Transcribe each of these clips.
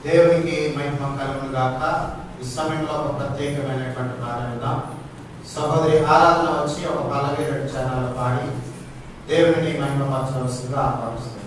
దేవునికి మహిమ కలుగును గాక. ఈ సమయంలో ఒక ప్రత్యేకమైనటువంటి పాట విందాం. సహోదరి ఆరాధన వచ్చి ఒక పల్లవి 2 చరణాలు పాడి దేవుని మహిమపరచవలసిందిగా ఆహ్వానిస్తుంది.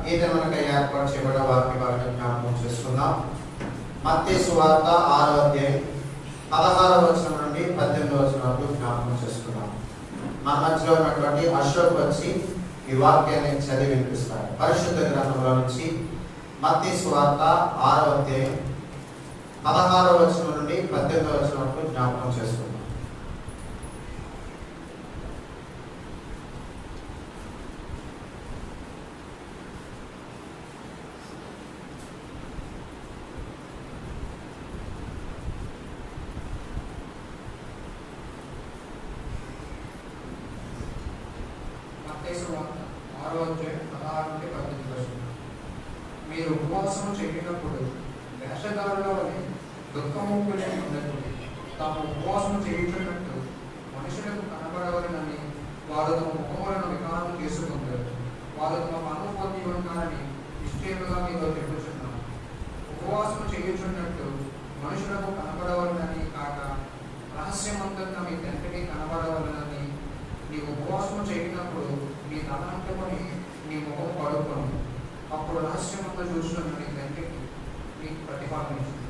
ఈ దినమునకై ఏర్పాటు చేయబడిన వాక్య భాగం జ్ఞాపకం చేసుకుందాం. మత్తయి సువార్త 6వ అధ్యాయం 16వ వచనం నుండి 18వ వచనం వరకు జ్ఞాపకం చేసుకుందాం. మన మధ్యలో ఉన్నటువంటి అశోక్ వచ్చి ఈ వాక్యాన్ని చదివి వినిపిస్తారు. పరిశుద్ధ గ్రంథంలో నుంచి మత్తయి సువార్త 6వ అధ్యాయం 16వ వచనం నుండి 18వ వచనం వరకు జ్ఞాపకం చేసుకుందాం. మీరు ఉపవాసం చేయనప్పుడు వేషధారుల వలె దుఃఖము ఉండకూడదు. తాము ఉపవాసం చేయుచున్నట్టు మనుషులకు కనబడవలనని వారు తమ ముఖములను వికారం చేసుకుంటారు. వారు తమ పనులు పొంది ఉన్నారని నిశ్చయముగా మీతో చెప్పుచున్నాను. ఉపవాసం చేయుచున్నట్టు మనుషులకు కనబడవలనని కాక రహస్యమంతంగా మీ తండ్రికి కనబడవలనని నీవు ఉపవాసం చేయనప్పుడు నీ తలంటుకొని నీ ముఖం పడుకొని అప్పుడు రహస్యమంతా చూసిన నీ తండ్రికి నీకు ప్రతిపాదించింది.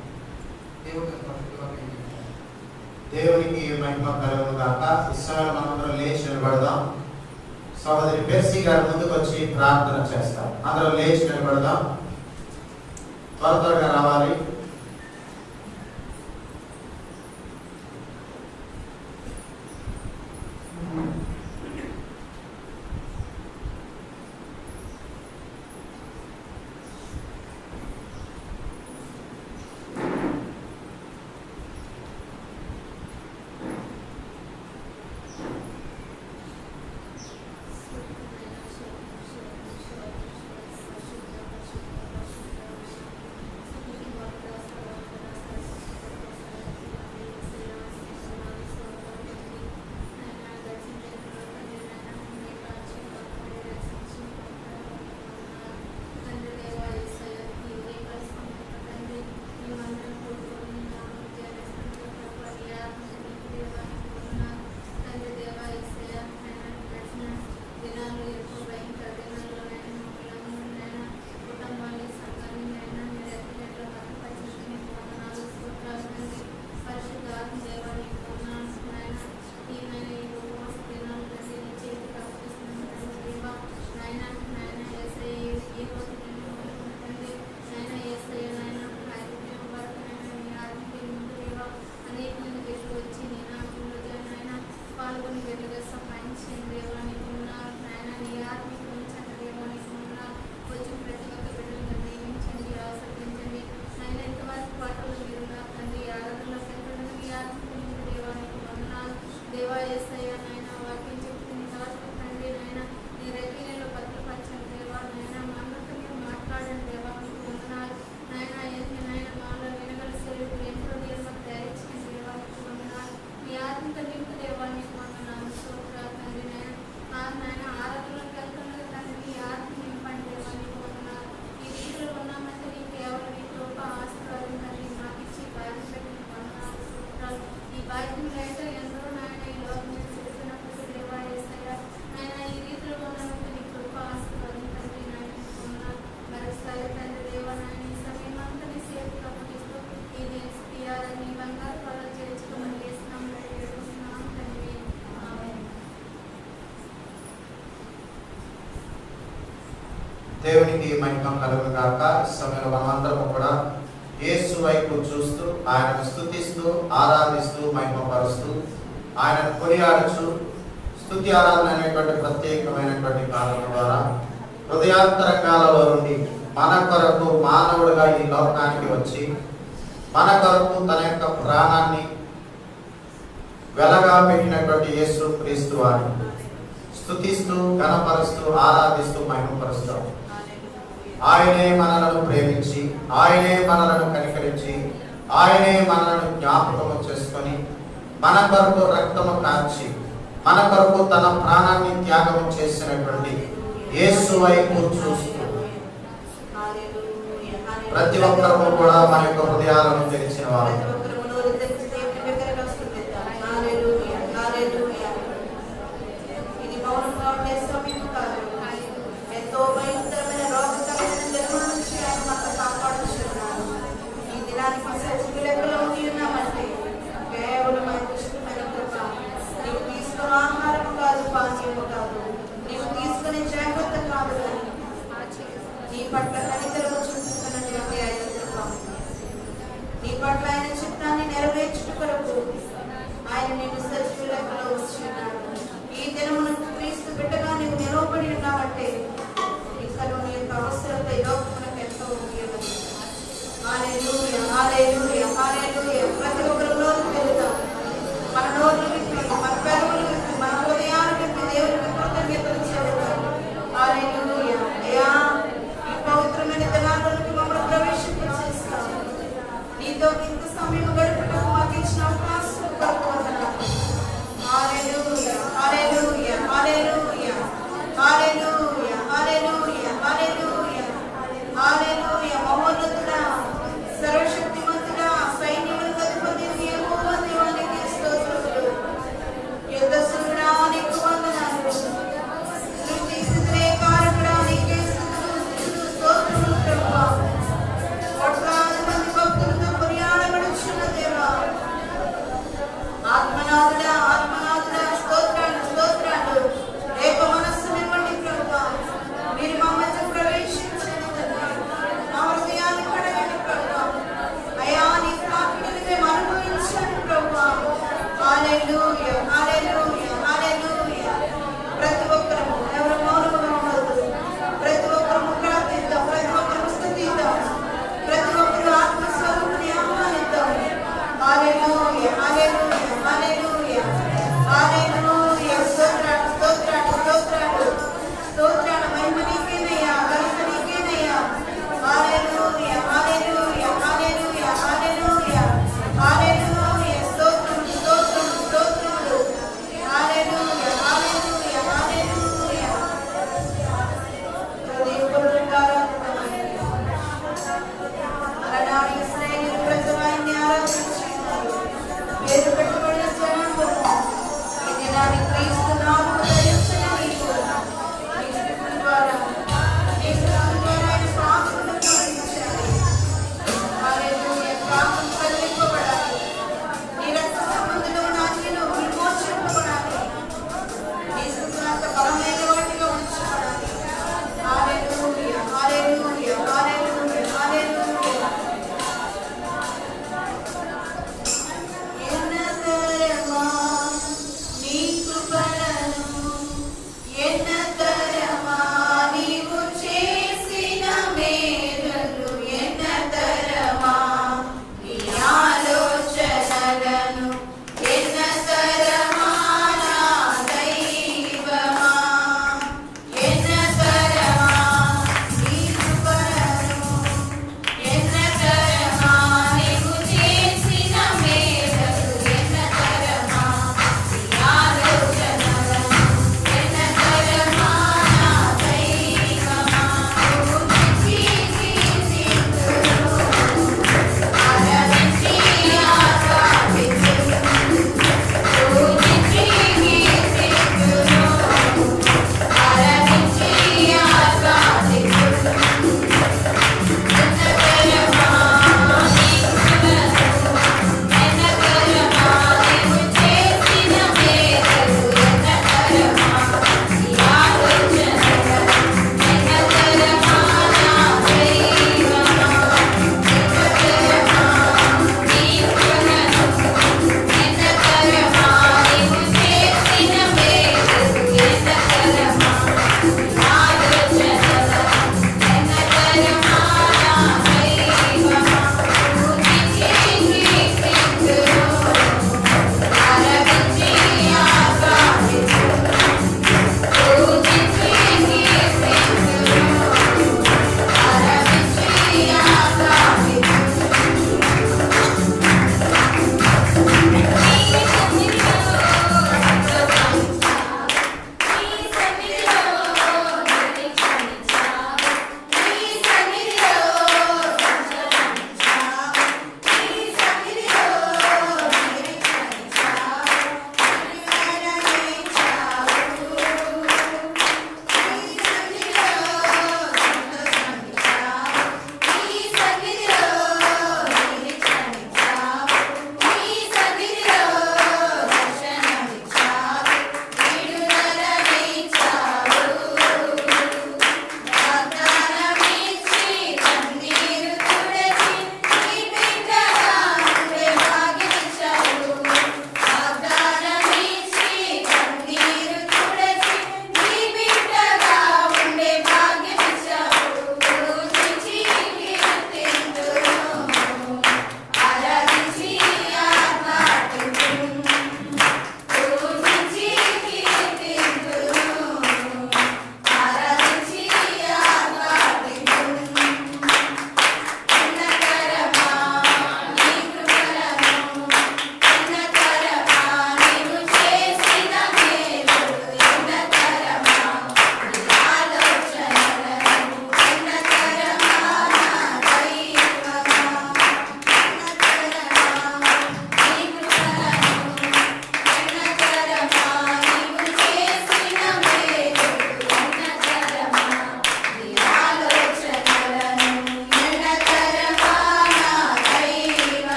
దేవునికి మహిమ కలుగును గాక. ఇశ్రాయేలు మనందరం లేచి నిలబడదాం. సహోదరి బెర్సీ గారు ముందుకు వచ్చి ప్రార్థన చేస్తారు. అందరూ లేచి నిలబడదాం. త్వరగా రావాలి. దేవునికి మహిమ కలుగును గాక. ఈ సమయంలో మనమందరం కూడా యేసు వైపు చూస్తూ ఆయనను స్తుతిస్తూ ఆరాధిస్తూ మహిమపరుస్తూ ఆయనను కొనియాడుచు స్తుతి ఆరాధన అనేటువంటి ప్రత్యేకమైనటువంటి కాలం ద్వారా హృదయాంతరంగాలలో నుండి మన కొరకు మానవుడిగా ఈ లోకానికి వచ్చి మన కొరకు తన యొక్క ప్రాణాన్ని వెలగా పెట్టినటువంటి యేసు క్రీస్తు వారిని స్తుతిస్తూ ఘనపరుస్తూ ఆరాధిస్తూ మహిమపరుస్తాం. ఆయనే మనలను ప్రేమించి ఆయనే మనలను కనికరించి ఆయనే మనలను జ్ఞాపకం చేసుకొని మన కొరకు రక్తము కార్చి మన కొరకు తన ప్రాణాన్ని త్యాగం చేసినటువంటి యేసు వైపు చూస్తూ ప్రతి ఒక్కరూ కూడా మన యొక్క హృదయాలను తెరిచిన వారు ఎంతో భయంకరమైన రోగ హల్లెలూయా హల్లెలూయా. ప్రతి ఒక్కరు నోరు తెరుద్దాం. మన నోరు విప్పి, మన పెదవులు విప్పి, మన హృదయాలు విప్పి దేవునికి కృతజ్ఞతలు చెల్లిద్దాం. హల్లెలూయా. అయ్యా, ఈ పవిత్రమైన దినాల్లోకి మమ్మల్ని ప్రవేశింపచేస్తాం. నీతో ఇంత సమయం గడుపుటకు మాకు ఇచ్చిన అవకాశం కొరకు వందనాలు. హల్లెలూయా హల్లెలూయా హల్లెలూయా హల్లెలూయా హల్లెలూయా హల్లెలూయా హల్లెలూయా. మహోన్నతుడా, సర్వశక్తిమంతుడా,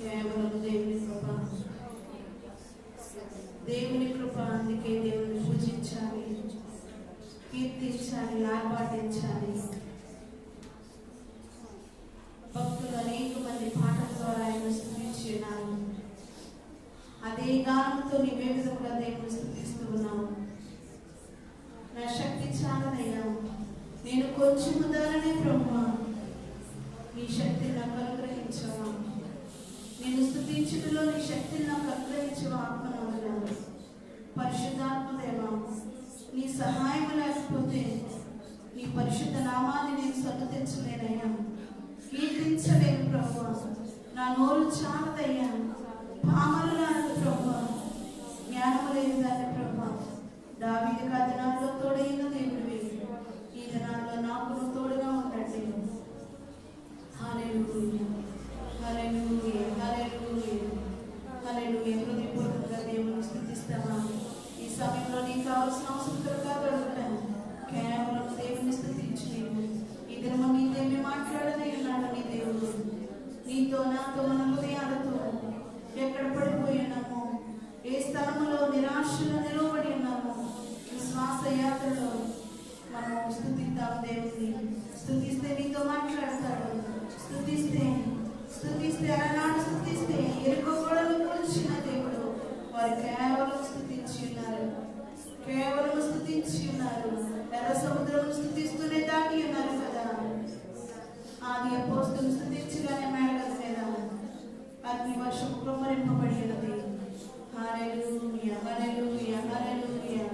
కేవలం దేవుని కృప, దేవుని కృప. అందుకే దేవుని పూజించాలి, కీర్తించాలి, ఆర్భాటించాలి. భక్తులు అనేక మంది పాటల ద్వారా ఆయన స్తుతించి ఉన్నారు. అదే గానంతో నీవే విధంగా దేవుని స్తుతిస్తూ ఉన్నావు. నా శక్తి చాలదయ్యా, నేను కొంచెం ఉదాహరణే ప్రభువా, నీ శక్తిని నాకు అనుగ్రహించవా. నేను స్తుతించుటలో నీ శక్తిని నాకు అనుగ్రహించవా. ఆత్మనాథుడా, పరిశుద్ధాత్మదేవా, నీ సహాయం లేకపోతే నీ పరిశుద్ధ నామాన్ని నేను సన్నతించలేనయ్యా, కీర్తించలేను ప్రభువా. నా నోరు చాలదయ్యా, పామలు లాంటి ప్రభువా, జ్ఞానము లేని దాన్ని ప్రభువా. దావీదుకు ఆ దినాల్లో తోడైన దేవుడివి, ఈ దినాల్లో నాకు తోడుగా ఉండండి. హల్లెలూయా, హల్లెలూయా, హల్లెలూయా, హల్లెలూయా. హృదయపూర్వకంగా దేవుని స్తుతిస్తావా? ఈ సమయంలో నీకు కావాల్సిన అవసరం కాగలుగుతాను. కేవలం దేవుని స్తుతించి ఈ దినము నీదేమి మాట్లాడనే ఉన్నాడు నీ దేవుడు. నీతో నాతో మన హృదయాలతో ఎక్కడ పడిపోయి ఉన్నామో, ఏ స్థలములో నిరాశలో నిలబడి ఉన్నామో, విశ్వాస యాత్రలో మనం స్తుతిద్దాం దేవుని. స్తుతిస్తే నీతో మాట్లాడతాడు. స్తుతిస్తే అలనాడు స్తుతిస్తే ఎరుకో గోడలు కూల్చిన దేవుడు వారు కేవలం స్తుతించి ఉన్నారు, కేవలం స్తుతించి ఉన్నారు. ఎర్ర సముద్రం స్తుతిస్తూనే దాటి ఉన్నారు కదా. ఆది అపోస్తులు స్తుతించగానే మేడగల మీద అగ్ని వర్షం కుమ్మరింపబడి ఉన్నది. హల్లెలూయా, హల్లెలూయా, హల్లెలూయా.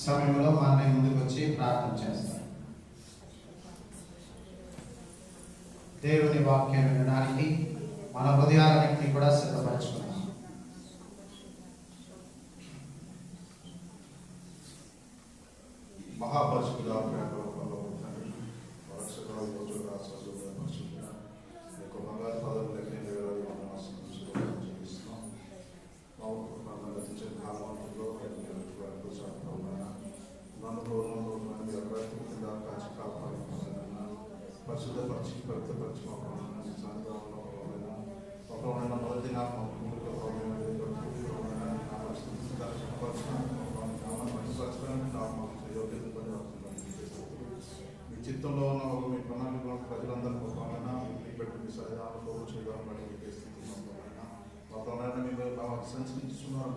సమయంలో మా అన్నయ్య ముందుకు వచ్చి ప్రార్థన చేస్తారు. దేవుని వాక్యం వినడానికి మన హృదయాలన్నింటినీ కూడా సిద్ధపరచుకున్నాం. మహాపరిశుద్ధుడా, పరిశుద్ధపరిచి పవిత్రపరిచి ఒకరైనా మొదటి నాకు మీ చిత్తంలో ఉన్న ఒక మీ ప్రణాళిక ప్రజలందరూ గొప్పమైనా మీ పెట్టి సరిదానంలో చేయడానికి గొప్పమైనా మీరు సంస్కరించుకున్నారు.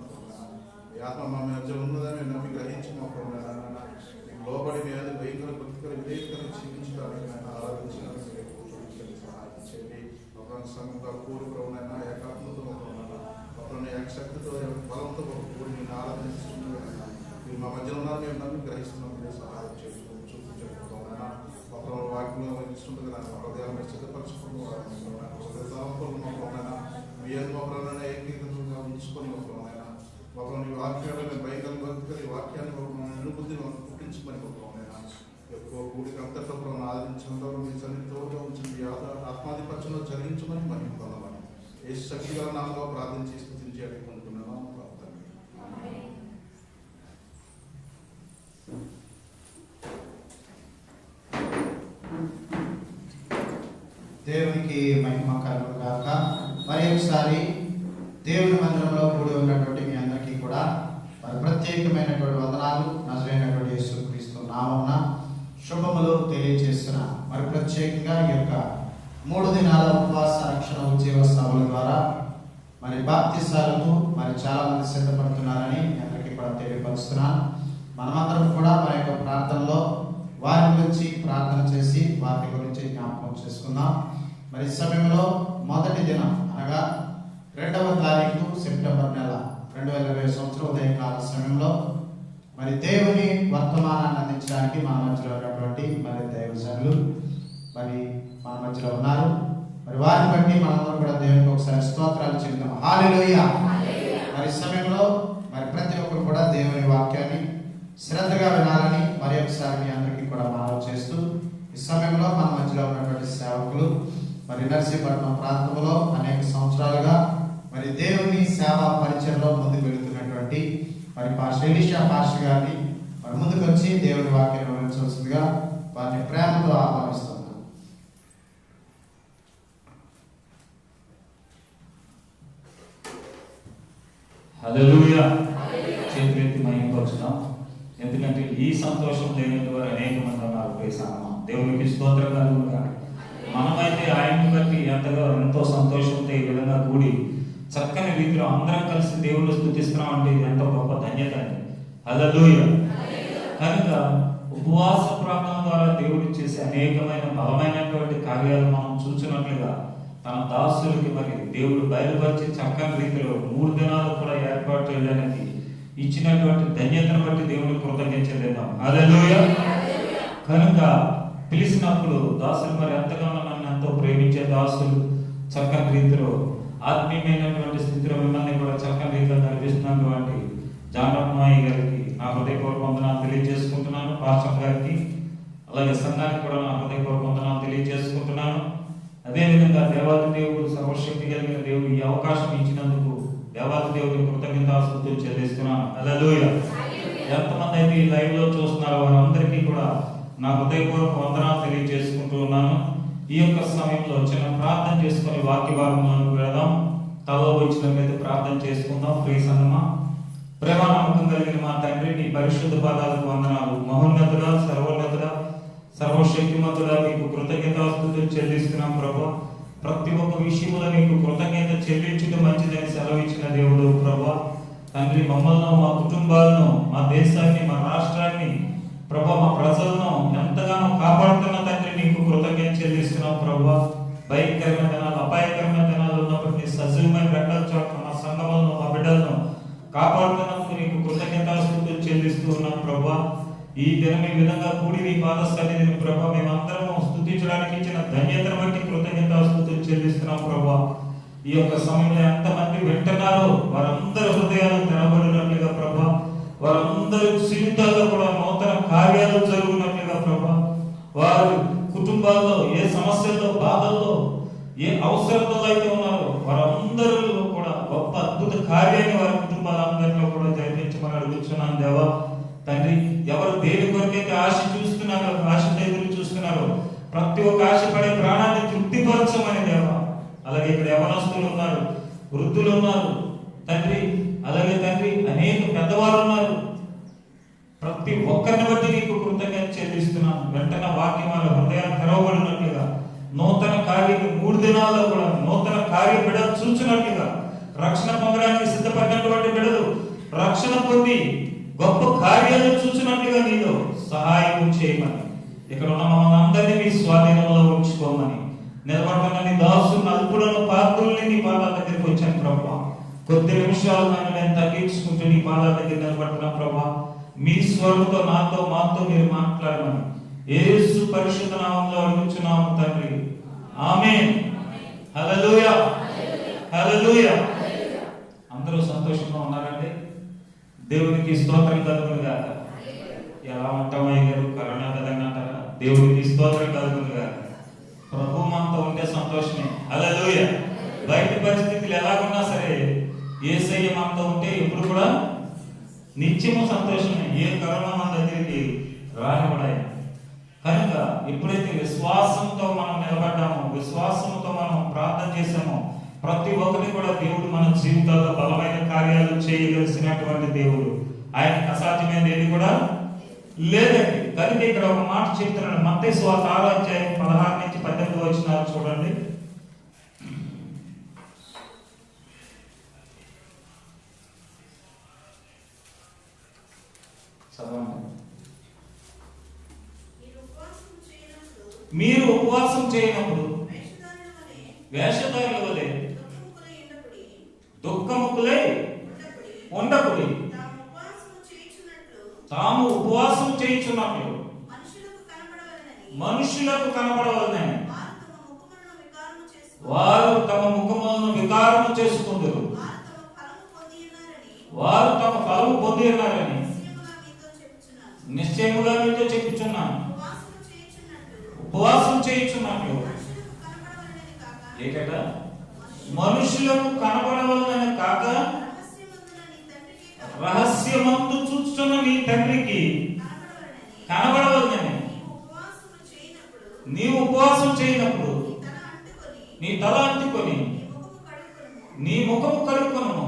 మీ ఆత్మ మా మధ్య ఉన్నదని మేము నమ్మి గ్రహించి గొప్పమైనా మీకు లోబడి మీ అది భయంకర భక్తికర విధేయకర జీవించడానికి ఆరాధించడానికి సహాయం చేయండి. ఒక సంఘంగా కోరికలైనా ఏకాత్మతో ఒకరిని ఏకశక్తితో బలంతో కూడి నేను ఆరాధించుకున్నాను. మీరు మా మధ్యలో ఉన్నారు, మేము నమ్మి గ్రహిస్తున్నాం. సహాయం చేసి చూపించకపోయినా ఒకరు వాక్యంలో ఇస్తుంటుంది కదా, హృదయాన్ని సిద్ధపరచుకున్నారైనా మీ ఒకరైనా ఏకీకృతంగా ఉంచుకొని ఒకరైనా ఒకరిని వాక్యాలను భయంకర భక్తికర వాక్యాన్ని నిలుబుద్ధి పుట్టించుకొని ఒకరైనా ఎక్కువ కూడికి అంతట్లో ఆదరించడంలో మీ సన్నిధితో ఉంచి ఆత్మాధిపత్యంలో జరిగించమని మనం పొందమని ఏ శక్తిగల నామలో ప్రార్థించి స్థుతించి అడుగుకుంటున్నాను. ప్రార్థన. దేవునికి మహిమ కలుగును గాక. మరి ఒకసారి దేవుని మందిరంలో కూడి ఉన్నటువంటి మీ అందరికీ కూడా మరి ప్రత్యేకమైనటువంటి వందనాలు. నజరైనటువంటి యేసుక్రీస్తు నామమున శుభములు తెలియజేస్తున్న మరి ప్రత్యేకంగా ఈ యొక్క 3 దినాల ఉపవాస రక్షణ ఉద్యోగ సభల ద్వారా మరి బాప్తిసాలకు మరి చాలా మంది సిద్ధపడుతున్నారని అందరికీ కూడా తెలియపరుస్తున్నాను. మనమందరం కూడా మన యొక్క ప్రార్థనలో వారి గురించి ప్రార్థన చేసి వారి గురించి జ్ఞాపకం చేసుకుందాం. మరి ఈ సమయంలో మొదటి దినం అనగా 2వ తారీఖు సెప్టెంబర్ నెల 2020 సంవత్సరం ఉదయకాల సమయంలో మరి దేవుని వర్తమానాన్ని అందించడానికి మన మధ్యలో ఉన్నటువంటి మరి దైవజనులు మరి మన మధ్యలో ఉన్నారు. మరి వారిని బట్టి మనందరం కూడా దేవునికి ఒకసారి స్తోత్రాలు చెప్తాం. హల్లెలూయా. మరి సమయంలో మరి ప్రతి ఒక్కరు కూడా దేవుని వాక్యాన్ని శ్రద్ధగా వినాలని మరి ఒకసారి మీ అందరికీ కూడా మనవి చేస్తూ ఈ సమయంలో మన మధ్యలో ఉన్నటువంటి సేవకులు మరి నర్సీపట్నం ప్రాంతంలో అనేక సంవత్సరాలుగా మరి దేవుని సేవా పరిచయంలో ముందుకు వెళుతున్నటువంటి మరి పాస్టర్ ఎలీషా పాస్టర్ గారిని మరి ముందుకు వచ్చి దేవుని వాక్యాన్ని వివరించవలసిందిగా వారిని ప్రేమతో ఆహ్వానిస్తున్నాను. హల్లెలూయా. చేతులెత్తి మహిమపరుచుదాం. ఎందుకంటే ఈ సంతోషం లేని వారు అనేక మంది ఉన్నారు. ప్రేసామా దేవునికి స్తోత్రం కలుగునుగా. మనమైతే ఆయన్ని బట్టి ఎంతో సంతోషంతో ఈ విధంగా కూడి చక్కని రీతిలో అందరం కలిసి దేవుళ్ళు స్తుతిస్తున్నాం అంటే ఎంతో గొప్ప ధన్యత అండి. హల్లెలూయా. కనుక ఉపవాస ప్రార్థన ద్వారా దేవుడు చేసే అనేకమైన బలమైనటువంటి కార్యాలు మనం చూసినట్లుగా తన దాసులకి మరి దేవుడు బయలుపరిచి చక్కని రీతిలో 3 దినాలు కూడా ఏర్పాటు చేయడానికి ఇచ్చినటువంటి ధన్యతను బట్టి దేవుని కృతజ్ఞించలేదాం. హల్లెలూయా. కనుక పిలిచినప్పుడు దాసులు మరి ఎంతగానో నన్ను ఎంతో ప్రేమించే దాసులు చక్కని రీతిలో ఆత్మీయమైనటువంటి స్థితిలో మిమ్మల్ని కూడా చక్కని రీతిలో నడిపిస్తున్నటువంటి జానమ్మాయి గారికి నా హృదయపూర్వక వందనాలు తెలియజేసుకుంటున్నాను. పాస్టర్ గారికి అలాగే సంఘానికి కూడా నా హృదయపూర్వక వందనాలు తెలియజేసుకుంటున్నాను. అదేవిధంగా దేవాది దేవుడు సర్వశక్తి కలిగిన దేవుడు ఈ అవకాశం ఇచ్చినందుకు దేవాది దేవుడి కృతజ్ఞతాస్తుతులు చెల్లిస్తున్నాను. హల్లెలూయా. ఎంతమంది అయితే ఈ లైవ్ లో చూస్తున్నారో వారందరికీ కూడా నా హృదయపూర్వక వందనాలు తెలియజేసుకుంటూ ఉన్నాను. ఈ యొక్క సమయంలో చిన్న ప్రార్థన చేసుకుని వాక్య భాగంలోకి వెళదాం. తలో వచ్చినట్లయితే ప్రార్థన చేసుకుందాం. ప్రియ సంగమా, ప్రేమ నమ్మకం కలిగిన మా తండ్రి, నీ పరిశుద్ధ పాదాలకు వందనాలు. మహోన్నతుడా, సర్వోన్నతుడా, సర్వశక్తిమంతుడా, నీకు కృతజ్ఞతాస్తుతులు చెల్లిస్తున్నాం ప్రభా. ప్రతి ఒక్క విషయంలో నీకు కృతజ్ఞత చెల్లించడం మంచిదని సెలవిచ్చిన దేవుడు ప్రభా. తండ్రి, మమ్మల్ని, మా కుటుంబాలను, మా దేశాన్ని, మా రాష్ట్రాన్ని ప్రభా, మా ప్రజలను ఎంతగానో కాపాడుతున్న తండ్రి నీకు కృతజ్ఞత చెల్లిస్తున్నాం ప్రభా. భయంకరమైన దినాలు, అపాయకరమైన దినాలు ఉన్నప్పటికీ సజీవమైన రెక్కల చోట్ల మా సంఘములను, మా బిడ్డలను కాపాడుతున్నందుకు నీకు కృతజ్ఞతాస్తుతులు చెల్లిస్తున్నాం చెల్లిస్తూ ఉన్నాం ప్రభా. ఈ దినం ఈ విధంగా కూడి నీ పాద సన్నిధిని ప్రభా మేమందరం స్తుతించడానికి ఇచ్చిన ధన్యతను బట్టి కృతజ్ఞతాస్తుతులు చెల్లిస్తున్నాం ప్రభా. ఈ యొక్క సమయంలో ఎంతమంది వింటున్నారో వారందరి హృదయాలు తెరబడినట్లుగా ప్రభా, వారందరి జీవితాల్లో కూడా నూతన కార్యాలు జరుగునట్లుగా ప్రభా, వారి కుటుంబాల్లో ఏ సమస్యల్లో బాధల్లో ఏ అవసరంలో అయితే ఉన్నారో వారందరిలో కూడా గొప్ప అద్భుత కార్యాన్ని వారి కుటుంబాలందరిలో కూడా జరిపించమని అడుగుతున్నాను దేవా. తండ్రి, ఎవరు దేని కొరకైతే ఆశ చూస్తున్నారో, ఆశతో ఎదురు చూస్తున్నారో ప్రతి ఒక్క ఆశపడే ప్రాణాన్ని తృప్తిపరచమని దేవా. అలాగే ఇక్కడ యవనస్తులు ఉన్నారు, వృద్ధులు ఉన్నారు తండ్రి, అలాగే తండ్రి అనేక పెద్దవాళ్ళు ఉన్నారు. ప్రతి ఒక్కరిని బట్టి నీకు కృతజ్ఞత చెల్లిస్తున్నాను. వెంటనే వాక్యం వాళ్ళ హృదయాన్ని తెరవబడినట్లుగా నూతన కార్యం 3 దినాల్లో కూడా నూతన కార్యం బిడ్డలు చూసినట్లుగా రక్షణ పొందడానికి సిద్ధపడినటువంటి బిడ్డలు రక్షణ పొంది గొప్ప కార్యాలు చూసినట్లుగా నీలో సహాయం చేయమని, ఇక్కడ ఉన్న మమ్మల్ని అందరినీ మీ స్వాధీనంలో ఉంచుకోమని, నిలబడుతున్న నీ దాసులను అల్పులను పాత్రుల్ని నీ పాదాల దగ్గరికి వచ్చాను ప్రభా. కొద్ది నిమిషాలు నన్ను నేను తగ్గించుకుంటూ నీ పాదాల దగ్గర నిలబడుతున్నా ప్రభా. మీ స్వరంతో నాతో మాతో మీరు మాట్లాడమని యేసు పరిశుద్ధ నామములో అడుగుచున్నాము తండ్రి. ఆమేన్. హల్లెలూయా, హల్లెలూయా. అందరూ సంతోషంగా ఉన్నారండి? దేవునికి స్తోత్రం కలుగును గాక. ఎలా ఉంటామయ్య గారు, కరోనా కదండి అంటారా? దేవునికి స్తోత్రం కలుగును గాక. ప్రభు మనతో ఉంటే సంతోషమే. హల్లెలూయా. బయట పరిస్థితులు ఎలాగున్నా సరే యేసయ్య మనతో ఉంటే ఎప్పుడు కూడా నిత్యము సంతోషమే. ఏ కరోనా మన దగ్గరికి రానివ్వడాయి. కనుక ఎప్పుడైతే విశ్వాసంతో మనం నిలబడ్డామో, విశ్వాసంతో మనం ప్రార్థన చేసామో, ప్రతి ఒక్కరిని కూడా దేవుడు మన జీవితాల్లో బలమైన కార్యాలు చేయగలిసినటువంటి దేవుడు. ఆయనకు అసాధ్యమైనది ఏది కూడా లేదండి. కనుక ఇక్కడ ఒక మాట చెప్తున్నాడు. మత్తయి సువార్త 6వ అధ్యాయం 16 నుంచి 18 వచనాలు చూడండి. మీరు ఉపవాసం చేయనప్పుడు వేషధారుల వలె దుఃఖముకులై ఉండకుడి. తాము ఉపవాసం చేయుచున్నట్లు మనుషులకు కనబడవలనని వారు తమ ముఖములను వికారము చేసుకుందరు. వారు తమ ఫలము పొంది ఉన్నారని నిశ్చయముగా మీతో చెప్పుచున్నాను. ఉపవాసం చేయుచున్నట్లు ఏకట మనుషులకు కనబడవలనని కాక రహస్యమందు చూచుచున్న నీ తండ్రికి కనబడవలనని నీవు ఉపవాసం చేయనప్పుడు నీ తల అంటుకొని నీ ముఖము కడుక్కొను.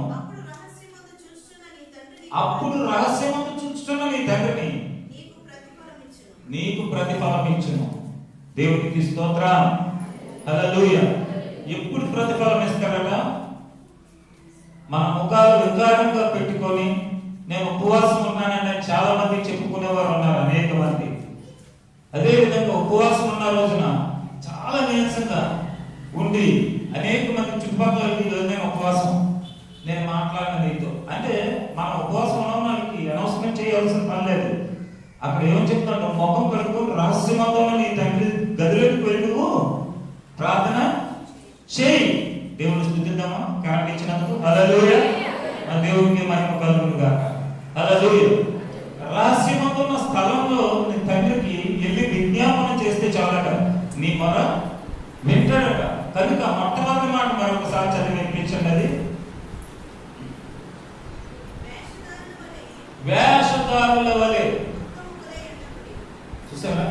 అప్పుడు రహస్యమందు చూచుచున్న నీ తండ్రిని నీకు ప్రతిఫలం ఇచ్చును. దేవునికి స్తోత్రం. హల్లెలూయా. ఎప్పుడు ప్రతిఫలం ఇస్తాడట? మన ముఖాలు వికారంగా పెట్టుకొని నేను ఉపవాసం ఉన్నానని చాలా మంది చెప్పుకునేవారు ఉన్నారు, అనేక మంది. అదే విధంగా ఉపవాసం ఉన్న రోజున చాలా నీరసంగా ఉండి అనేక మంది చుట్టుపక్కల నేను ఉపవాసం, నేను మాట్లాడిన నీతో అంటే మన ఉపవాసం ఉన్న వాళ్ళకి అనౌన్స్మెంట్ చేయాల్సిన పని లేదు. అక్కడ ఏం చెప్తాడు? ముఖం కడుక్కొని రహస్యమంతో నీ తండ్రి గదిలోకి వెళ్ళి నువ్వు ప్రార్థన చేయి. దేవుని స్తుతిద్దామా కరెంట్ ఇచ్చినందుకు? హల్లెలూయా. దేవునికి మహిమ కలుగును గాక. హల్లెలూయా. రహస్యమంతో ఉన్న స్థలంలో నీ తండ్రికి వెళ్ళి విజ్ఞాపన చేస్తే చాలట, నీ మొర వింటాడట. కనుక మొట్టమొదటి మాట మరొకసారి చదివి వినిపించండి. అది వేషధారుల వలె. చూసారా?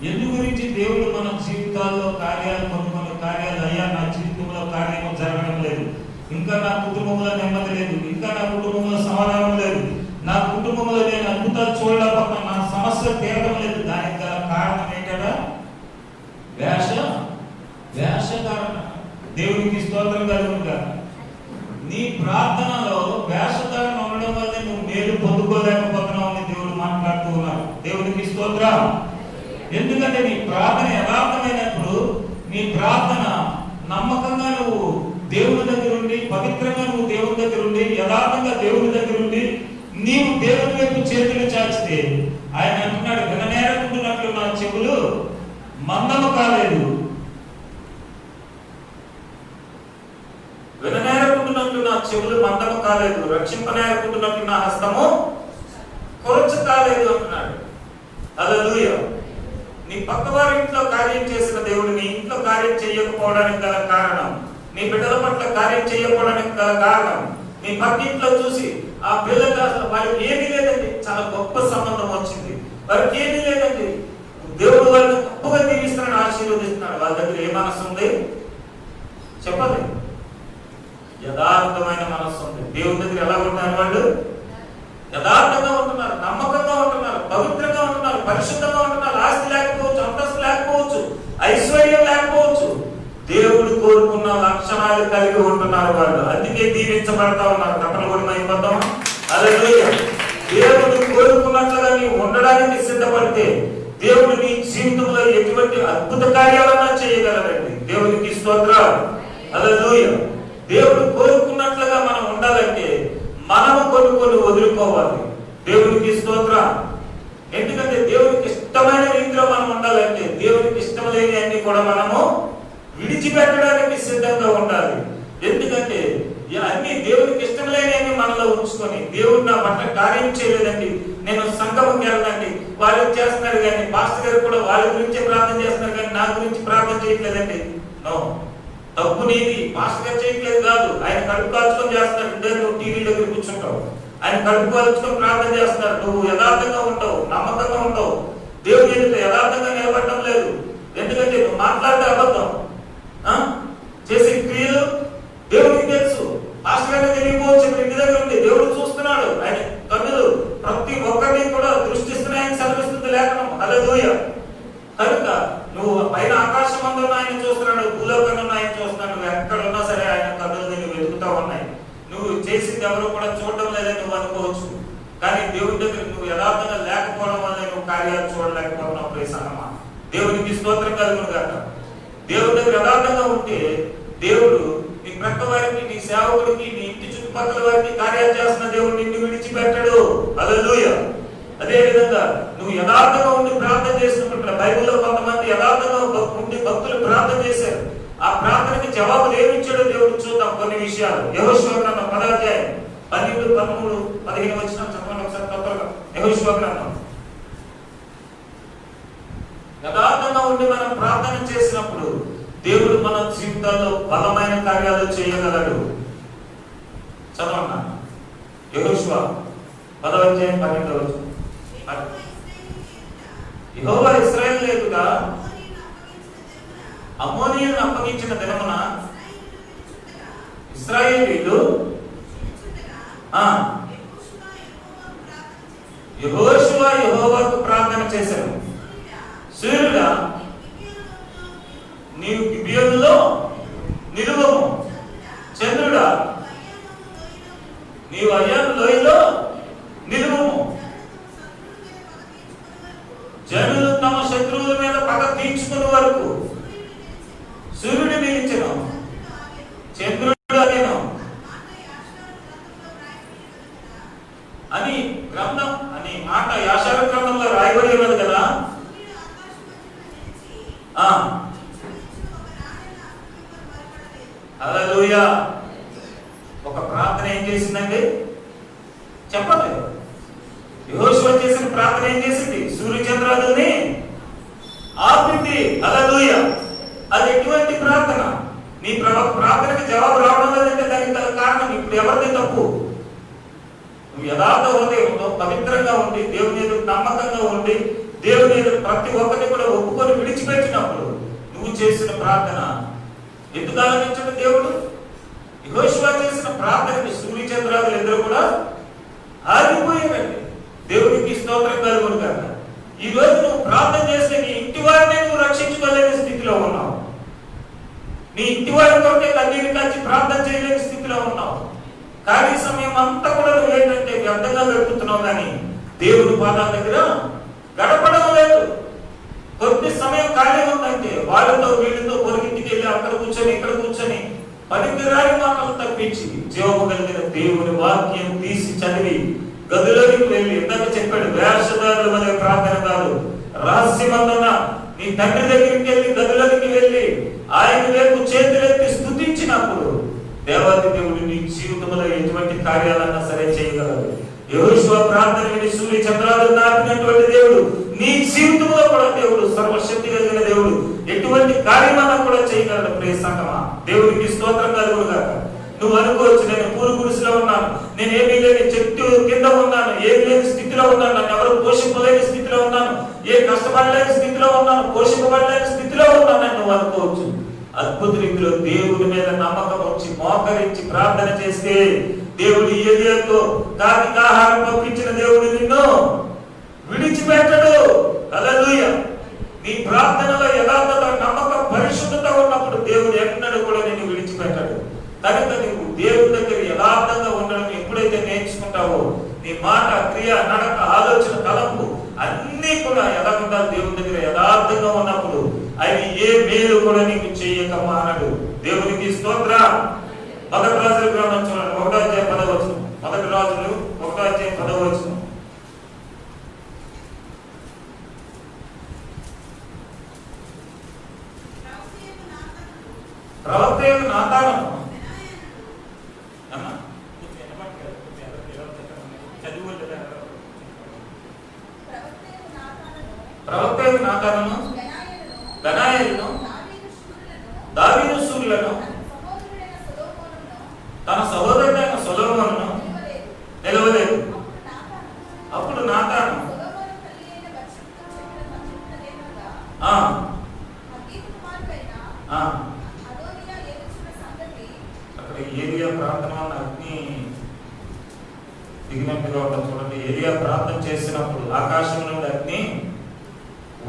ఎందు గురించి దేవుడు మన జీవితాల్లో కార్యాలు, కొన్ని కార్యాలు, అయ్యా నా జీవితంలో కార్యము జరగడం లేదు, ఇంకా నా కుటుంబంలో నెమ్మది లేదు, ఇంకా నా కుటుంబంలో సమాధానం లేదు, నా కుటుంబంలో నేను అద్భుతాలు చూడలేకపోతున్నా, నా సమస్య తీరడం లేదు. దానికి గల కారణం ఏంటంటే వేషధారణ. దేవునికి స్తోత్రం కలుగును గాక. నీ ప్రార్థనలో వేషధారణ ఉండడం వల్ల నువ్వు మేలు పొందుకోలేకపోతున్నావు అని దేవుడు మాట్లాడుతూ ఉన్నారు. దేవునికి స్తోత్రం. ఎందుకంటే నీ ప్రార్థన యథార్థమైనప్పుడు, నీ ప్రార్థన నమ్మకంగా నువ్వు దేవుని దగ్గర ఉండి, పవిత్రంగా నువ్వు దేవుని దగ్గర ఉండి, యథార్థంగా దేవుని దగ్గర ఉండి నీవు దేవుని వైపు చేతులు చాచితే ఆయన అంటున్నాడు, విననేరకుంటున్నట్లు నా చెవులు మందము కాలేదు, విననేరకుంటున్నట్లు నా చెవులు మందము కాలేదు, రక్షింపనేరకుంటున్నట్లు నా హస్తము కొరచ కాలేదు అంటున్నాడు. హల్లెలూయా. నీ పక్క వారి ఇంట్లో కార్యం చేసిన దేవుడు నీ ఇంట్లో కార్యం చేయకపోవడానికి గల కారణం, నీ బిడ్డల పట్ల కార్యం చేయకపోవడానికి గల కారణం, నీ పక్క ఇంట్లో చూసి ఆ పిల్లలు అసలు వారికి ఏమీ లేదండి, చాలా గొప్ప సంబంధం వచ్చింది, వారికి ఏమీ లేదండి, దేవుడు వాళ్ళని గొప్పగా దీవిస్తున్నాడు, ఆశీర్వదిస్తున్నాడు, వాళ్ళ దగ్గర ఏ మనసు ఉంది చెప్పండి? యథార్థమైన మనస్సు ఉంది. దేవుని దగ్గర ఎలా ఉంటున్నారు వాళ్ళు? యథార్థంగా ఉంటున్నారు, నమ్మకంగా ఉంటున్నారు, పవిత్రంగా ఉంటున్నారు, పరిశుద్ధంగా ఉంటున్నారు. ఆస్తి లేకపోవచ్చు, అంతస్తు లేకపోవచ్చు, ఐశ్వర్యం లేకపోవచ్చు, దేవుడు కోరుకున్న లక్షణాలు కలిగి ఉంటున్నారు వాళ్ళు. అందుకే దీవించబడతా ఉన్నారు. కప్పలు కూడా మైపోతాం. హల్లెలూయా. దేవుడు కోరుకున్నట్లుగా నీవు ఉండడానికి సిద్ధపడితే దేవుడు నీ జీవితంలో ఎటువంటి అద్భుత కార్యాలన్నా చేయగలరండి. దేవునికి స్తోత్రం. హల్లెలూయా. దేవుడు కోరుకున్నట్లుగా మనం ఉండాలంటే మనము కొన్ని వదులుకోవాలి. దేవునికి స్తోత్రం. ఎందుకంటే దేవునికి ఇష్టమైన రీతిలో మనం ఉండాలంటే దేవునికి ఇష్టం లేని అన్ని కూడా మనము విడిచిపెట్టడానికి సిద్ధంగా ఉండాలి. ఎందుకంటే అన్ని దేవునికి ఇష్టం లేని మనలో ఉంచుకొని దేవుడు నా పట్ల కార్యం చేయలేదండి, నేను సంఘంకి వెళ్ళండి, వాళ్ళు చేస్తున్నారు కానీ పాస్టర్ గారు కూడా వాళ్ళ గురించే ప్రార్థన చేస్తున్నారు కానీ నా గురించి ప్రార్థన చేయట్లేదండి. నో, తప్పు నీది. పాస్టర్ గారు చేయట్లేదు కాదు, ఆయన కడుపు కాల్చుకొని చేస్తున్నాడు. అంటే నువ్వు టీవీ దగ్గర కూర్చుంటావు, ఆయన కడుపు కాల్చుకొని ప్రార్థన చేస్తున్నాడు. నువ్వు యథార్థంగా ఉంటావు, నమ్మకంగా ఉంటావు, దేవుని ఎదుట యథార్థంగా నిలబడటం లేదు. ఎందుకంటే నువ్వు మాట్లాడితే అబద్ధం, చేసే క్రియలు దేవుడికి తెలుసు. పాస్టర్ తెలియకపోవచ్చు, ఇంటి దగ్గర ఉంది, దేవుడు చూస్తున్నాడు. ఆయన కన్నులు ప్రతి ఒక్కరిని కూడా దృష్టిస్తున్నాయని సెలవిస్తుంది లేఖనం. హల్లెలూయా. కనుక నువ్వు పైన ఆకాశం అందరూ ఆయన చూస్తున్నాడు, భూలోకంలో ఆయన చూస్తున్నాడు. నువ్వు ఎక్కడ ఉన్నా సరే ఆయన కన్నులు నిన్ను వెతుకుతా ఉన్నాయి. నువ్వు చేసింది ఎవరు కూడా చూడడం లేదని నువ్వు అనుకోవచ్చు, కానీ దేవుడి దగ్గర నువ్వు యథార్థంగా లేకపోవడం వల్ల నువ్వు కార్యాలు చూడలేకపోతున్నావు. ప్రేసన్నమా, దేవునికి స్తోత్రం కలుగును గాక. దేవుడి దగ్గర యథార్థంగా ఉంటే దేవుడు నీ ప్రక్క వారికి, నీ సేవకుడికి, నీ ఇంటి చుట్టుపక్కల వారికి కార్యాలు చేస్తున్న దేవుడు నిన్ను విడిచిపెట్టడు. హల్లెలూయా. అదే విధంగా నువ్వు యథార్థంగా ఉండి ప్రార్థన చేసినప్పుడు బైబిల్లో కొంతమంది యథార్థంగా ఉండి భక్తులు ప్రార్థన చేశారు. ఆ ప్రార్థనకి జవాబులు ఏమి ఇచ్చాడో దేవుడు చూద్దాం. కొన్ని విషయాలు యెహోషువ గ్రంథం 10వ అధ్యాయం 12, 13, 15 వచనం చదవండి ఒకసారి తప్పగా. యెహోషువ గ్రంథం. యథార్థంగా ఉండి మనం ప్రార్థన చేసినప్పుడు దేవుడు మన జీవితాల్లో బలమైన కార్యాలు చేయగలడు. చదవండి. యెహోషువ 10వ అధ్యాయం 12వ వచనం. యెహోవా ఇశ్రాయేలు ఎదుట అమ్మోనీయులను అప్పగించిన దినమున ఇశ్రాయేలీయులు యెహోషువ యెహోవాకు ప్రార్థన చేశారు. సూర్యుడా నీవు గిబియోనులో నిలువము, చంద్రుడా నీవు అయ్యాను లోయలో నిలువము. జనులు తమ శత్రువుల మీద పగ తీర్చుకునే వరకు సూర్యుడు నిలిచెను, చంద్రుడు అగెను అని గ్రంథం అని మాట యాషారు గ్రంథంలో రాయబడి ఉన్నది కదా. హల్లెలూయా. ఒక ప్రార్థన ఏం చేసిందండి చెప్పండి? యెహోషువ చేసిన ప్రార్థన ఏం చేసింది? సూర్య చంద్రాదుల్ని ఆపింది. హల్లెలూయా. అది ఎటువంటి ప్రార్థన? నీ ప్రార్థనకి జవాబు రావడం లేదంటే దానికి కారణం ఇప్పుడు ఎవరిది తప్పు? నువ్వు యథార్థ హృదయంతో పవిత్రంగా ఉండి దేవుని ఎదురు నమ్మకంగా ఉండి దేవుని ఎదురు ప్రతి ఒక్కరిని కూడా ఒప్పుకొని విడిచిపెట్టినప్పుడు నువ్వు చేసిన ప్రార్థన ఎందుకు ఆలకించడు దేవుడు? యెహోషువ చేసిన ప్రార్థనకి సూర్య చంద్రాదులు ఇద్దరు కూడా ఆగిపోయారండి. దేవునికి స్తోత్రం కలుగును గాక. ఈ రోజు నువ్వు ప్రార్థన చేస్తే నీ ఇంటి వారిని నువ్వు రక్షించుకోలేని స్థితిలో ఉన్నావు. నీ ఇంటి వారి కొరకే కన్నీరు కాచి ప్రార్థన చేయలేని స్థితిలో ఉన్నావు. ఖాళీ సమయం అంతా కూడా నువ్వు ఏంటంటే వ్యర్థంగా గడుపుతున్నావు, కానీ దేవుడి పాదాల దగ్గర గడపడం లేదు. కొద్ది సమయం ఖాళీ ఉందంటే వాళ్ళతో వీళ్ళతో పొరిగింటికి వెళ్ళి అక్కడ కూర్చొని ఇక్కడ కూర్చొని పనికిరాని మాటలు తప్పించి జీవము కలిగిన దేవుని వాక్యం తీసి చదివి గదిలోకి వెళ్ళి, ఇందాక చెప్పాడు వేషధారుల వలె ప్రార్థన కాదు, రహస్యమందున్న నీ తండ్రి దగ్గరికి వెళ్ళి గదిలోకి వెళ్ళి ఆయన వైపు చేతులెత్తి స్తుతించినప్పుడు దేవాది దేవుడు నీ జీవితంలో ఎటువంటి కార్యాలన్నా సరే చేయగలడు. యెహోషువ ప్రార్థన విని సూర్య చంద్రాలు నాపినటువంటి దేవుడు నీ జీవితంలో కూడా దేవుడు సర్వశక్తి కలిగిన దేవుడు ఎటువంటి కార్యమన్నా కూడా చేయగలడు. ప్రియ సంగమా, దేవుడికి స్తోత్రం కలుగునుగాక. నువ్వు అనుకోవచ్చు, నేను పూరు గుడిసెలో ఉన్నాను, నేను ఏమీ లేని చెట్టు కింద ఉన్నాను, ఏమీ లేని స్థితిలో ఉన్నాను, నన్ను ఎవరు పోషింపలేని స్థితిలో ఉన్నాను, ఏ కష్టపడలేని స్థితిలో ఉన్నాను, పోషింపబడలేని స్థితిలో ఉన్నానని నువ్వు అనుకోవచ్చు. అద్భుత రీతిలో దేవుడి మీద నమ్మకం వచ్చి మోకరించి ప్రార్థన చేస్తే దేవుడు ఎలియాతో కాకి ఆహారం పంపించిన దేవుడు నిన్ను విడిచిపెట్టడు. హల్లెలూయా. నీ ప్రార్థనలో యథార్థత, నమ్మకం, పరిశుద్ధత ఉన్నప్పుడు దేవుడు ఎన్నడూ కూడా నిన్ను విడిచిపెట్టడు. కనుక నువ్వు దేవుడి దగ్గర యథార్థంగా ఉండడం ఎప్పుడైతే నేర్చుకుంటావో నీ మాట, క్రియ, నడక, ఆలోచన, తలంపు అన్నీ కూడా ఎలా ఉండాలి? దేవుడి దగ్గర యథార్థంగా ఉన్నప్పుడు ఆయన ఏ మేలు కూడా నీకు చేయక మానడు. దేవునికి స్తోత్రం. మొదటి రాజుల గ్రంథం చూడండి, 1వ అధ్యాయం 10వ వచనం. మొదటి రాజులు 1వ అధ్యాయం 10వ వచనం. ప్రవక్త నాతాను బెనాయేలును దావీదు శూరులను తన సహోదరుడైన సొలొమోనును నిలవలేదు. అప్పుడు నాతాను అక్కడ ఏలియా ప్రార్థన అగ్ని దిగినట్టుగా ఉంటుంది చూడండి. ఏలియా ప్రార్థన చేసినప్పుడు ఆకాశం నుండి అగ్ని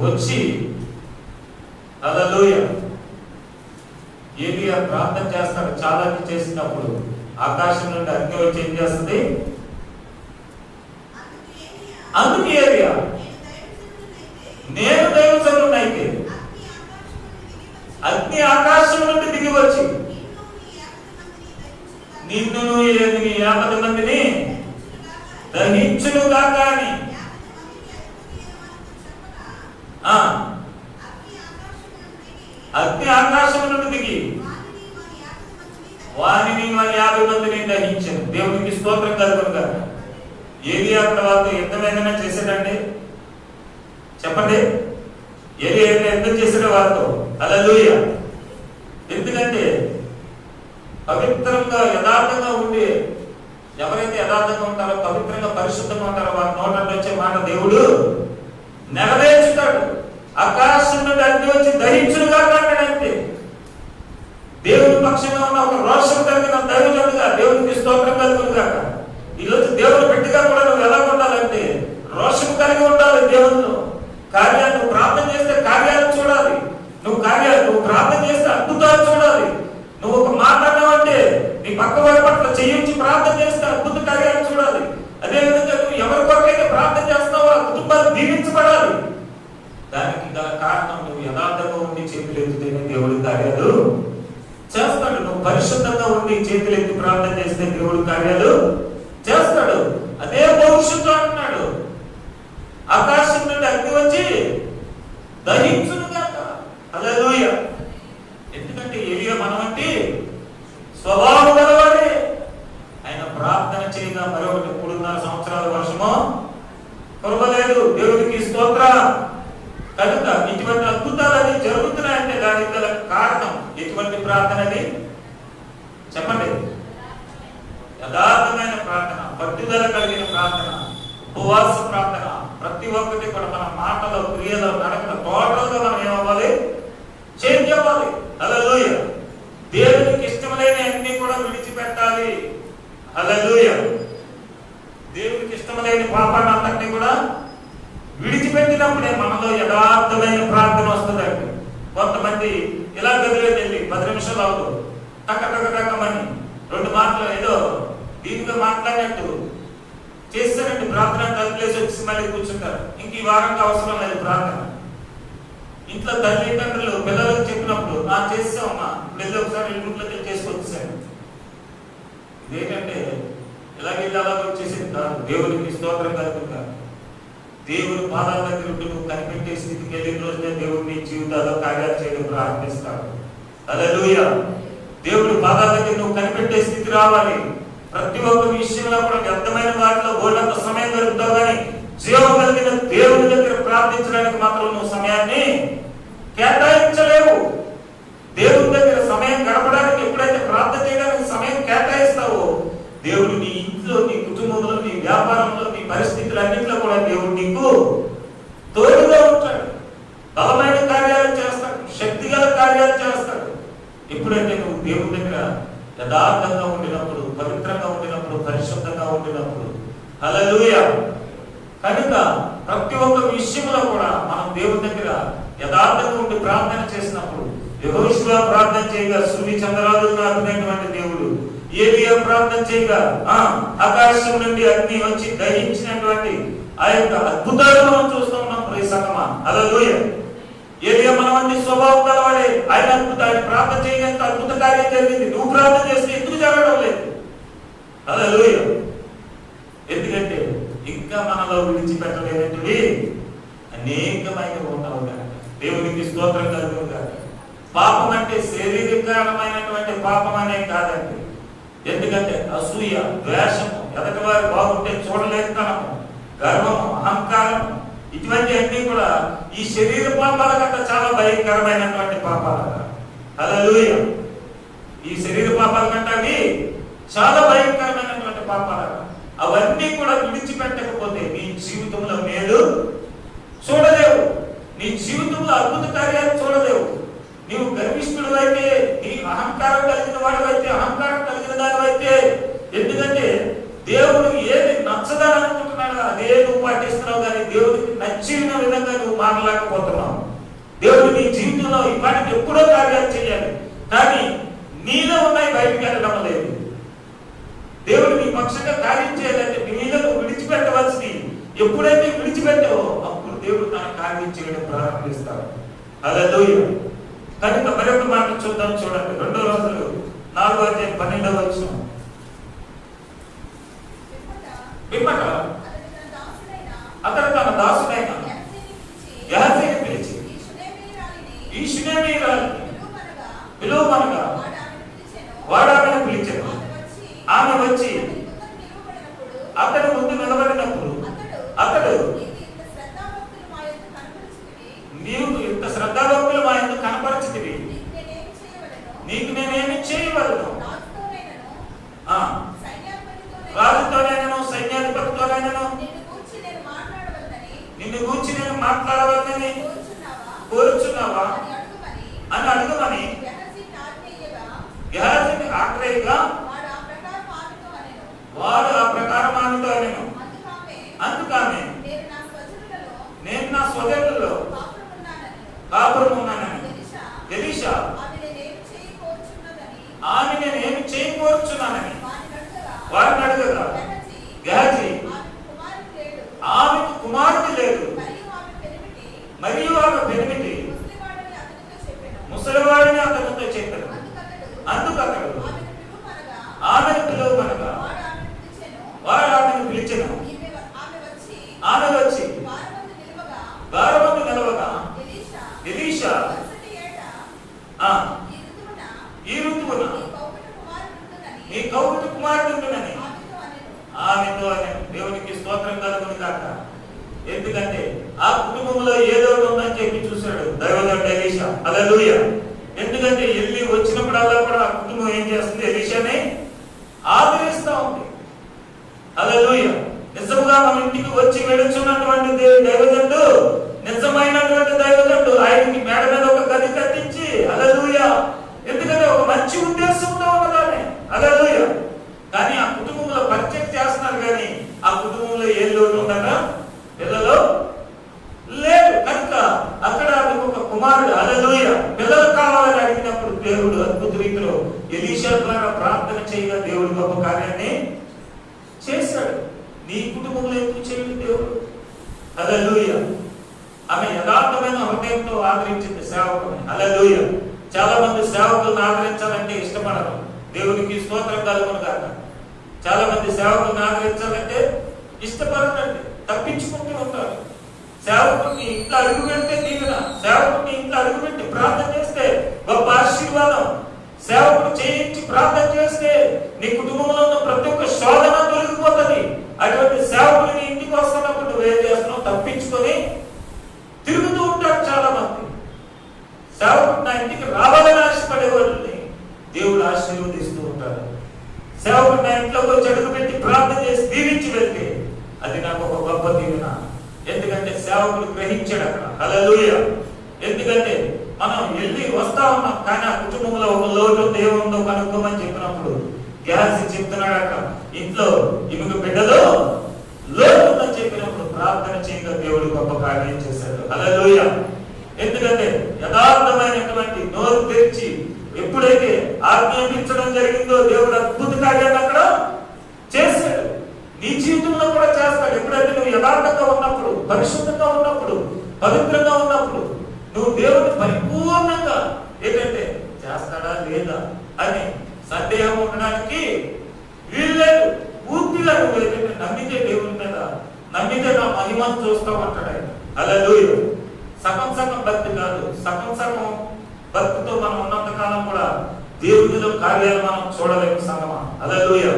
వచ్చి, హల్లెలూయా, ఏలియా ప్రార్థన చేస్తాడు. చాలా చేసినప్పుడు ఆకాశం నుండి అగ్ని వచ్చి ఏం చేస్తుంది? అందుకు ఏలియా, నేను దైవజనుడైతే అగ్ని ఆకాశం నుండి దిగి వచ్చి నిన్ను 50 మందిని దహించునుగాక అని అగ్ని ఆకాశం నుండి దిగి వారిని 50 మందిని దహించాను. దేవునికి స్తోత్రం కలుగునుగాక. ఏలియా అక్కడ వాళ్ళతో యుద్ధం ఏదైనా చేశాడండి? చెప్పండి. ఏలియా యుద్ధం చేశాడు వాళ్ళతో? హల్లెలూయా. ఎందుకంటే పవిత్రంగా యథార్థంగా ఉండి, ఎవరైతే యథార్థంగా ఉంటారో, పవిత్రంగా పరిశుద్ధంగా ఉంటారో వారి నోటంలో వచ్చే మాట దేవుడు నెరవేర్చుతాడు. ఆకాశం నుండి అగ్ని వచ్చి దహించునుగా అంటాడంటే దేవుని పక్షంగా ఉన్న ఒక రోషం కలిగిన దైవజనుడుగా దేవునికి స్తోత్రం కలుగునుగాక. ఈరోజు దేవుని బిడ్డగా కూడా నువ్వు ఎలా ఉండాలంటే రోషం కలిగి ఉండాలి. దేవునిలో కార్యాలు, నువ్వు ప్రార్థన చేస్తే కార్యాలు చూడాలి. నువ్వు ప్రార్థన చేస్తే అద్భుతాలు చూడాలి. నువ్వు ఒక మాట అన్నావంటే నీ పక్క వారి పట్ల చెయ్యించి ప్రార్థన చేస్తే అద్భుత కార్యాలు చూడాలి. అదేవిధంగా నువ్వు ఎవరి కొరకైతే ప్రార్థన చేస్తావో ఆ కుటుంబాలు దీవించబడాలి. దానికి గల కారణం నువ్వు యథార్థంగా ఉండి చేతులెత్తితేనే దేవుడి కార్యాలు చేస్తాడు. నువ్వు పరిశుద్ధంగా ఉండి చేతులెత్తి ప్రార్థన చేస్తే దేవుడి కార్యాలు చేస్తాడు. అదే భవిష్యత్తు అంటున్నాడు. ఆకాశం నుండి అగ్ని వచ్చి దహించునుగాక. హల్లెలూయా. ఎందుకంటే ఏలియా మనవంటి స్వభావం గలవాడే. ఆయన ప్రార్థన చేయగా మరొకటి 3.5 సంవత్సరాల వర్షము కురవలేదు. దేవుడికి స్తోత్రం. కనుక ఇటువంటి అద్భుతాలు అది జరుగుతున్నాయంటే దానికి గల కారణం ఎటువంటి ప్రార్థన? అది చెప్పండి. యథార్థమైన ప్రార్థన, పట్టుదల కలిగిన ప్రార్థన, ఉపవాస ప్రార్థన. ప్రతి ఒక్కటి కూడా మన మాటలో, క్రియలో, నడకలో టోటల్గా మనం ఏమవ్వాలి? చేంజ్ అవ్వాలి. హల్లెలూయా. దేవునికి ఇష్టమైన అన్ని కూడా విడిచిపెట్టాలి. హల్లెలూయా. దేవునికి ఇష్టమైన పాపాన్ని అంతటినీ కూడా విడిచిపెట్టినప్పుడే మనలో యథార్థమైన ప్రార్థన వస్తుందండి. కొంతమంది ఇలా గదిలోకి వెళ్ళి 10 నిమిషాలు అవుతూ టక్కమని 2 మాటలు ఏదో దీనిగా మాట్లాడినట్టు చేస్తారండి. ప్రార్థన తల్లిలేసి వచ్చి మళ్ళీ కూర్చుంటారు. ఇంక ఈ వారానికి అవసరం లేదు ప్రార్థన. ఇంట్లో తల్లిదండ్రులు పిల్లలకు చెప్పినప్పుడు చేస్తామమ్మా, వెళ్ళి ఒకసారి ఇంట్లోకి చేసుకొచ్చాను. ఇదేంటంటే ఇలాగెళ్ళి అలా వచ్చేసింది కాదు. దేవునికి స్తోత్రం కలుగుగా. దేవుని పాదాల దగ్గర నువ్వు కనిపెట్టే స్థితికి వెళ్ళిన రోజునే దేవుడు నీ జీవితాల్లో కార్యాలు చేయడం ప్రారంభిస్తాడు. హల్లెలూయా. దేవుడి పాదాల దగ్గర నువ్వు కనిపెట్టే స్థితి రావాలి. ప్రతి ఒక్క విషయంలో కూడా వ్యర్థమైన వాటిలో బోల్డంత సమయం గడుపుతావు, కానీ జీవం కలిగిన దేవుని దగ్గర ప్రార్థించడానికి మాత్రం నువ్వు సమయాన్ని కేటాయించలేవు. దేవుని దగ్గర సమయం గడపడానికి, ఎప్పుడైతే ప్రార్థన చేయడానికి సమయం కేటాయిస్తావో, దేవుడు నీ ఇంట్లో, నీ కుటుంబంలో, నీ వ్యాపారంలో, నీ పరిస్థితులన్నింటిలో కూడా దేవుడు నీకు తోడుగా ఉంటాడు. బలమైన కార్యాలు చేస్తాడు, శక్తిగల కార్యాలు చేస్తాడు. ఎప్పుడైతే నువ్వు దేవుని దగ్గర యథార్థంగా ఉండినప్పుడు, పవిత్రంగా ఉండినప్పుడు, పరిశుద్ధంగా ఉండినప్పుడు. హల్లెలూయా. కనుక ప్రతి ఒక్క విషయంలో కూడా మనం దేవుని దగ్గర యథార్థంగా ఉండి ప్రార్థన చేసినప్పుడు, యెహోషువ ప్రార్థన చేయగా సూర్య చంద్రాలు నాపినటువంటి దేవుడు, ఏలియా ప్రార్థన చేయగా ఆకాశం నుండి అగ్ని వచ్చి దహించినటువంటి ఆ యొక్క అద్భుతాలు మనం చూస్తూ ఉన్నాం. ప్రైజ్ సంగమా. హల్లెలూయా. ఏలియా మనవంటి స్వభావం కలవాడే. ఆయన అద్భుతాన్ని ప్రార్థన చేయగలిగితే అద్భుత కార్యం జరిగింది. నువ్వు ప్రార్థన చేస్తే ఎందుకు జరగడం లేదు? హల్లెలూయా. ఎందుకంటే ఇంకా మనలో విడిచిపెట్టలేనవి అనేకమైన ఉంటావు కనుక. దేవునికి స్తోత్రం కలుగును కాక. పాపం అంటే శారీరకమైనటువంటి పాపం అనే కాదండి. ఎందుకంటే అసూయ, ద్వేషము, ఎదటివారు బాగుంటే చూడలేనితనము, గర్వము, అహంకారము, ఇటువంటి అన్ని కూడా ఈ శరీర పాపాల కంటే చాలా భయంకరమైనటువంటి పాపాలు. హల్లెలూయా. ఈ శరీర పాపాల కంటే అవి చాలా భయంకరమైనటువంటి పాపాలు. అవన్నీ కూడా విడిచిపెట్టకపోతే నీ జీవితంలో మేలు చూడలేవు, నీ జీవితంలో అద్భుత కార్యాలు చూడలేవు. నీవు గర్విష్ఠుడు అయితే, నీ అహంకారం కలిగిన వాడివైతే, అహంకారం కలిగిన దానివైతే, ఎందుకంటే దేవుడు ఏది నచ్చదని అనుకుంటున్నాడు అదే నువ్వు పాటిస్తున్నావు, కానీ దేవుడికి నచ్చిన విధంగా నువ్వు మారలేకపోతున్నావు. దేవుడు నీ జీవితంలో ఇప్పటికి ఎప్పుడో కార్యాలు చేయాలి, కానీ నీలో ఉన్నాయి బయటికి వెళ్ళడం లేదు. దేవుడు నీ పక్షంగా కార్యం చేయాలంటే నీలో నువ్వు విడిచిపెట్టవలసి, ఎప్పుడైతే విడిచిపెట్టావో అప్పుడు దేవుడు తన కార్యం చేయడం ప్రారంభిస్తాడు. హల్లెలూయా. కనుక మరొక మాట చూద్దాం. చూడండి 2 రోజులు 4:12 పిమ్మట అతడు తన దాసుడైన గెహజీని పిలిచి ఈ షూనేమీయురాలిని పిలువమనగా వాడు ఆమెను పిలిచెను. ఆమె వచ్చి అతడు ముందు నిలబడినప్పుడు అతడు, నీవు ఇంత శ్రద్ధాభక్తులు మా యందు కనపరచితివి, నీకు నేనేమి చేయవలను? రాజుతోనైనను సైన్యాధిపతితోనైనను నిన్ను గూర్చి నేను మాట్లాడవలనని కోరుచున్నావా అని అడుగమని గెహజీని ఆజ్ఞగా వాడు ఆ ప్రకారం ఆమెతో అనెను. అందుకని నేను నా స్వజనులలో కాపురం ఉన్నానని ఎలీషా ఆమె నేనేమి చేయకూర్చున్నానని వారిని అడగగా గెహజీ ఆమెకు కుమారుడు లేదు, మరియు ఆమె పెనిమిటి ముసలివాడిని అతనితో చెప్పాను. అందుకు అతడు ఆమెను పిలువమనగా వారు ఆమెను పిలిచెను. ఆమె వచ్చి గారమందు నిలవగా ఎలీషా ఈ ఋతువున నీ కౌగిట కుమారుడునని ఆమెతో అనెను. దేవునికి స్తోత్రం కలుగును గాక. ఎందుకంటే ఆ కుటుంబంలో ఏదో ఉందని చెప్పి చూశాడు దైవజనుడు ఎలీషా. హల్లెలూయా. ఎందుకంటే ఎల్లి వచ్చినప్పుడల్లా కూడా ఆ కుటుంబం ఏం చేస్తుంది? ఎలీషాని ఆదరిస్తూ ఉంది. హల్లెలూయా. నిజంగా మన ఇంటికి వచ్చి వెళుచున్నటువంటి దైవజనుడు నిజమైనటువంటి దైవజనుడు. ఆయనకి మేడ మీద ఒక గది కట్టించి, హల్లెలూయా, ఎందుకంటే ఒక మంచి ఉద్దేశంతో ఉన్నదాన్ని. హల్లెలూయా. కానీ ఆ కుటుంబంలో పరిచయం చేస్తున్నారు, కానీ ఆ కుటుంబంలో ఏ లోటు ఉందట? పిల్లలు లేదు. కనుక అక్కడ ఒక కుమారుడు, హల్లెలూయా, పిల్లలు కావాలని అడిగినప్పుడు దేవుడు అద్భుత రీతిలో ఎలీషా ద్వారా ప్రార్థన చేయగా దేవుడు గొప్ప కార్యాన్ని చేశాడు. నీ కుటుంబంలో ఎందుకు చేయడు దేవుడు? హల్లెలూయా. ఆమె యథార్థమైన హృదయంతో ఆదరించింది సేవకుని. హల్లెలూయా. చాలా మంది సేవకులను ఆదరించాలంటే ఇష్టపడరు. దేవునికి స్తోత్రం కలుగును గాక. చాలా మంది సేవకులను ఆదరించాలంటే ఇష్టపడరండి, తప్పించుకుంటూ ఉంటారు. సేవకుని ఇంట్లో అడుగు పెడితే దీవెన, సేవకుని ఇంట్లో అడుగు పెట్టి ప్రార్థన చేస్తే గొప్ప ఆశీర్వాదం, సేవకుడు చేయించి ప్రార్థన చేస్తే నీ కుటుంబంలో ఉన్న ప్రతి ఒక్క శోధన తొలగిపోతుంది. అటువంటి సేవకుని ఇంటికి వస్తున్నప్పుడు నువ్వేం చేస్తున్నావు? తప్పించుకొని తిరుగుతూ ఉంటాడు. చాలా మంది సేవకుడు నా ఇంటికి రావాలని ఆశపడే వాళ్ళని దేవుడు ఆశీర్వదిస్తూ ఉంటాడు. సేవకుడు నా ఇంట్లోకి వచ్చి అడుగు పెట్టి ప్రార్థన చేసి దీవించి వెళ్తే అది నాకు ఒక గొప్ప దీవెన. ఎందుకంటే సేవకుడు గ్రహించాడు అక్కడ. హల్లెలూయా. ఎందుకంటే మనం వెళ్ళి వస్తా ఉన్నాం, కానీ ఆ కుటుంబంలో ఒక లోటు ఏముందో కనుక్కోమని చెప్పినప్పుడు గ్యాస్ చెప్తున్నాడు అక్కడ, ఇంట్లో ఈమెకు బిడ్డలో లోటు ఉందని చెప్పినప్పుడు ప్రార్థన చేయగా దేవుడు గొప్ప కార్యం చేశాడు. హల్లెలూయా. ఎందుకంటే యథార్థమైనటువంటి నోరు తెరిచి ఎప్పుడైతే ఆజ్ఞాపించడం జరిగిందో దేవుడు అద్భుత కార్యాన్ని అక్కడ చేశాడు. నీ జీవితంలో కూడా చేస్తాడు. ఎప్పుడైతే నువ్వు యథార్థంగా ఉన్నప్పుడు, పరిశుద్ధంగా ఉన్నప్పుడు, పవిత్రంగా ఉన్నప్పుడు నువ్వు దేవుడిని పరిపూర్ణంగా ఏంటంటే చేస్తాడా లేదా అని సందేహం ఉండడానికి వీల్లేదు. పూర్తిగా నువ్వు ఏంటంటే నమ్మితే దేవుడి మీద, నమ్మితే నా మహిమను చూస్తామంటాడు ఆయన. హల్లెలూయా. సగం సగం భక్తి కాదు, సగం సగం భక్తితో మనం ఉన్నంత కాలం కూడా దేవుడిలో కార్యాలు మనం చూడలేము సంగమా. హల్లెలూయా.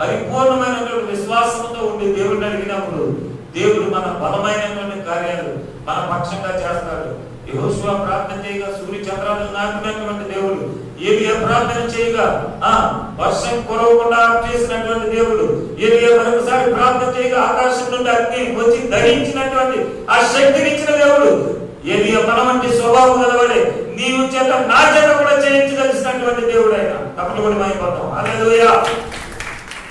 పరిపూర్ణమైనటువంటి విశ్వాసంతో ఉండి దేవుడిని అడిగినప్పుడు దేవుడు మన బలమైనటువంటి కార్యాలు మన పక్షంగా చేస్తాడు. యెహోషువ ప్రార్థన చేయగా సూర్య చంద్రాలను నాటినటువంటి దేవుడు, ఏలియా ప్రార్థన చేయగా వర్షం కురవకుండా చేసినటువంటి దేవుడు, ఏలియా మరొకసారి ప్రార్థన చేయగా ఆకాశం నుండి అగ్ని వచ్చి దహించినటువంటి ఆ శక్తిని ఇచ్చిన దేవుడు. ఏలియా మన వంటి స్వభావం గలవాడే, నీవు చేత నా చేత కూడా చేయించదలిసినటువంటి దేవుడు ఆయన. తప్పని కూడా మైపోతాం. హల్లెలూయా.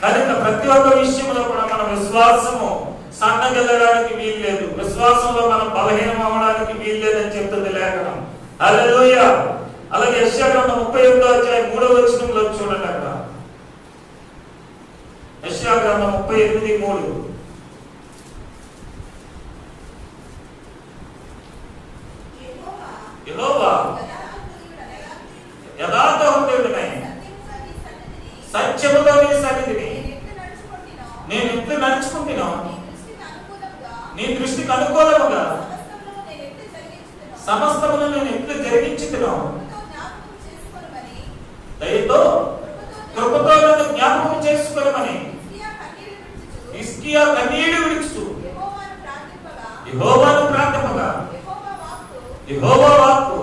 కనుక ప్రతి ఒక్క విషయంలో కూడా మన విశ్వాసము సన్నగిల్లడానికి వీల్లేదు, విశ్వాసంలో మనం బలహీనం అవ్వడానికి వీల్లేదని చెప్తుంది లేఖనం. హల్లెలూయా. అలాగే యెషయా గ్రంథం 38వ అధ్యాయం 3వ వచనంలో చూడండి అక్కడ. యెషయా గ్రంథం 38:3. యెహోవా యథార్థ హృదయుడనై సత్యముతో నీ సన్నిధిని నేను ఎట్లు నడుచుకుంటున్నాను, నీ దృష్టికి అనుకూలముగా సమస్తమును నేను ఎట్లు జరిగించుతున్నాను, దయతో కృపతో నన్ను జ్ఞాపకం చేసుకోమని హిజ్కియా కన్నీళ్లు విడుచుతూ యెహోవాను ప్రార్థింపగా యెహోవా వాక్కు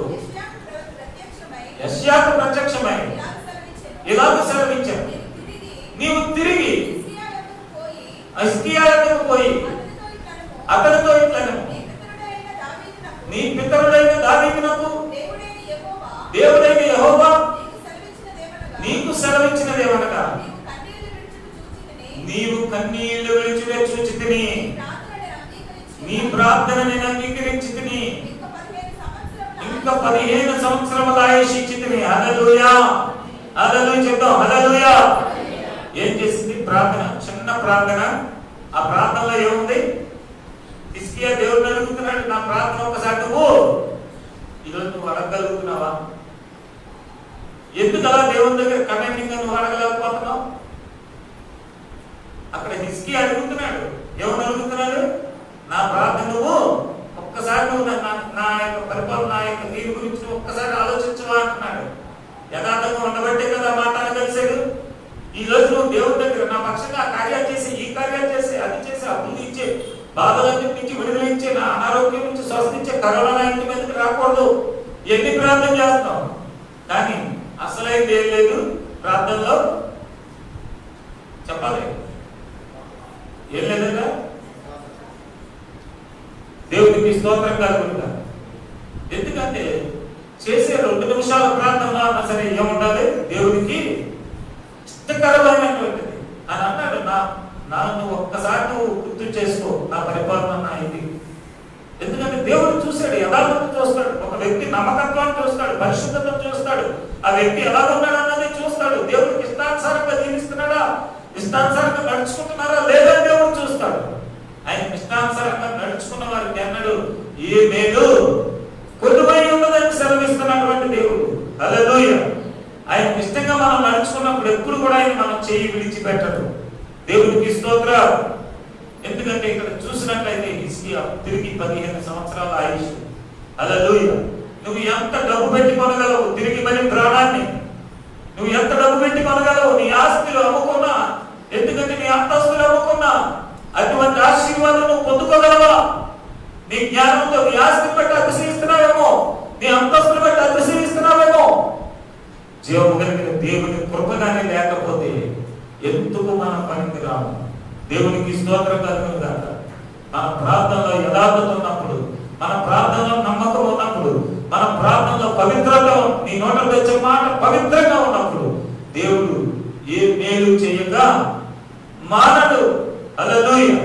యెషయాకు ప్రత్యక్షమై ఇలాగ సెలవిచ్చాడు, నీవు తిరిగి హిజ్కియా యొద్దకు పోయి అతనితో ఇట్లనెను, నీ పితరుడైన దావీదునకు దేవుడైన యెహోవా నీకు సెలవిచ్చినదేమనగా నీవు కన్నీళ్లు విడిచివే చూచితిని, నీ ప్రార్థన నేను అంగీకరించితిని, ఇంకా 15 సంవత్సరముల ఆయుష్ ఇచ్చితిని. హల్లెలూయా. హల్లెలూయా చెప్తాం. హల్లెలూయా. ఏం చేసింది? ప్రార్థన, చిన్న ప్రార్థన. ఆ ప్రార్థనలో ఏముంది? హిజ్కియా దేవుడిని అడుగుతున్నాడు, నా ప్రార్థన ఒకసారి నువ్వు ఈరోజు నువ్వు అడగగలుగుతున్నావా? ఎందుకు అలా దేవుని దగ్గర కమెంటింగ్ నువ్వు అడగలేకపోతున్నావు? అక్కడ హిజ్కియా అడుగుతున్నాడు, ఎవరు అడుగుతున్నాడు? నా ప్రార్థన నువ్వు ఒక్కసారి నువ్వు నా యొక్క పరిపాలన, నా యొక్క దీని గురించి ఒక్కసారి ఆలోచించవా అంటున్నాడు. యథార్థంగా ఉండబట్టే కదా మాట్లాడ కలిసాడు. ఈ రోజు నువ్వు దేవుడి దగ్గర నా పక్షంగా ఆ కార్యాలు చేసి, ఈ కార్యాలు చేసి, అది చేసి, అభివృద్ధి ఇచ్చే, బాధలన్నిటి నుంచి విడుదల ఇచ్చే, నా అనారోగ్యం నుంచి స్వస్థించే, కరోనా ఇంటి మీదకి రాకూడదు, ఎన్ని ప్రార్థన చేస్తాం. కానీ అసలైంది ఏం లేదు ప్రార్థనలో. చెప్పాలి ఏం లేదన్నా. దేవుడికి స్తోత్రం కలుగునుగా. ఎందుకంటే చేసే 2 నిమిషాల ప్రార్థన అన్నా సరే ఏముండాలి? దేవుడికి ఇష్టకరమైనటువంటిది అని అన్నాడు. నన్ను ఒక్కసారి నువ్వు గుర్తు చేసుకో, నా పరిపాలన నా ఇది. ఎందుకంటే దేవుడు చూశాడు, యథార్థత చూస్తాడు, ఒక వ్యక్తి నమ్మకత్వాన్ని చూస్తాడు, పరిశుద్ధతను చూస్తాడు, ఆ వ్యక్తి ఎలా ఉన్నాడు అన్నది చూస్తాడు. దేవుడికి ఇష్టానుసారంగా జీవిస్తున్నాడా, ఇష్టానుసారంగా నడుచుకుంటున్నారా లేదా దేవుడు చూస్తాడు. ఆయన ఇష్టానుసారంగా నడుచుకున్న వారికి అన్నాడు ఏ మేలు కొద్దుమై ఉన్నదని సెలవిస్తున్నటువంటి దేవుడు. హల్లెలూయా. ఆయన ఇష్టంగా మనం నడుచుకున్నప్పుడు ఎప్పుడు కూడా ఆయన మనం చేయి విడిచిపెట్టడు. దేవునికి స్తోత్రం. ఎందుకంటే ఇక్కడ చూసినట్లయితే హిజ్కియా తిరిగి 15 సంవత్సరాల ఆయుష్. హల్లెలూయా. నువ్వు ఎంత డబ్బు పెట్టి కొనగలవు తిరిగి మరి ప్రాణాన్ని? నువ్వు ఎంత డబ్బు పెట్టి కొనగలవు? నీ ఆస్తులు అమ్ముకున్నా, ఎందుకంటే నీ అంతస్తులు అమ్ముకున్నా అటువంటి ఆశీర్వాదం నువ్వు పొందుకోగలవా? నీ జ్ఞానంతో నీ ఆస్తిని బట్టి అతిశయిస్తున్నావేమో, నీ అంతస్తులు బట్టి అతిశయిస్తున్నావేమో. జీవము కలిగిన దేవుని కృపగానే లేకపోతే ఎందుకు మన పనికి రాము? దేవునికి స్తోత్రం కలుగును గాక. మన ప్రార్థనలో యథార్థత ఉన్నప్పుడు, మన ప్రార్థనలో నమ్మకం ఉన్నప్పుడు, మన ప్రార్థనలో పవిత్రత, నీ నోట వచ్చే మాట పవిత్రంగా ఉన్నప్పుడు దేవుడు ఏ మేలు చేయగా మానడు. హల్లెలూయా.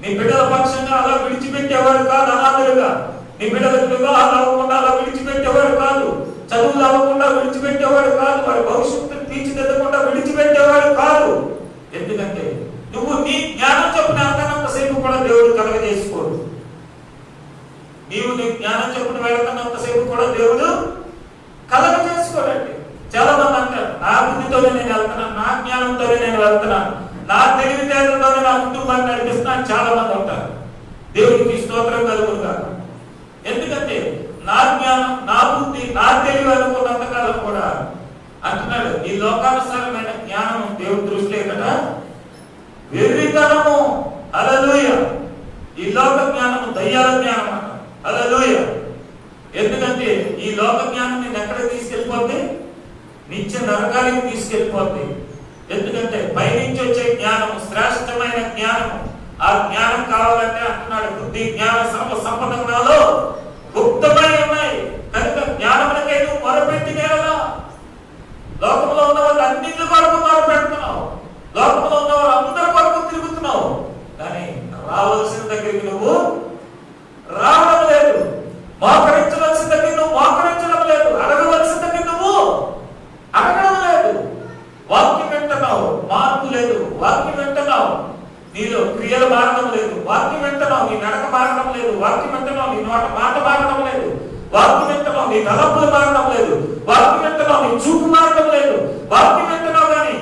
నీ బిడ్డల పక్షంగా అలా విడిచిపెట్టేవాడు కాదు. అనాథులుగా నీ బిడ్డలకు వివాహాలు అవ్వకుండా అలా విడిచిపెట్టేవాడు కాదు. చదువులు అవ్వకుండా విడిచిపెట్టేవాడు కాదు. వారి భవిష్యత్తును తీర్చిదిద్దకుండా విడిచిపెట్టేవాడు కాదు. ఎందుకంటే నువ్వు నీ జ్ఞానం చొప్పున అంతసేపు కూడా దేవుడు కలగజేసుకోడు. నీవు నీ జ్ఞానం చొప్పున వెళుతున్నంతసేపు కూడా దేవుడు కలగజేసుకోడండి. చాలా మంది అంటారు, నా బుద్ధితోనే నేను వెళ్తున్నాను, నా జ్ఞానంతోనే నేను వెళ్తున్నాను, నా తెలివితేటలతోనే నా కుటుంబాన్ని నడిపిస్తున్నాను చాలా మంది ఉంటారు. దేవుడికి స్తోత్రం కలుగును కాదు. ఎందుకంటే నా జ్ఞానం, నా బుద్ధి, నా తెలివి అనుకున్నంతకాలం కూడా అంటున్నాడు, ఈ లోకానుసారమైన జ్ఞానం దేవుడి దృష్టిలో కదా వెర్రితనము. హల్లెలూయా. ఈ లోక జ్ఞానము దయ్యాల జ్ఞానం అట. హల్లెలూయా. ఎందుకంటే ఈ లోక జ్ఞానం నేను ఎక్కడికి తీసుకెళ్ళిపోద్ది? నిత్య నరకానికి తీసుకెళ్ళిపోద్ది. ఎందుకంటే పైనుంచి వచ్చే జ్ఞానం శ్రేష్టమైన జ్ఞానం. ఆ జ్ఞానం కావాలంటే అంటున్నాడు, బుద్ధి జ్ఞాన సర్వ సంపదనాలు గుప్తమై ఉన్నాయి కనుక జ్ఞానములకై నువ్వు మొరపెట్టి నేరలా. లోకంలో ఉన్న వాళ్ళు అన్నింటి కొరకు మొరపెడుతున్నావు, లోకంలో ఉన్న వాళ్ళు అందరి కొరకు తిరుగుతున్నావు, కానీ రావాల్సిన దగ్గరికి నువ్వు రావడం లేదు. మోకరించవలసిన దగ్గర నువ్వు మోకరించడం లేదు. అడగవలసిన దగ్గర నువ్వు అడగడం లేదు. వాక్యం వింటున్నావు, మార్పు లేదు. వాక్యం వింటున్నావు, నీలో క్రియలు మారడం లేదు. వాక్యం వింటున్నావు, నీ నడక మారడం లేదు. వాక్యం వింటున్నావు, నీ నోట మాట మారడం లేదు. వాక్యం వింటున్నావు, నీ తలంపులు మారడం లేదు. వాక్యం వింటున్నావు, నీ చూపు మారడం లేదు. వాక్యం వింటున్నావు కానీ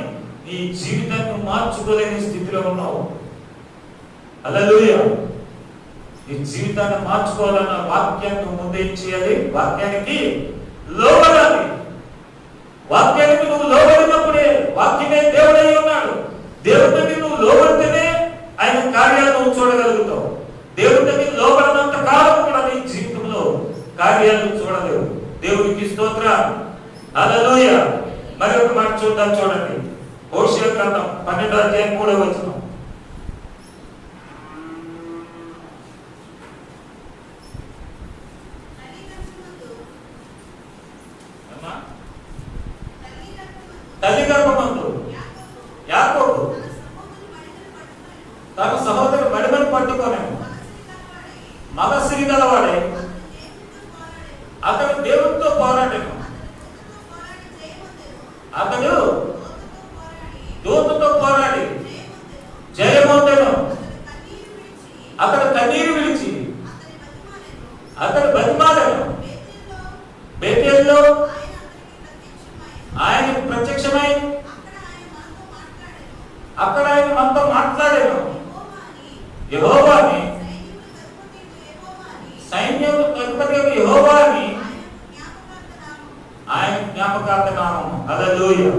నీ జీవితాన్ని మార్చుకోలేని స్థితిలో ఉన్నావు. హల్లెలూయా. నీ జీవితాన్ని మార్చుకోవాలన్న వాక్యాన్ని ముందే చేయాలి. వాక్యానికి లోబడాలి. వాక్యానికి నువ్వు లోబడినప్పుడే, వాక్యమే దేవుడై ఉన్నాడు. దేవుడికి నువ్వు లోబడితేనే ఆయన కార్యాలు నువ్వు చూడగలుగుతావు. దేవుడికి లోబడినంత కాలం కూడా నీ జీవితంలో కార్యాలు చూడలేవు. దేవుడికి స్తోత్రం. హల్లెలూయా. మరి ఒక మాట చూద్దాం, చూడండి. హోషేయ గ్రంథం 12వ అధ్యాయం 3వ వచనం. తల్లి గర్భమందు యాకోబు తన సహోదరు మడిమను పట్టుకొని మగసిరి గలవాడే అతడు దేవునితో పోరాడెను. అతడు దూతతో పోరాడి జయమొందెను. అతడు కన్నీరు విడిచి అతడు బతిమాలెను. బేతేలులో ఆయన ప్రత్యక్షమై అక్కడ ఆయన మనతో మాట్లాడాను. యెహోవాని, సైన్యములకు అధిపతి యెహోవాని ఆయన జ్ఞాపకార్థ నామం. హల్లెలూయా.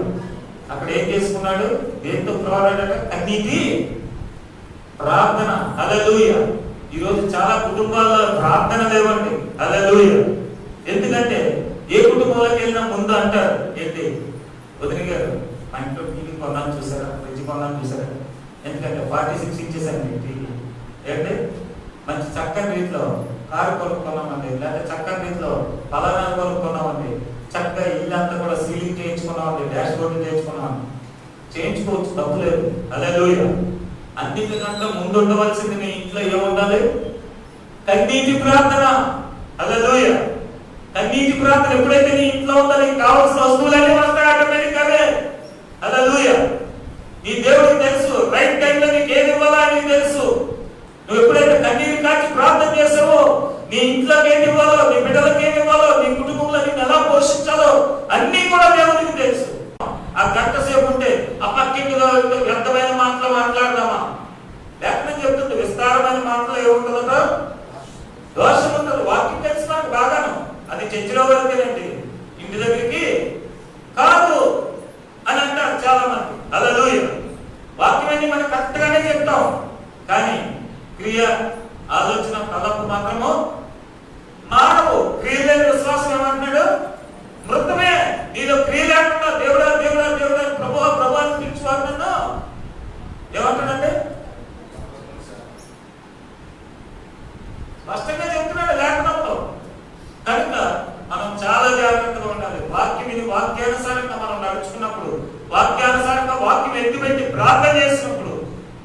అక్కడ ఏం చేసుకున్నాడు? దేంతో పోరాడాడు? కన్నీటి ప్రార్థన. హల్లెలూయా. ఈరోజు చాలా కుటుంబాల్లో ప్రార్థన లేవండి. హల్లెలూయా. ఎందుకంటే ఏ కుటుంబంలోకి వెళ్ళినా ముందు అంటారు, ఏంటి వదిన గారు మా ఇంట్లో టీవీ కొన్నాను చూసారా, ఫ్రిడ్జ్ కొన్నాను చూసారా? ఎందుకంటే 46 ఇంచెస్ అండి టీవీ. ఏంటి మంచి చక్కని రీతిలో కారు కొనుక్కున్నామండి, లేకపోతే చక్కని రీతిలో పలానా కొనుక్కున్నామండి, చక్కగా ఇల్లంతా కూడా సీలింగ్ చేయించుకున్నామండి, డాష్ బోర్డు చేయించుకున్నామండి. చేయించుకోవచ్చు, తప్పు లేదు. హల్లెలూయా. అన్నిటికంటే ముందు ఉండవలసింది నీ ఇంట్లో ఏముండాలి? కన్నీటి ప్రార్థన. హల్లెలూయా. కన్నీటి ప్రార్థన ఎప్పుడైతే నీ ఇంట్లో ఉందో నీకు కావాల్సిన వస్తువులన్నీ వస్తాయి ఆటోమేటిక్గానే. హల్లెలూయా. నీ దేవుడికి తెలుసు రైట్ టైంలో నీకు ఏది ఇవ్వాలా నీకు తెలుసు. నువ్వు ఎప్పుడైతే కన్నీరు కాచి ప్రార్థన చేసావో నీ ఇంట్లోకి ఏది ఇవ్వాలో, నీ బిడ్డలకు ఏది ఇవ్వాలో, నీ కుటుంబంలో నిన్ను ఎలా పోషించాలో అన్ని కూడా దేవుడికి తెలుసు. ఆ గంట సేపు ఉంటే ఆ పక్కింటిలో వ్యర్థమైన మాటలు ఏమంటారు? దోషం ఉంటుంది. వాక్యం తెలుసు నాకు బాగాను, అది చర్చిలో వరకేనండి, ఇంటి దగ్గరికి కాదు అని అంటారు చాలా మంది. హల్లెలూయా. వాక్యాన్ని మనం కరెక్ట్ గానే చెప్తాం, కానీ క్రియ, ఆలోచన, తలపు మాత్రము మానవు. క్రియ లేని విశ్వాసం ఏమంటున్నాడు? మృతమే. నీలో క్రియ లేకుండా దేవుడా దేవుడా దేవుడా ప్రభువా ప్రభువా అని పిలిచేవాడు నన్ను ఏమంటాడంటే స్పష్టంగా చెప్తున్నాడు లేఖనంలో. కనుక మనం చాలా జాగ్రత్తగా ఉండాలి. వాక్యం ఇది వాక్యానుసారంగా మనం నడుచుకున్నప్పుడు, వాక్యానుసారంగా వాక్యం ఎత్తిపెట్టి ప్రార్థన చేసినప్పుడు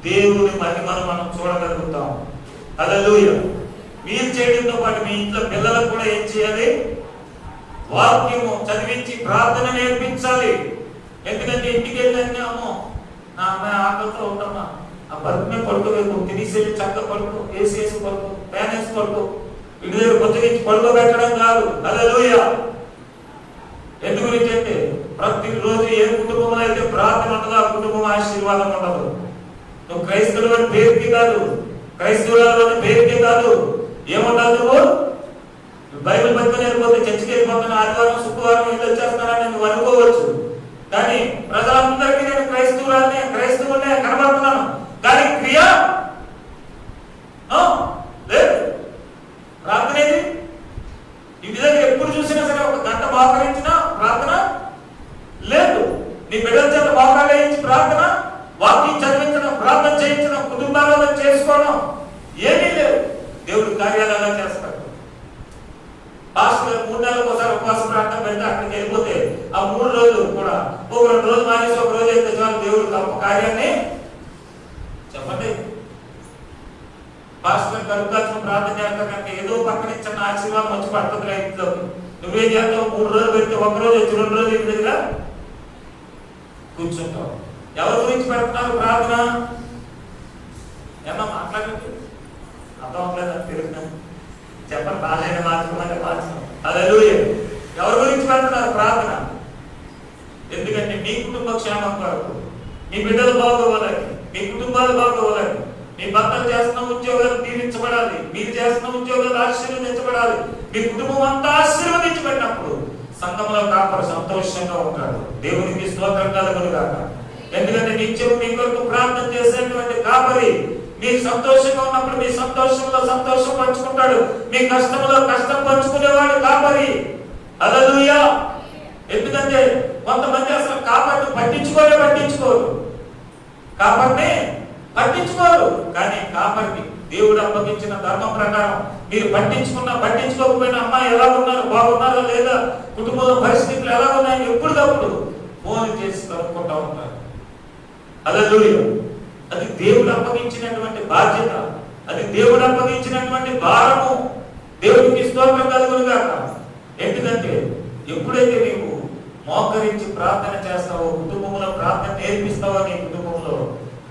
దేవుని మహిమను మనం చూడగలుగుతాం. హల్లెలూయా. మీరు చేయడంతో పాటు మీ ఇంట్లో పిల్లలకు కూడా ఏం చేయాలి? వాక్యము చదివించి ప్రార్థన నేర్పించాలి. ఎందుకంటే ఇంటికి వెళ్ళాను, అమ్మో నా అమ్మాయి ఆకలితో ఉంటామా, ఆ బతుకునే పడుకోಬೇಕು, తినేసేసి చక్క పడుకో, వేసేసి పడుకో, ఫ్యాన్ వేసి పడుకో, ఇంటి దగ్గర కొత్తగించి పడుకోబెట్టడం కాదు. హల్లెలూయా. ఎందు గురించి అంటే ప్రతిరోజు ఏ కుటుంబంలో అయితే ప్రార్థన ఉండదో ఆ కుటుంబం ఆశీర్వాదం ఉండదు. నువ్వు క్రైస్తవుడు అని పేరుకి కాదు, క్రైస్తవుడు అని పేరుకి కాదు, ఏముండాలి? నువ్వు బైబిల్ పట్టుకుని వెళ్ళిపోతే చర్చికి వెళ్ళిపోతున్నా, ఆదివారం శుక్రవారం ఇల్లు వచ్చేస్తున్నానని నువ్వు అనుకోవచ్చు. కానీ ప్రజలందరికీ నేను క్రైస్తవులనే కనబడుతున్నాను, కానీ క్రియ లేదు. ప్రార్థన ఏది? ఇంటి దగ్గర ఎప్పుడు చూసినా సరే ఒక గంట మోకరించినా ప్రార్థన లేదు. నీ బిడ్డల చేత మోకాలు వేయించి ప్రార్థన, వాక్యం చదివించడం, ప్రార్థన చేయించడం, కుటుంబాలలో చేసుకోవడం ఏమీ లేదు. దేవుడు కార్యాలయాలు చేస్తాడు. పాస్టర్ 3 నెలలకు ఒకసారి ఉపవాస ప్రార్థన పెడితే అక్కడికి వెళ్ళిపోతే ఆ 3 రోజులు కూడా ఒక 2 రోజులు మానేసి ఒక రోజు అయితే చాలు దేవుడు గొప్ప కార్యాన్ని చెప్పండి. పాస్టర్ కలుపుకాల్సిన ప్రార్థన చేస్తా కంటే ఏదో పక్కన చిన్న ఆశీర్వాదం వచ్చి పడుతుంది ఇంట్లో. నువ్వేం చేస్తావు? 3 రోజులు పెడితే ఒక రోజు వచ్చి 2 రోజులు ఇంటి దగ్గర కూర్చుంటావు. ఎవరి గురించి పెడుతున్నారు ప్రార్థన? ఏమన్నా మాట్లాడండి, అర్థం అవ్వలేదు తిరుగుతున్నాను చెప్పండి. బాగా మార్చుకోమంటే మార్చుకోం. హల్లెలూయా. ఎవరి గురించి పెడుతున్నారు ప్రార్థన? ఎందుకంటే మీ కుటుంబ క్షేమం కొరకు, మీ బిడ్డలు బాగోవాలని, మీ కుటుంబాలు బాగోవాలని, మీ భర్తలు చేస్తున్న ఉద్యోగాలు దీవించబడాలి, మీరు చేస్తున్న ఉద్యోగాలు ఆశీర్వదించబడాలి, మీ కుటుంబం అంతా ఆశీర్వదించబడినప్పుడు సంఘంలో కాపరు సంతోషంగా ఉంటాడు. దేవునికి స్తోత్రం కలుగును గాక. ఎందుకంటే నిత్యం మీ కొరకు ప్రార్థన చేసేటువంటి కాపరి మీకు సంతోషంగా ఉన్నప్పుడు మీ సంతోషంలో సంతోషం పంచుకుంటాడు, మీ కష్టంలో కష్టం పంచుకునేవాడు కాపరి. హల్లెలూయా. ఎందుకంటే కొంతమంది అసలు కాపరిని పట్టించుకోరు, కాపరిని పట్టించుకోరు. కానీ కాపరిని దేవుడు అప్పగించిన ధర్మం ప్రకారం మీరు పట్టించుకోకపోయినా అమ్మాయి ఎలా ఉన్నారు, బాగున్నారా లేదా, కుటుంబంలో పరిస్థితులు ఎలా ఉన్నాయని ఎప్పటికప్పుడు ఫోన్ చేసి కనుక్కుంటా ఉంటారు. హల్లెలూయా. అది దేవుడు అప్పగించినటువంటి బాధ్యత, అది దేవుడు అప్పగించినటువంటి భారము. దేవుడికి స్తోత్రం కలుగును గాక. ఎందుకంటే ఎప్పుడైతే నీవు మోకరించి ప్రార్థన చేస్తావో, కుటుంబంలో ప్రార్థన నేర్పిస్తావో, నీ కుటుంబంలో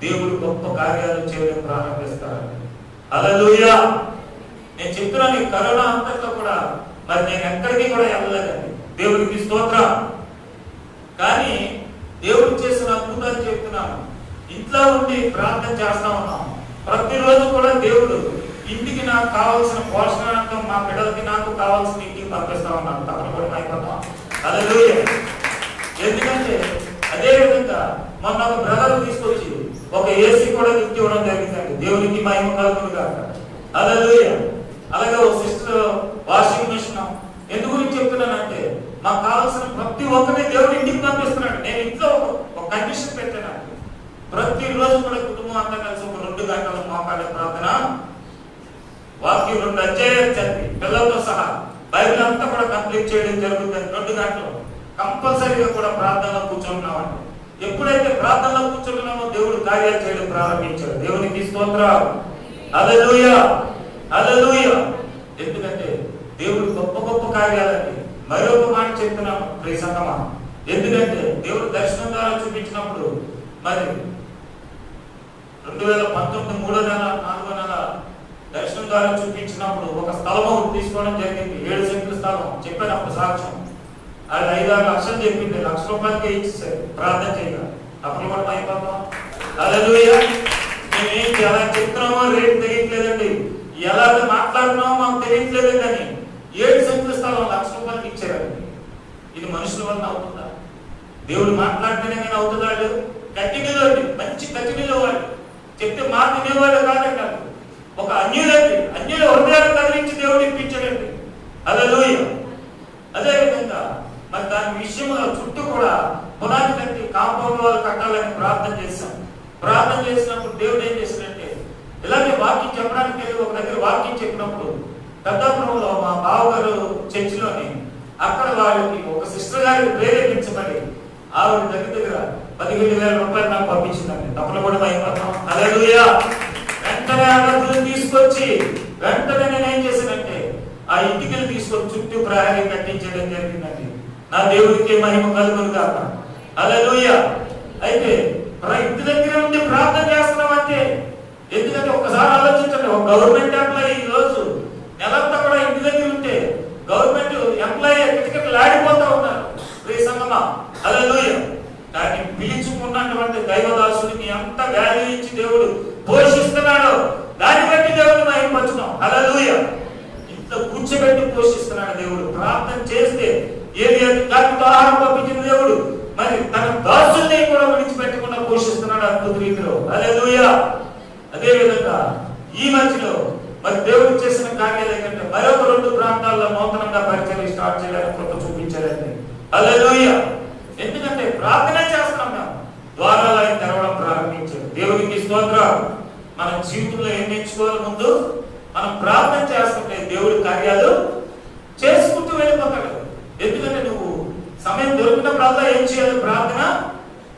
దేవుడు గొప్ప కార్యాలు చేయడం ప్రారంభిస్తారు. హల్లెలూయా. నేను చెప్తున్నాను, ఈ కరోనా అంతట్లో కూడా మరి నేను ఎక్కడికి కూడా వెళ్ళలేదండి, దేవుడికి స్తోత్రం. కానీ దేవుడు చేసిన అద్భుతాలు చెప్తున్నాను. ఇంట్లో ఉండి ప్రార్థన చేస్తా ఉన్నాం. ప్రతిరోజు కూడా దేవుడు ఇంటికి నాకు కావాల్సిన పోషకార్థం, మా బిడ్డలకి నాకు కావాల్సిన ఇంటికి పంపిస్తా ఉన్నాను. తప్పని కూడా అయిపోతాం. హల్లెలూయా. ఎందుకంటే అదే విధంగా మొన్న ఒక బ్రదర్ తీసుకొచ్చి ఒక ఏసీ కూడా గిఫ్ట్ ఇవ్వడం జరిగిందండి. దేవునికి మహిమ కలుగును గాక. హల్లెలూయా. అలాగే ఒక సిస్టర్ వాషింగ్ మిషన్. ఎందుకు గురించి చెప్తున్నానంటే మాకు కావాల్సిన ప్రతి ఒక్కరిని దేవుడు ఇంటికి పంపిస్తున్నాడు. నేను ఇంట్లో ఒక కండిషన్ పెట్టాను, ప్రతిరోజు కూడా కుటుంబం అంతా కలిసి ఒక 2 గంటల మోకాళ్ళ ప్రార్థన, వాక్యం 2 అధ్యాయాలు చదివి పిల్లలతో సహా బైబిల్ అంతా కూడా కంప్లీట్ చేయడం జరుగుతుంది. 2 గంటలు కంపల్సరీగా కూడా ప్రార్థనలో కూర్చుంటున్నామండి. ఎప్పుడైతే ప్రార్థనలో కూర్చుంటున్నామో దేవుడు కార్యాలు చేయడం ప్రారంభించాడు. దేవునికి స్తోత్రం. హల్లెలూయా. హల్లెలూయా. ఎందుకంటే దేవుడు గొప్ప గొప్ప కార్యాలండి. మరొక మాట చెప్తున్నాను ప్రియ సంగమా. ఎందుకంటే దేవుడు దర్శనం ద్వారా చూపించినప్పుడు మరి 2019 3వ నెల 4వ నెల దర్శనం ద్వారా చూపించినప్పుడు ఒక స్థలం తీసుకోవడం జరిగింది. 7 సెంట్ల స్థలం చెప్పాను అప్పుడు సాక్ష్యం. అది 5-6 లక్షలు చెప్పింది. ₹1,00,000కే ఇచ్చేసారు ప్రార్థన చేయగా. అప్పుడు కూడా అయిపోతాం. హల్లెలూయా. మేమేం చాలా చెప్తున్నామో రేట్ తెలియట్లేదండి. ఎలాగ మాట్లాడినామో మాకు తెలియట్లేదు కానీ 7 సెంట్ల స్థలం ₹1,00,000 ఇచ్చారండి. ఇది మనుషుల వల్ల అవుతుందా? దేవుడు మాట్లాడితేనే కానీ అవుతుందా? కట్టినలో అండి, మంచి కట్టినలో వాళ్ళు చెప్తే మాట వినేవాళ్ళు కాదండి. ఒక అన్యుల హృదయాలు కదిలించి దేవుడు ఇప్పించాడండి. హల్లెలూయా. అదేవిధంగా మరి దాని విషయంలో చుట్టూ కూడా పునాది కట్టి కాంపౌండ్ వాళ్ళు కట్టాలని ప్రార్థన చేశాం. ప్రార్థన చేసినప్పుడు దేవుడు ఏం చేశాడంటే, ఇలాగే వాక్యం చెప్పడానికి వెళ్ళి ఒక దగ్గర వాక్యం చెప్పినప్పుడు పెద్దాపురంలో మా బావగారు చర్చిలోని అక్కడ వాళ్ళకి ఒక సిస్టర్ గారికి ప్రేరేపించబడి ఆవిడ దగ్గర ₹15,000 నాకు పంపించిందండి. తప్పన కూడా అయిపోతాం. హల్లెలూయా. వెంటనే ఆ డబ్బులు తీసుకొచ్చి వెంటనే నేను ఏం చేశానంటే ఆ ఇటుకలు తీసుకొని చుట్టూ ప్రహరీ కట్టించడం జరిగిందండి. నా దేవుడికి మహిమ కలుగును గాక. హల్లెలూయా. అయితే ఇంటి దగ్గర ఉండి ప్రార్థన చేస్తున్నామంటే, ఎందుకంటే ఒకసారి ఆలోచించండి, ఒక గవర్నమెంట్ ఎంప్లాయీ ఈ రోజు నెలంతా కూడా ఇంటి దగ్గర ఉంటే గవర్నమెంట్ ఎంప్లాయీ టికెట్లు ఆడిపోతా ఉన్నారు. సంగమా. హల్లెలూయా. కానీ పిలుచుకున్నటువంటి దైవదాసుడిని ఎంత వాల్యూ ఇచ్చి దేవుడు పోషిస్తున్నాడో దాన్ని బట్టి దేవుడిని మహిమపరచుదాం. హల్లెలూయా. ఇంత కూర్చోబెట్టి పోషిస్తున్నాడు దేవుడు. ప్రార్థన చేస్తే ఏది దానితో ఆహారం పంపించిన దేవుడు మరి తన దాసుల్ని కూడా విడిచిపెట్టకుండా పోషిస్తున్నాడు అద్భుత రీతిలో. హల్లెలూయా. అదే విధంగా ఈ మధ్యలో మరి దేవుడు చేసిన కార్యాలు ఏంటంటే మరొక 2 ప్రాంతాల్లో నూతనంగా పరిచయం స్టార్ట్ చేయాలని కృప చూపించారండి. హల్లెలూయా. ఎందుకంటే ప్రార్థన చేస్తున్నాం మేము. ద్వారాలు ఆయన తెరవడం ప్రారంభించారు. దేవునికి స్తోత్రం. మన జీవితంలో ఏం నేర్చుకోవాలి? ముందు మనం ప్రార్థన చేస్తుంటే దేవుడి కార్యాలు చేసుకుంటూ వెళ్ళిపోతాడు. ఎందుకంటే నువ్వు సమయం దొరికినప్పుడల్లా ఏం చేయాలి? ప్రార్థన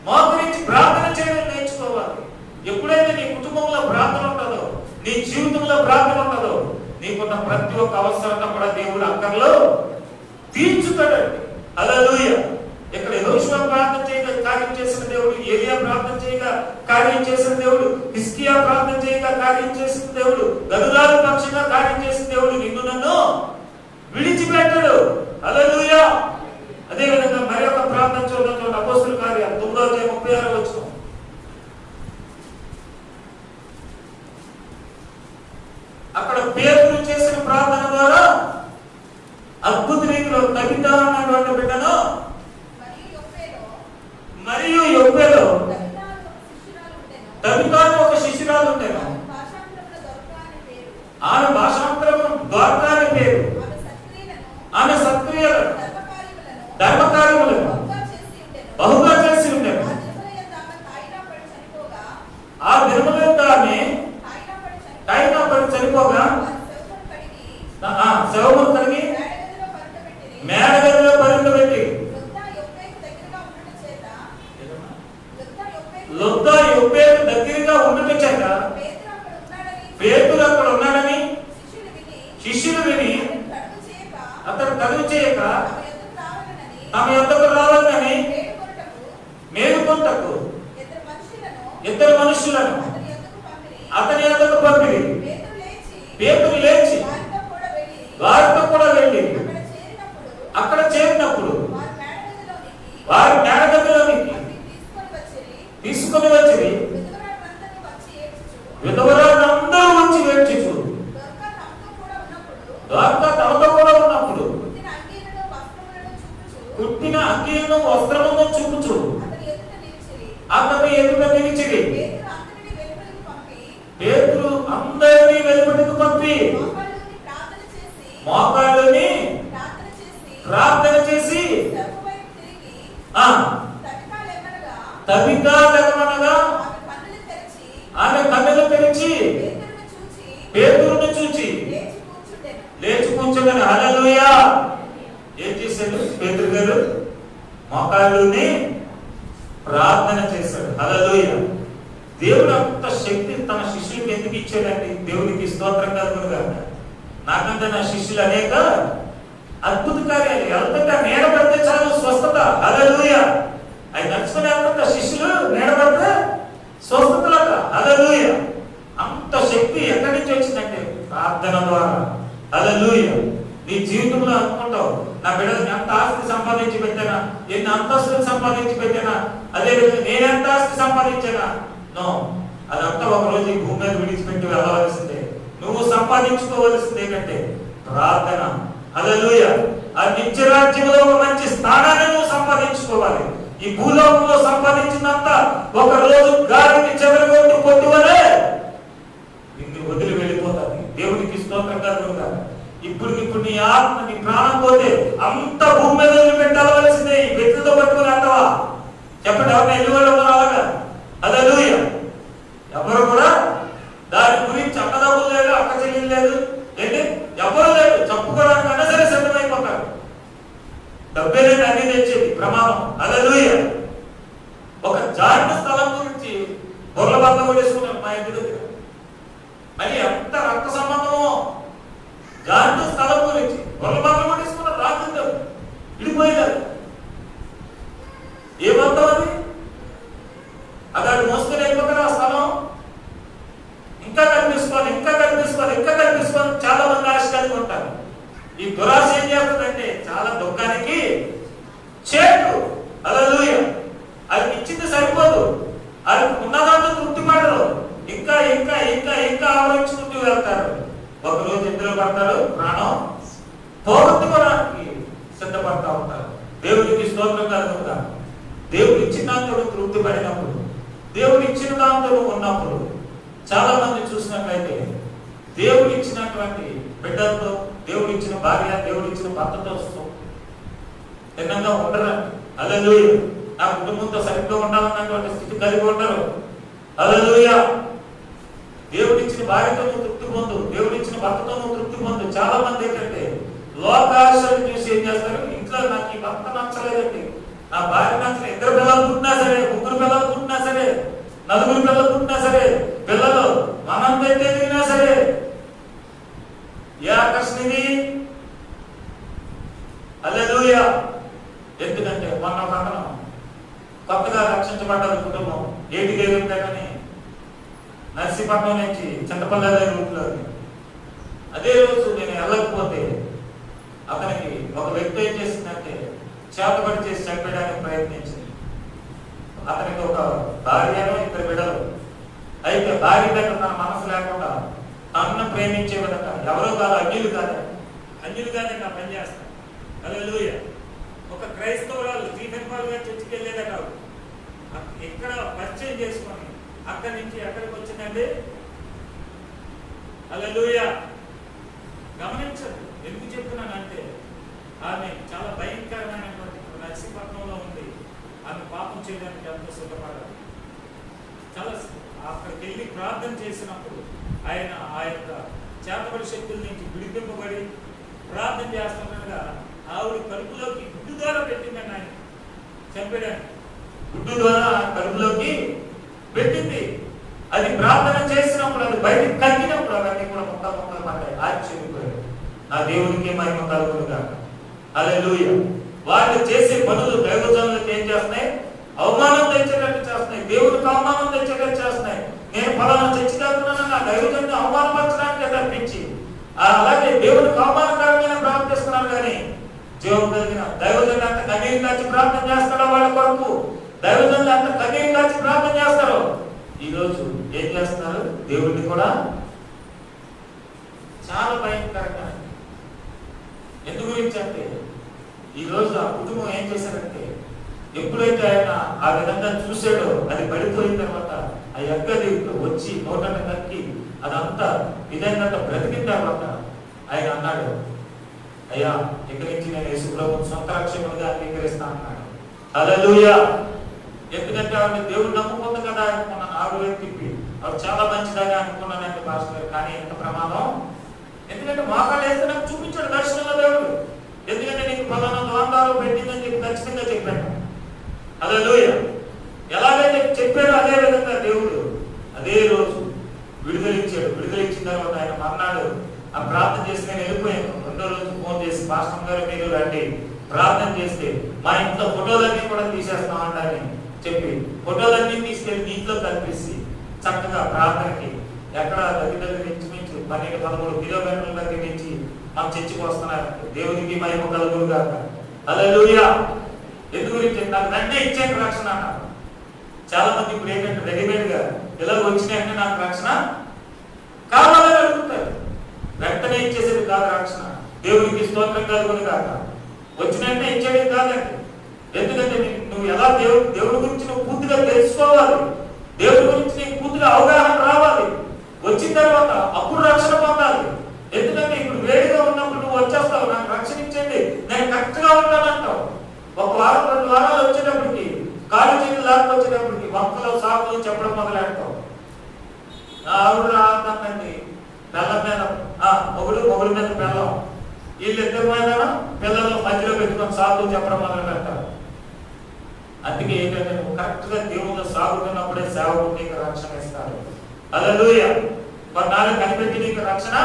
మోకరించి ప్రార్థన చేయడం నేర్చుకోవాలి. ఎప్పుడైతే నీ కుటుంబంలో ప్రార్థన ఉంటుందో, నీ జీవితంలో ప్రార్థన ఉంటుందో, నీకున్న ప్రతి ఒక్క అవసరత కూడా దేవుడు అక్కర్లో తీర్చుతాడండి. హల్లెలూయా. ఇక్కడ యెహోషువ ప్రార్థన చేయగా కార్యం చేసిన దేవుడు, ఏలియా ప్రార్థన చేయగా కార్యం చేసిన దేవుడు, హిజ్కియా ప్రార్థన చేయగా కార్యం చేసిన దేవుడు, గదులాల పక్షంగా కార్యం చేసిన దేవుడు నిన్ను నన్ను విడిచిపెట్టడు. హల్లెలూయా. అదే విధంగా మరి ఒక ప్రార్థన చూడండి. అపోస్తుల కార్యాలు 9:36 అక్కడ పేతురు చేసిన ప్రార్థన ద్వారా అద్భుత రీతిలో తబితా అన్నటువంటి బిడ్డను మరియు యొప్పేలో తబితాను ఒక శిష్యురాలు ఉండేను. ఆమె భాషాంతరం ద్వారకా అని పేరు. ఆమె సత్క్రియలను ధర్మకార్యములను బహుగా చేసి ఉండేను. ఆ దినములందు ఆమె టైనా పడి చనిపోగా శవమును కడిగి మేడగదిలో పరుండబెట్టి లొద్దా యొప్పేకు దగ్గరగా ఉండట చేత పేతురు అక్కడ ఉన్నాడని శిష్యులు విని అతడు కదువు చేయక తమ యొద్దకు రావాలని మేలుకొంటకు 2 మనుషులను అతని యొద్దకు పంపిరి. పేతురు లేచి వారితో కూడా వెళ్ళి అక్కడ చేరినప్పుడు వారి మేడగదిలోనికి తీసుకొని వచ్చి విధవరాలందరూ వచ్చి ఏడ్చుచు ద్వారకా తమతో కూడా ఉన్నప్పుడు కుట్టిన అంగీలను వస్త్రమును చూపుచు అతని ఎదుట నిలిచిరి. పేతురు అందరినీ వెలుపటికి పంపి మోకాళ్ళని ప్రార్థన చేసి తబితా లెగమనగా ఆమె కన్నులు తెరిచి పేతురును చూచి లేచి కూర్చోని. హల్లెలూయా. ఏం చేశాడు పేతురు గారు? మోకాళ్ళని ప్రార్థన చేశాడు. హల్లెలూయా. దేవుడు అంత శక్తి తన శిష్యులకు ఎందుకు ఇచ్చాడండి? దేవుడికి స్తోత్రం కలుగునుగా. నాకంటే నా శిష్యులు అనేక అద్భుత కార్యాలు వెళ్తుంటే నీడ పడితే చాలు స్వస్థత. హల్లెలూయా. అవి నడుచుకుని వెళ్తుంటే శిష్యులు నీడ పడితే స్వస్థతలట. హల్లెలూయా. అంత శక్తి ఎక్కడి నుంచి వచ్చిందంటే ప్రార్థన ద్వారా. హల్లెలూయా. నీ జీవితంలో అనుకుంటావు, నా బిడ్డలు ఎంత ఆస్తి సంపాదించి పెట్టానా, ఎన్ని అంతస్తులు సంపాదించి పెట్టానా, అదేవిధంగా నేను ఎంత ఆస్తి సంపాదించానా? నో, అదంతా ఒక రోజు ఈ భూమి మీద విడిచిపెట్టి వెళ్ళవలసిందే. నువ్వు సంపాదించుకోవలసింది ఏంటంటే ప్రార్థన. హల్లెలూయా. ఆ నిత్య రాజ్యంలో ఒక మంచి స్థానాన్ని నువ్వు సంపాదించుకోవాలి. ఈ భూలోకంలో సంపాదించినంత ఒక రోజు గాలికి చెదరగొట్టు పొద్దువలే నిన్ను వదిలి వెళ్ళిపోతాది. దేవునికి స్తోత్రం కలుగుగా. ఇప్పుడు నీ ఆత్మ నీ ప్రాణం పోతే అంత భూమి మీద వదిలిపెట్టాల్సిందే. ఈ వ్యక్తితో పట్టుకుని అంటావా? చెప్పండి, ఎవరైనా ఎల్లు వాళ్ళు అలాగా? హల్లెలూయా. ఎవరు కూడా దాని గురించి అక్కదమ్ములు లేదు, అక్క చెల్లెలు లేదు, ఏంటి ఎవరు లేదు, చెప్పుకోవడానికన్నా సరే సిద్ధమైపోతారు. డబ్బే లేదు అన్ని తెచ్చేది ప్రమాదం. హల్లెలూయా. ఒక జాగ్రత్త స్థలం గురించి బొర్ల బంద కొట్టేసుకున్నాను మా ఇంటి దగ్గర. అది ఎంత రక్త సంబంధమో. జాగ్రత్త స్థలం గురించి బొర్ల బంద కొట్టేసుకున్నారు. రాత్రి ఇడిపోయారు. ఏమంటాం అది? అక్కడ మోసుకొని అయిపోతారు ఆ స్థలం. ఇంకా కనిపిసుకోవాలి, ఇంకా కనిపిసుకోవాలి, ఇంకా కనిపిసుకోవాలి. చాలా మంది ఆశ కలిగి ఉంటారు. ఈ దురాశ ఏం చేస్తుందంటే చాలా దుఃఖానికి చేటు. హల్లెలూయా. అది ఇచ్చింది సరిపోదు, అది ఉన్నదాంతో తృప్తి పడరు. ఇంకా ఇంకా ఇంకా ఇంకా ఆలోచించుకుంటూ వెళ్తారు. ఒకరోజు ఇద్దరు పడతారు, ప్రాణం పోగొట్టుకోవడానికి సిద్ధపడతా ఉంటారు. దేవుడికి స్తోత్రం కలుగుగా. దేవుడు ఇచ్చిన దాంతో తృప్తి పడినప్పుడు, దేవుడు ఇచ్చిన దాంతో ఉన్నప్పుడు చాలా మంది చూసినట్లయితే దేవుడు ఇచ్చినటువంటి బిడ్డలతో, దేవుడు ఇచ్చిన భార్య, దేవుడు ఇచ్చిన భర్తతో తిన్నంగా ఉండరండి. హల్లెలూయా. నా కుటుంబంతో సరిగ్గా ఉండాలన్నటువంటి స్థితి కలిగి ఉండరు. హల్లెలూయా. దేవుడు ఇచ్చిన భార్యతో నువ్వు తృప్తి పొందు, దేవుడు ఇచ్చిన భర్తతో నువ్వు తృప్తి పొందు. చాలా మంది ఏంటంటే లోకాశలు చూసి ఏం చేస్తారు? ఇంట్లో నాకు ఈ భర్త నచ్చలేదండి, నా భార్య నచ్చలేదు. ఇద్దరు పిల్లలు పుట్టినా సరే, ముగ్గురు పిల్లలు పుట్టినా సరే, నలుగురు పిల్లలు పుట్టినా సరే, పిల్లలు మనంత ఎదిగినా సరే, ఏ ఆకర్షణ ఇది? హల్లెలూయా. ఎందుకంటే మొన్న పక్కన కొత్తగా రక్షించబడ్డది కుటుంబం. ఏటికి ఎదుగుతాడని నర్సీపట్నం నుంచి చింతపల్లి రూట్లో. అదే రోజు నేను వెళ్ళకపోతే అతనికి ఒక వ్యక్తి ఏం చేసిందంటే చేతబడి చేసి చంపేయడానికి ప్రయత్నించింది. అతనికి ఒక భార్యను, ఇద్దరు బిడ్డలు. అయితే భార్య దగ్గర తన మనసు లేకుండా తనను ప్రేమించే విధంగా ఎవరో కాదు, అన్యులుగానే నా పని చేస్తాను. హల్లెలూయా. ఒక క్రైస్తవురాలు స్టీఫెన్ పాల్ గారి చర్చికి వెళ్ళేదే కాదు, ఇక్కడ పరిచయం చేసుకొని అక్కడి నుంచి ఎక్కడికి వచ్చిందండి? హల్లెలూయా. గమనించండి, ఎందుకు చెప్తున్నానంటే ఆమె చాలా భయంకరమైనటువంటి నర్సీపట్నంలో ఉంది. ఆమె పాపం చేయడానికి ఎంతో సిద్ధపడాలి. చాలా అక్కడికి వెళ్ళి ప్రార్థన చేసినప్పుడు ఆయన ఆ యొక్క చేతబడి శక్తుల నుంచి విడిపింపబడి ప్రార్థన చేస్తుండగా ఆవిడ కడుపులోకి గుడ్డు ద్వారా పెట్టిందండి. ఆయన చంపడానికి గుడ్డు ద్వారా కడుపులోకి పెట్టింది. అది ప్రార్థన చేసినప్పుడు, అది బయటకు కక్కినప్పుడు అవన్నీ కూడా మొక్కలు పడ్డాయి. ఆశ్చర్యపోయాడు. నా దేవుడికి మహిమ కలుగునుగా. హల్లెలూయా. వాళ్ళు చేసే పనులు దైవజనులకు ఏం చేస్తున్నాయి? అవమానం తెచ్చేటట్టు చేస్తున్నాయి, దేవుడికి అవమానం తెచ్చేటట్టు చేస్తున్నాయి. నేను ఫలానా చర్చికి వెళ్తున్నాను, నా దైవజన్ని అవమానపరచడానికి తప్పించి అలాగే దేవుడికి అవమానకరమైన ప్రార్థిస్తున్నారు. కానీ జీవం కలిగిన దైవజనులు అంత కన్నీరు కాచి ప్రార్థన చేస్తాడో వాళ్ళ కొరకు, దైవజనులు అంత కన్నీరు కాచి ప్రార్థన చేస్తారో ఈ రోజు ఏం చేస్తున్నారు? దేవుడిని కూడా చాలా భయంకరంగా. ఎందు గురించి అంటే ఈ రోజు ఆ కుటుంబం ఏం చేశారంటే ఎప్పుడైతే ఆయన ఆ విధంగా చూసాడో అది పడిపోయిన తర్వాత ఆ ఎక్కది వచ్చి నోటన కక్కి అదంతా ఇదైనంత బ్రతికిన తర్వాత ఆయన అన్నాడు, అయ్యా ఇక్కడి నుంచి నేను యేసు ప్రభువుని సొంత రక్షకునిగా అంగీకరిస్తాను అన్నాడు. హల్లెలూయా. ఎందుకంటే ఆవిడ దేవుడు నమ్ముకుంది కదా అనుకున్నాను. ఆవిడ తిప్పి ఆవిడ చాలా మంచిదని అనుకున్నానంటే పాస్టర్. కానీ ఎంత ప్రమాదం! ఎందుకంటే మోకాళ్ళు వేస్తే నాకు చూపించాడు దర్శనంలో దేవుడు. ఎందుకంటే నీకు ఫలానా ద్వారాలు పెట్టిందని చెప్పి ఖచ్చితంగా చెప్పాను. హల్లెలూయా. ఎలాగైతే చెప్పాడో అదే విధంగా దేవుడు అదే రోజు విడుదలిచ్చాడు. విడుదలిచ్చిన తర్వాత ఆయన మర్నాడు ఆ ప్రార్థన చేసి నేను వెళ్ళిపోయాను. రెండో రోజు ఫోన్ చేసి, పాస్టర్ గారు మీరు రండి ప్రార్థన చేస్తే మా ఇంట్లో ఫోటోలన్నీ కూడా తీసేస్తామంట అని చెప్పి ఫోటోలన్నీ తీసుకెళ్లి నీటిలో కనిపిస్తే చక్కగా ప్రార్థనకి ఎక్కడ దగ్గర ఇంచుమించు 12-13 కిలోమీటర్ల దగ్గర నుంచి మా చర్చికి వస్తున్నారు. దేవునికి మహిమ కలుగునుగా. హల్లెలూయా. ఎందు గురించి నాకు వెంటనే ఇచ్చాను రక్షణ అన్నారు. చాలా మంది ఇప్పుడు ఏంటంటే రెడీమేడ్ గా ఇలా వచ్చినాయంటే నాకు రక్షణ కావాలని అడుగుతారు. వెంటనే ఇచ్చేసేది కాదు రక్షణ. దేవునికి స్తోత్రం కలుగును గాక. వచ్చిన వెంటనే ఇచ్చేది కాదండి. ఎందుకంటే నువ్వు ఎలా దేవుడి గురించి నువ్వు పూర్తిగా తెలుసుకోవాలి. దేవుడి గురించి నీకు పూర్తిగా అవగాహన రావాలి. వచ్చిన తర్వాత అప్పుడు రక్షణ పొందాలి. ఎందుకంటే ఇప్పుడు వేడిగా ఉన్నప్పుడు నువ్వు వచ్చేస్తావు, నాకు రక్షణ ఇచ్చేది, నేను కరెక్ట్ గా ఉంటానంటావు. ఒక వారం 2 వారాలు వచ్చేటప్పటికి కాలు చేతులు లాక్కొచ్చేటప్పటికి వంకలు సాకులు చెప్పడం మొదలెడతావు. ఆవిడ రాదండి పిల్ల మీద మొగుడు మీద పిల్లం, వీళ్ళిద్దరి మీద పిల్లలు మధ్యలో పెట్టుకొని సాకులు చెప్పడం మొదలు పెడతారు. అందుకే ఏంటంటే నువ్వు కరెక్ట్ గా దేవుడు సాగుతున్నప్పుడే సేవకు నీకు రక్షణ ఇస్తాడు. హల్లెలూయా. కొన్నాళ్ళు కనిపెట్టి నీకు రక్షణ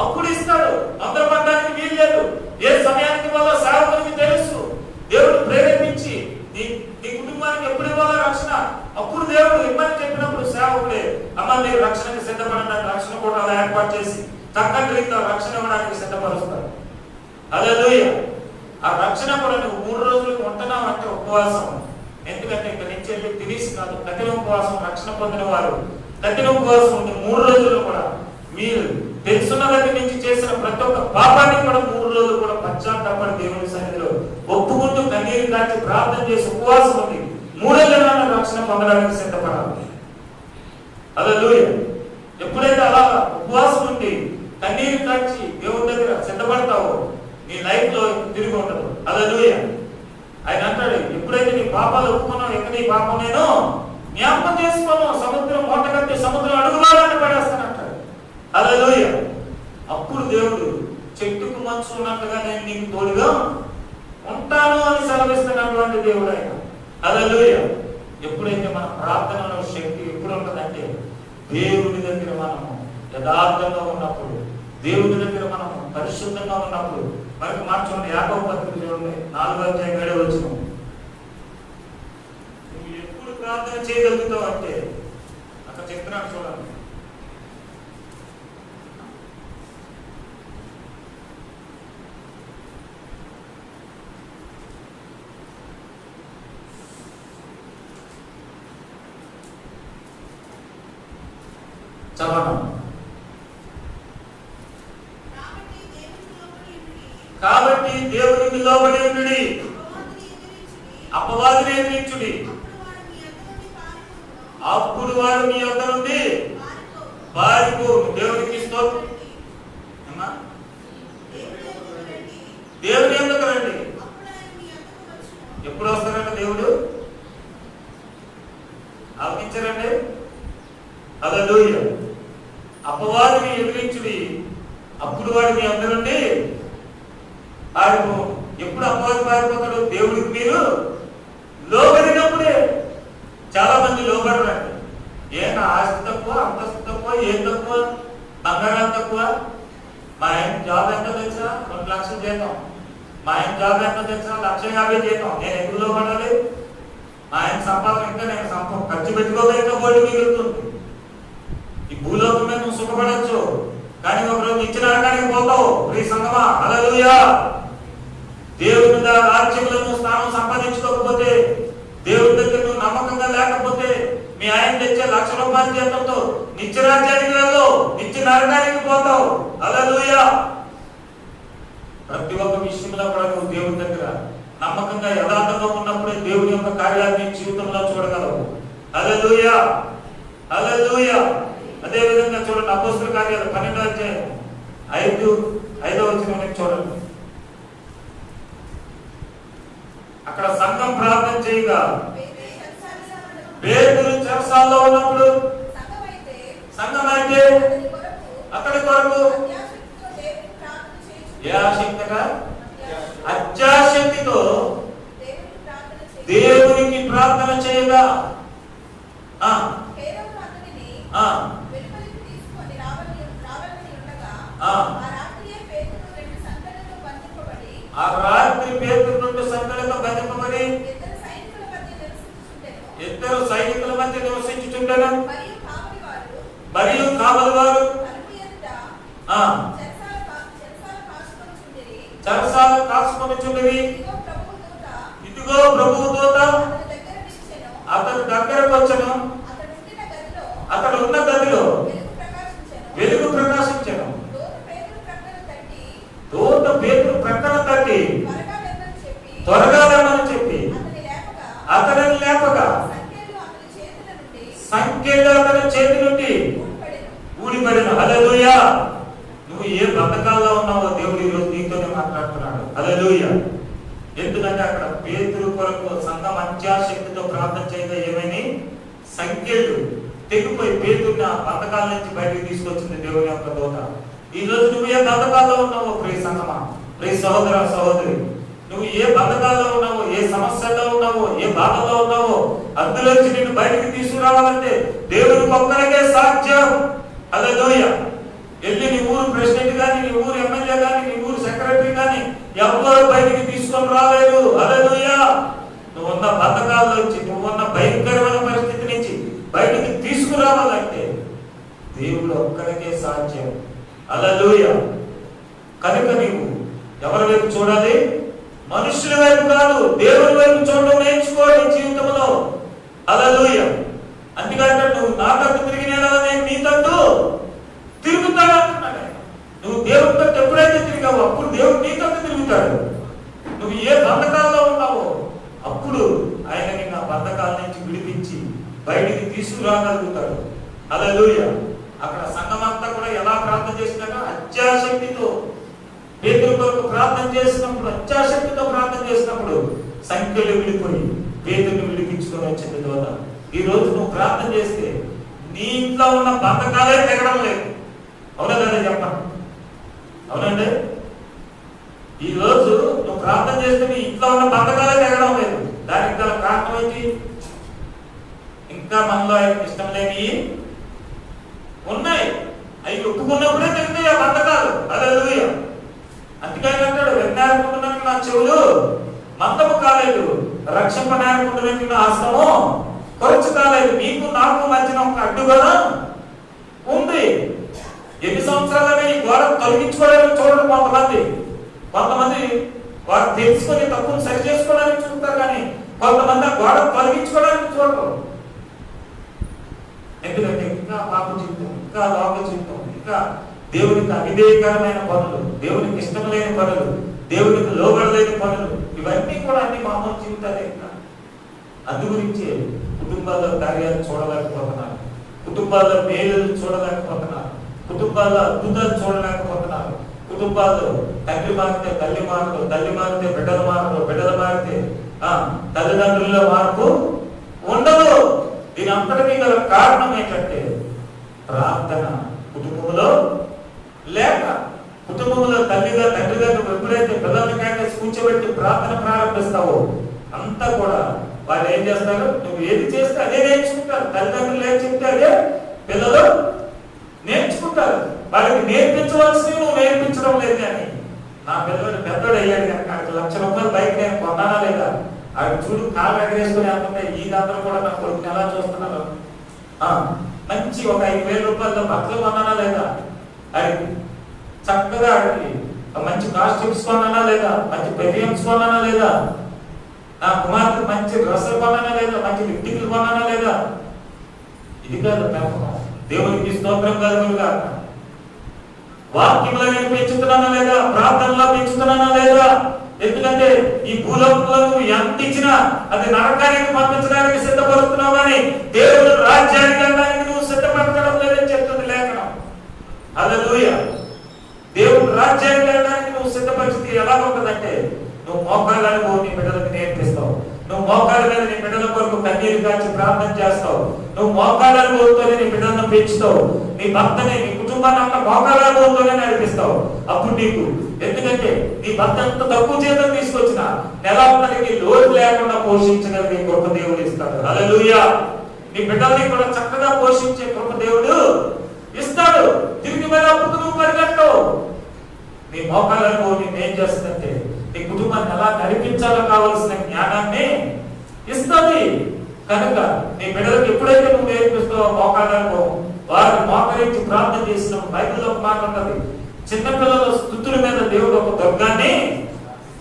అప్పుడు ఇస్తాడు. తొందరపడడానికి వీలు లేదు. ఏ సమయానికి వల్ల సేవకునికి తెలుసు. దేవుడు ప్రేరేపించి నీ కుటుంబానికి ఎప్పుడు ఇవ్వాలో రక్షణ అప్పుడు దేవుడు ఇమ్మని చెప్పినప్పుడు సేవకుడే అమ్మ మీరు రక్షణకి సిద్ధపడడానికి రక్షణ కూడా ఏర్పాటు చేసి చక్కటి రీతిలో రక్షణ ఇవ్వడానికి సిద్ధపరుస్తాడు. హల్లెలూయా. ఆ రక్షణ కూడా నువ్వు 3 రోజులు ఉంటున్నావు అంటే ఉపవాసం. ఎందుకంటే ఇక్కడ నుంచి వెళ్ళి తిరిగి కాదు, కఠిన ఉపవాసం. రక్షణ పొందిన వారు కఠిన ఉపవాసం ఉంటే 3 రోజుల్లో కూడా మీరు తెలుసున్న దగ్గర నుంచి చేసిన ప్రతి ఒక్క పాపాన్ని కూడా 3 రోజులు కూడా పశ్చాత్తాపడి దేవుని సన్నిధిలో ఒప్పుకుంటూ కన్నీరు దాచి ప్రార్థన చేసి ఉపవాసం ఉంది 3వ దినాన రక్షణ పొందడానికి సిద్ధపడాలి. హల్లెలూయా. ఎప్పుడైతే అలా ఉపవాసం ఉండి కన్నీరు దాచి దేవుని దగ్గర సిద్ధపడతావో నీ లైఫ్ లో తిరిగి ఉండదు. హల్లెలూయా. ఆయన అంటాడు ఎప్పుడైతే నీ పాపాలు ఒప్పుకున్నావు, ఎక్కడ నీ పాపం నేను జ్ఞాపకం చేసుకోను, సముద్రం మూట కట్టి సముద్రం అడుగులాలని పడేస్తానంటాడు. హల్లెలూయా. అప్పుడు దేవుడు చెట్టుకు మంచు ఉన్నట్టుగా నేను నీకు తోడుగా ఉంటాను అని సెలవిస్తున్నటువంటి దేవుడు ఆయన. హల్లెలూయా. ఎప్పుడైతే మన ప్రార్థనలో శక్తి ఎప్పుడు ఉంటుందంటే దేవుడి దగ్గర మనము యథార్థంగా ఉన్నప్పుడు, దేవుడి దగ్గర మనం పరిశుద్ధంగా ఉన్నప్పుడు. మనకి మార్చుకోండి యాకోబు పత్రిక చూడండి 4వ అధ్యాయం 7వ వచనం. నువ్వు ఎప్పుడు ప్రార్థన చేయగలుగుతావు అంటే అక్కడ చెప్తున్నాను చూడండి. చదవండి. కాబట్టి దేవునికి లోబడి ఉండుడి, అపవాదిని ఎదిరించుడి, అప్పుడు వాడు మీ యొద్ద నుండి పారిపోవును. దేవునికి స్తోత్రం. దేవుని ఎందుకు రండి. ఎప్పుడు వస్తారండి దేవుడు? ఆలోచించారండి. హల్లెలూయా. అపవాదిని ఎదిరించుడి, అప్పుడు వాడు మీ యొద్ద నుండి పారిపో. ఎప్పుడు అపవాది పారిపోతాడు? దేవుడికి మీరు లోబడినప్పుడే. చాలా మంది లోబడరండి. ఏనా ఆస్తి తక్కువ, అంతస్తు తక్కువ, ఏం తక్కువ, బంగారం తక్కువ. మా ఆయన జాబ్ ఎంత తెలుసా? 2 లక్షలు జీతం. మా ఆయన జాబ్ ఎంత తెలుసా? 1,50,000 జీతం. నేను ఎందుకు లోబడాలి? మా ఆయన సంపాదన ఇంకా నేను ఖర్చు పెట్టుకోలేక బోర్డు మిగులుతుంది. ఈ భూలోకం మీద నువ్వు సుఖపడచ్చు, కానీ ఒకరోజు ఇచ్చిన రకానికి పోతావు. ప్రియ సంగమా, హల్లెలూయా. దేవుని రాజ్యంలో నువ్వు స్థానం సంపాదించుకోకపోతే, దేవుడి దగ్గర నువ్వు నమ్మకంగా లేకపోతే, మీ ఆయన తెచ్చే 1,00,000 రూపాయల జీతంతో నిత్య రాజ్యానికి వెళ్ళు, నిత్య నరకానికి పోతావు. హల్లెలూయా. ప్రతి ఒక్క విషయంలో కూడా నువ్వు దేవుడి దగ్గర నమ్మకంగా యథార్థంగా ఉన్నప్పుడే దేవుని యొక్క కార్యాన్ని జీవితంలో చూడగలవు. హల్లెలూయా. హల్లెలూయా. అదే విధంగా చూడండి అపోస్తలుల కార్యాలు 12వ అధ్యాయం 5వ వచనం నుంచి చూడండి. అక్కడ సంఘం ప్రార్థన చేయగా పేతురు చెరసాలలో ఉన్నప్పుడు సంఘం అయితే అతడి కొరకు అత్యాశక్తితో దేవునికి ప్రార్థన చేయగా ఆ రాత్రి పేతురు 2 సంఖ్యలతో బంధింపబడి 2 సైనికుల మధ్య నివసించుచుండెను. మరియు కావలివారు చెరసాల కాచుకొనుచుండిరి. ఇదిగో ప్రభువు దూత అతని దగ్గరకు వచ్చెను. అతడు ఉన్న గదిలో వెలుగు ప్రకాశించెను. పేతురు ప్రక్కన తట్టి త్వరగా త్వరగా రమ్మని చెప్పి రమ్మని చెప్పి అతని లేపగా సంఖ్యలు అతని చేతి నుండి ఊడిపడిన. హల్లెలూయా. నువ్వు ఏ బంధకాల్లో ఉన్నావో దేవుడు ఈరోజు నీతోనే మాట్లాడుతున్నాడు. హల్లెలూయా. ఎందుకంటే అక్కడ పేతురు కొరకు సంఘం అంత్యాశక్తితో ప్రార్థన చేయగా ఏమైనా సంఖ్యలు తెగిపోయి పేతున్న బంధకాల నుంచి బయటకు తీసుకొచ్చింది దేవుని యొక్క దూత. ఈ రోజు నువ్వు ఏ బంధకాల్లో ఉన్నావో ప్రియ సంగమా, ప్రియ సహోదర సహోదరి, నువ్వు ఏ బంధకాల్లో ఉన్నావో, ఏ సమస్యల్లో ఉన్నావో, ఏ బాధల్లో ఉన్నావో అందులోంచి నిన్ను బయటకు తీసుకురావాలంటే దేవుడికి ఒక్కరికే సాధ్యం. హల్లెలూయా. వెళ్ళి నీ ఊరు ప్రెసిడెంట్ కానీ, నీ ఊరు ఎమ్మెల్యే కానీ, నీ ఊరు సెక్రటరీ కానీ ఎవరు బయటికి తీసుకొని రాలేరు. హల్లెలూయా. నువ్వు ఉన్న బంధకాల నుంచి, నువ్వు ఉన్న భయంకరమైన పరిస్థితి నుంచి బయటికి తీసుకురావాలంటే దేవుడు ఒక్కరికే సాధ్యం. హల్లెలూయా. కనుక నీవు ఎవరి వైపు చూడాలి? మనుషుల వైపు కాదు, దేవుని వైపు చూడడం నేర్చుకో నీ జీవితంలో. హల్లెలూయా. అందుకంటే నువ్వు నా తట్టు తిరిగిన నేను నీ తట్టు తిరుగుతాడు అంటున్నాడు. నువ్వు దేవుని తట్టు ఎప్పుడైతే తిరిగావో అప్పుడు దేవుడు నీ తట్టు తిరుగుతాడు. నువ్వు ఏ బంధకాల్లో ఉన్నావో అప్పుడు ఆయన నిన్న బంధకాల నుంచి విడిపించి బయటికి తీసుకురాగలుగుతాడు. హల్లెలూయా. అక్కడ సంఘం అంతా కూడా ఎలా ప్రార్థన చేసినాక అత్యాశక్తితో పేతురు కొరకు ప్రార్థన చేసినప్పుడు, అత్యాశక్తితో ప్రార్థన చేసినప్పుడు సంఖ్యలు విడిపోయి పేతురుని విడిపించుకొని వచ్చింది దూత. ఈ రోజు నువ్వు ప్రార్థన చేస్తే నీ ఇంట్లో ఉన్న బంధకాలే తెగడం లేదు. అవునా కదా చెప్పండి? అవునండి. ఈ రోజు నువ్వు ప్రార్థన చేస్తే నీ ఇంట్లో ఉన్న బంధకాలే తెగడం లేదు. దానికి గల కారణం ఏంటి? ఇంకా మనలో ఆయనకి ఇష్టం లేని ఉన్నాయి. అవి ఒప్పుకున్నప్పుడే తెగినాయి ఆ బంధకాలు. హల్లెలూయా. అందుకని అంటాడు, విన్నారనుకుంటున్నాను నా చెవులు మందము కాలేదు, రక్షింపనారనుకుంటున్నాను నా హస్తము కొరచు కాలేదు. నీకు నాకు మధ్యన ఒక అడ్డుగోడ ఉంది. ఎన్ని సంవత్సరాలుగా ఈ గోడ తొలగించుకోవడానికి చూడడం కొంతమంది వారు తెలుసుకొని తప్పును సరి చేసుకోవడానికి చూస్తారు, కానీ కొంతమంది ఆ గోడ తొలగించుకోవడానికి చూడరు. ఎందుకంటే ఇంకా పాప జీవితం, ఇంకా లోక జీవితం, ఇంకా దేవునికి అవిధేయకరమైన పనులు, దేవునికి ఇష్టం లేని పనులు, దేవునికి లోబడలేని పనులు, ఇవన్నీ కూడా అన్ని మామూలు జీవితాలే. అందు గురించి కుటుంబాల్లో కార్యాలు చూడలేకపోతున్నారు, కుటుంబాల్లో మేలు చూడలేకపోతున్నారు, కుటుంబాల్లో అద్భుతాలు చూడలేకపోతున్నారు. కుటుంబాల్లో తండ్రి మారితే తల్లి మారదు, తల్లి మారితే బిడ్డలు మారదు, బిడ్డలు మారితే తల్లిదండ్రుల్లో మార్పు ఉండదు. దీని అంతటికీ గల కారణం ఏంటంటే ప్రార్థన కుటుంబంలో లేక, కుటుంబంలో తండ్రిగా ఎప్పుడైతే పిల్లల్ని కేకేసి కూర్చోబెట్టి ప్రార్థన ప్రారంభిస్తావో అంతా కూడా వాళ్ళు ఏం చేస్తారు? నువ్వు ఏది చేస్తే అదే నేర్చుకుంటారు. తల్లిదండ్రులు ఏం చెప్తే అదే పిల్లలు నేర్చుకుంటారు. వాళ్ళకి నేర్పించవలసి నువ్వు నేర్పించడం లేదు. కానీ నా పిల్లలు పెద్దోడు అయ్యాడు కనుక ఆయనకు ₹1,00,000 బైక్ నేను కొన్నానా లేదా, అవి చూడు కాలు ఎగరేసుకుని అంటుంటే ఈ దాంట్లో కూడా నా కొడుకుని ఎలా చూస్తున్నారు. మంచి ఒక ₹5,000 బట్టలు కొన్నానా లేదా, అది చక్కగా అడిగి మంచి కాస్ట్యూమ్స్ కొన్నానా లేదా, మంచి పెర్ఫ్యూమ్స్ కొన్నానా లేదా, నా కుమార్తె మంచి డ్రెస్సులు కొన్నానా లేదా, మంచి లిప్టిక్లు కొన్నానా లేదా. ఇది కాదు పెంపకం. దేవునికి స్తోత్రం కలుగునుగా. వాక్యంలో నేను పెంచుతున్నానా లేదా, ప్రార్థనలో పెంచుతున్నానా లేదా. ఎందుకంటే ఈ భూలోకంలో నువ్వు ఎంత ఇచ్చినా అది నరకానికి పంపించడానికి సిద్ధపడుతున్నావు, కానీ దేవుడు రాజ్యానికి వెళ్ళడానికి నువ్వు సిద్ధపడటం లేదని చెప్తుంది లేఖనం. హల్లెలూయా. దేవుడు రాజ్యానికి వెళ్ళడానికి నువ్వు సిద్ధపరిస్థితి ఎలా ఉంటుందంటే, నువ్వు మోకాళ్ళని పోయి నీ బిడ్డలకు నేర్పిస్తావు, నువ్వు మోకాళ్ళ మీద నీ బిడ్డల కొరకు కన్నీరు కాచి ప్రార్థన చేస్తావు, నువ్వు మోకాళ్ళ పోతూనే నీ బిడ్డలను పెంచుతావు, నీ భర్తని నీ కుటుంబాన్ని అంతా మోకాళ్ళ పోతూనే నడిపిస్తావు. అప్పుడు నీకు, ఎందుకంటే నీ భర్త ఎంత తక్కువ జీతం తీసుకొచ్చినా నెలకి లోటు లేకుండా పోషించగలిగే కృప దేవుడు ఇస్తాడు. హల్లెలూయా. నీ బిడ్డల్ని కూడా చక్కగా పోషించే కృప దేవుడు ఇస్తాడు. తిరిగి మీద అప్పుడు నువ్వు పరిగెట్టవు. నీ మోకాళ్ళను నేనేం చేస్తుందంటే నీ కుటుంబాన్ని ఎలా నడిపించాలో కావాల్సిన జ్ఞానాన్ని ఇస్తుంది. కనుక నీ బిడ్డలకు ఎప్పుడైతే నువ్వు నేర్పిస్తావో మోకాళ్ళను, వారిని మోకరించి ప్రార్థన చేసినప్పుడు బైబిల్లో ఒక మాట ఉంటుంది, చిన్నపిల్లల స్తుతుల మీద దేవుడు ఒక దుర్గాన్ని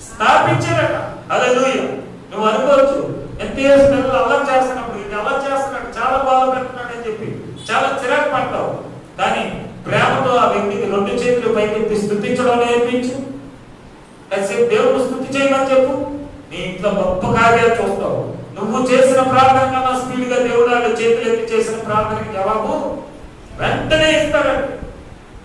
స్థాపించారట. హల్లెలూయా. నువ్వు అనుకోవచ్చు, ఎంత పిల్లలు అల్లరి చేస్తున్నప్పుడు ఇది అల్లరి చేస్తున్నాడు, చాలా బాధ పెడుతున్నాడు అని చెప్పి చాలా చిరాకు పడతావు. కానీ ప్రేమతో ఆ వ్యక్తికి 2 చేతులు పైకెత్తి స్తుతించడం నేర్పించు. కాసేపు దేవుడు స్తుతి చేయమని చెప్పు, నీ ఇంట్లో గొప్ప కార్యాలు చూస్తావు. నువ్వు చేసిన ప్రార్థన కన్నా స్పీడ్గా దేవుడు వాళ్ళ చేతులు ఎత్తి చేసిన ప్రార్థనకి జవాబు వెంటనే ఇస్తాడండి.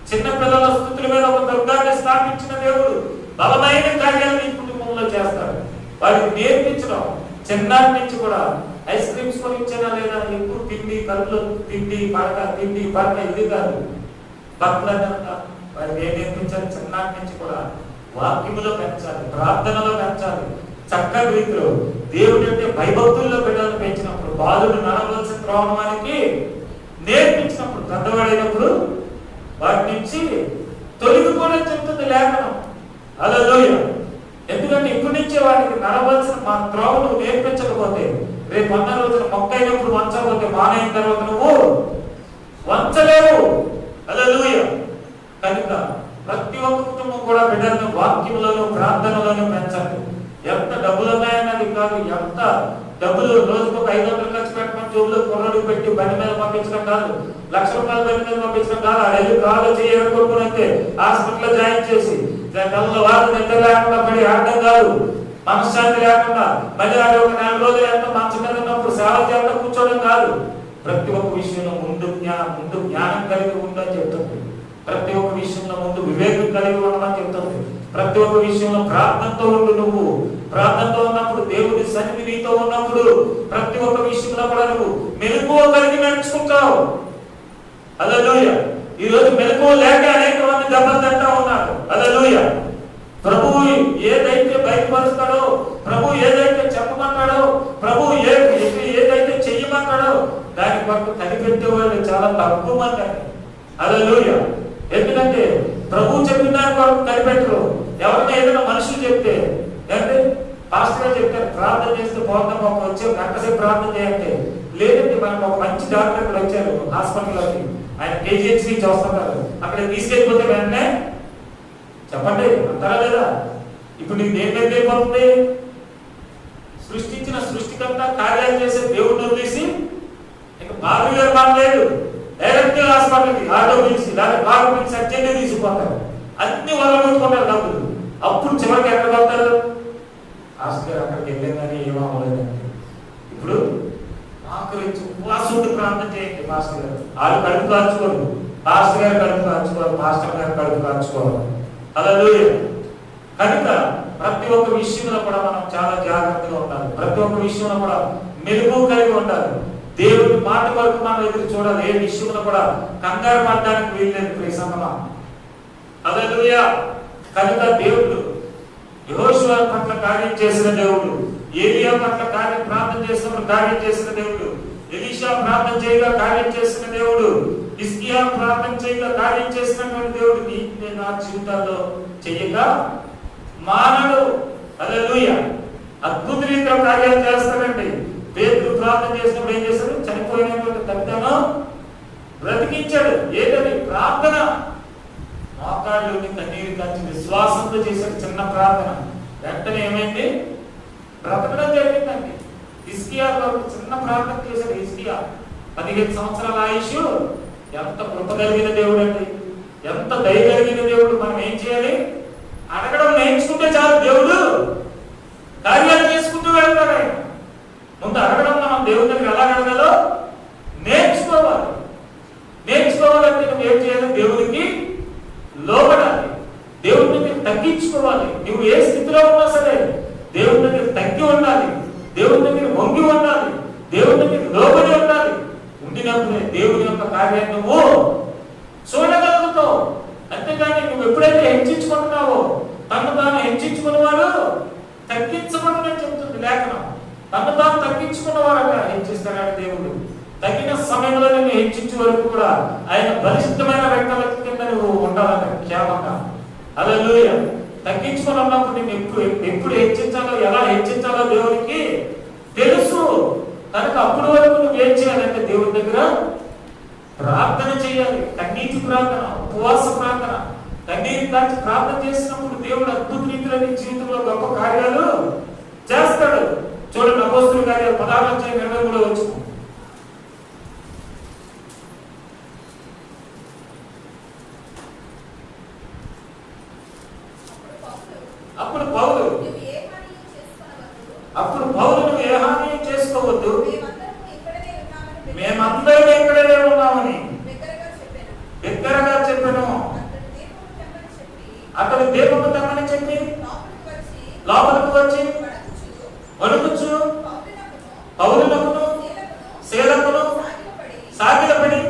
చిన్న పిల్లల స్తుతుల మీద ఒక దుర్గాన్ని స్థాపించిన దేవుడు బలమైన కార్యాలు నీ కుటుంబంలో చేస్తాడు. వారికి నేర్పించడం చిన్నాటి నుంచి కూడా. ఐస్ క్రీమ్స్ కొనిచ్చానా లేదా, ఎక్కువ తిండి, కడుపులో తిండి పడక ఇది కాదు. భక్తులంట వారికి ఏం నేర్పించాలి? చిన్నాటి నుంచి కూడా వాక్యములో పెంచాలి, ప్రార్థనలో పెంచాలి, చక్కటి రీతిలో దేవుడి అంటే భయభక్తుల్లో బిడ్డలను పెంచినప్పుడు, బాలుడు నడవలసిన త్రోవణానికి నేర్పించినప్పుడు, పెద్దవాడైనప్పుడు వాటి నుంచి తొలగిపోవడం చెప్తుంది లేఖనం. హల్లెలూయా. ఎందుకంటే ఇప్పటి నుంచే వాడికి నడవలసిన మా త్రోవను నేర్పించకపోతే, రేపు అన్న రోజున మొక్క అయినప్పుడు వంచకపోతే, మానైన తర్వాత నువ్వు వంచలేవు. హల్లెలూయా. కనుక ప్రతి ఒక్క కుటుంబం కూడా బిడ్డలను వాక్యములను ప్రార్థనలను పెంచాలి. ఎంత డబ్బులు ఉన్నాయన్నది కాదు, ఎంత డబ్బులు రోజుకు 500 ఖర్చు పెట్టమని జోబులో కొర్రడు పెట్టి బండి మీద పంపించడం కాదు, ₹1,00,000 బండి మీద పంపించడం కాదు. ఆడెళ్ళి కాలు చేయనుకుంటే హాస్పిటల్లో జాయిన్ చేసి వాళ్ళు నిద్ర లేకుండా పడి ఆడడం కాదు, మనశ్శాంతి లేకుండా మళ్ళీ ఆడ ఒక 4 రోజులు ఎంత మంచం మీద ఉన్నప్పుడు సేవ చేత కూర్చోవడం కాదు. ప్రతి ఒక్క విషయంలో ముందు జ్ఞానం కలిగి ఉండని చెప్తుంది. ప్రతి ఒక్క విషయంలో ముందు వివేకం కలిగి ఉండమని చెప్తుంది. ప్రతి ఒక్క విషయంలో ప్రార్థనతో ఉండు. నువ్వు ప్రార్థనతో ఉన్నప్పుడు, దేవుడి సన్నిధి నీతో ఉన్నప్పుడు ప్రతి ఒక్క విషయంలో కూడా నువ్వు మెలకువ కలిగి నడుచుకుంటావు. హల్లెలూయా. ఈ రోజు మెలకువ లేక అనేక మంది దెబ్బలు తింటా ఉన్నారు. హల్లెలూయా. ప్రభువు ఏదైతే బయటపరుస్తాడో, ప్రభు ఏదైతే చెప్పమంటాడో, ప్రభు ఏదైతే చెయ్యమంటాడో దాని కొరకు కనిపెట్టే వాళ్ళు చాలా తక్కువ మంది. హల్లెలూయా. ఎందుకంటే ప్రభు చెప్పిన దాని కొరకు కనిపెట్టరు. ఎవరైనా ఏదైనా మనుషులు చెప్తే, అంటే పాస్టర్ గారు చెప్తారు ప్రార్థన చేస్తే పోతాం, ఒక వచ్చే గంట సేపు ప్రార్థన చేయండి. లేదంటే మనకు ఒక మంచి డాక్టర్ ఇక్కడ వచ్చారు హాస్పిటల్లోకి, ఆయన KGH నుంచి వస్తున్నారు, అక్కడ తీసుకెళ్ళిపోతే వెంటనే చెప్పండి అంటారా లేదా? ఇప్పుడు నీకు దేని మీద అయిపోతుంది? సృష్టించిన సృష్టికర్త కార్యాలు చేసే దేవుడిని వదిలేసి ఇక బాబు గారు మానలేదు, డైరెక్ట్ హాస్పిటల్కి ఆటో పిలిచి లేదా కారు పిలిచి అర్జెంట్గా తీసుకుపోతారు. అన్ని వదలగొట్టుకుంటారు డబ్బులు. అప్పుడు చివరికి ఎక్కడ పోతారు? హాస్పిటల్ గారు అక్కడికి వెళ్ళేదని ఏమవ్వలేదండి. ఇప్పుడు ఆకరించి ఉపవాసుడు ప్రార్థన చేయండి. మాస్టర్ గారు వాళ్ళు కడుపు కాల్చుకోరు, పాస్టర్ గారు కడుపు కాల్చుకోవాలి, మాస్టర్ గారు కడుపు కాల్చుకోవాలి. హల్లెలూయా. కనుక ప్రతి ఒక్క విషయంలో కూడా మనం చాలా జాగ్రత్తగా ఉండాలి. ప్రతి ఒక్క విషయంలో కూడా మెలుగు కలిగి ఉండాలి. దేవుడి మాట వరకు మనం ఎదురు చూడాలి. ఏ విషయంలో కూడా కంగారు పడడానికి వీల్లేదు. ప్రియసంగమా, హల్లెలూయా. కనుక దేవుడు యెహోషువ పట్ల కార్యం చేసిన దేవుడు, ఏలియా పట్ల ప్రార్థన చేసినప్పుడు కార్యం చేసిన దేవుడు, ఎలీషా ప్రార్థన చేయగా కార్యం చేసిన దేవుడు, హిజ్కియా ప్రార్థన చేయగా కార్యం చేసినటువంటి దేవుడు నీ నా జీవితాల్లో చెయ్యక మానడు. హల్లెలూయా. అద్భుత రీతిలో కార్యాలు చేస్తాడండి. పేతురు ప్రార్థన చేసినప్పుడు ఏం చేశాడు? చనిపోయినటువంటి తల్లిదండ్రులను బ్రతికించాడు. ఏదది? ప్రార్థన. మోకాళ్ళలోని కన్నీరు కాచి విశ్వాసంతో చేశాడు చిన్న ప్రార్థన. వెంటనే ఏమైంది? బ్రతకడం జరిగిందండి. హిజ్కియా చిన్న ప్రార్థన చేశాడు. హిజ్కియా 15 సంవత్సరాల ఆయుష్. ఎంత కృప కలిగిన దేవుడు అండి, ఎంత దయ కలిగిన దేవుడు. మనం ఏం చేయాలి? అడగడం నేర్చుకుంటే చాలు, దేవుడు కార్యాలు చేసుకుంటూ వెళ్తాడు ఆయన. ముందు అడగడం మనం దేవుడి దగ్గర ఎలా అడగాలో నేర్చుకోవాలి. నేర్చుకోవాలంటే నువ్వు ఏం చేయాలి? దేవుడికి లోబడాలి, దేవుడి దగ్గర తగ్గించుకోవాలి. నువ్వు ఏ స్థితిలో ఉన్నా సరే దేవుడి దగ్గర తగ్గి ఉండాలి, దేవుడి దగ్గర వంగి ఉండాలి, దేవుడి దగ్గర లోబడి ఉండాలి. ఉండినప్పుడే దేవుని యొక్క కార్యాన్ని నువ్వు చూడగలుగుతావు. అంతేగాని నువ్వు ఎప్పుడైతే హెచ్చించుకుంటున్నావో, తను తాను హెచ్చించుకున్నవాడు తగ్గించబడని చెబుతుంది లేఖనం. తను తాను తగ్గించుకున్నవాడు హెచ్చిస్తాడు దేవుడు. తగిన సమయంలో నేను హెచ్చించే వరకు కూడా ఆయన బలిష్టమైన రెక్కల కింద నువ్వు ఉండాలంట క్షేమంగా. హల్లెలూయా. తగ్గించుకొని ఉన్నప్పుడు నేను ఎప్పుడు హెచ్చించాలో, ఎలా హెచ్చించాలో దేవుడికి తెలుసు. కనుక అప్పటి వరకు నువ్వు ఏం చేయాలంటే దేవుడి దగ్గర ప్రార్థన చేయాలి. కన్నీటి ప్రార్థన, ఉపవాస ప్రార్థన. కన్నీటి దాచి ప్రార్థన చేసినప్పుడు దేవుడు అద్భుత రీతిలో నీ జీవితంలో గొప్ప కార్యాలు చేస్తాడు. చూడండి, అపోస్తలుల కార్యాలు 16:23 వచ్చు. అప్పుడు పౌలు నువ్వు ఏ హాని చేసుకొనవద్దు. అప్పుడు పౌలు నువ్వు ఏ హాని చేసుకోవద్దు, మేమందరం ఇక్కడనే ఉన్నామని మేమందరం ఇక్కడే ఉన్నామని బిగ్గరగా చెప్పాను. బిగ్గరగా చెప్పాను. అతడు దీపము తెమ్మని చెప్పి అతడు దీపము తెమ్మని చెప్పి లోపలికి లోపలికి వచ్చి వచ్చి వణుకుచు పౌలునకును శీలకును సాగిలపడి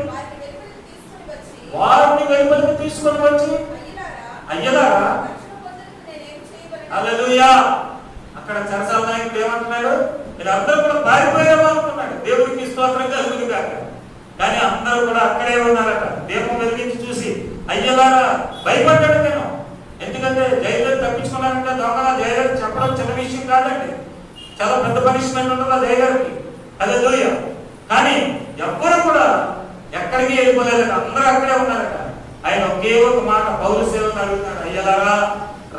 వారిని వెలుపలికి తీసుకొని వచ్చి అయ్యలారా హల్లెలూయా. అక్కడ చెరసాల నాయకుడు ఏమంటున్నాడు? మీరు అందరూ కూడా పారిపోయామో అనుకున్నాడు. దేవుడికి స్తోత్రం కలుగును గాక. కానీ అందరూ కూడా అక్కడే ఉన్నారట. దీపం వెలిగించి చూసి అయ్యలారా భయపడ్డాడు నేను. ఎందుకంటే జైలు తప్పించుకున్నానంటే దొంగల జైలు చెప్పడం చిన్న విషయం కాదండి. చాలా పెద్ద పనిష్మెంట్ ఉంటుంది ఆ జైలుకి. హల్లెలూయా. కానీ ఎవ్వరు కూడా ఎక్కడికి వెళ్ళిపోలేదట. అందరూ అక్కడే ఉన్నారట. ఆయన ఒకే ఒక మాట పౌలు సేవను అడుగుతాడు, అయ్యలారా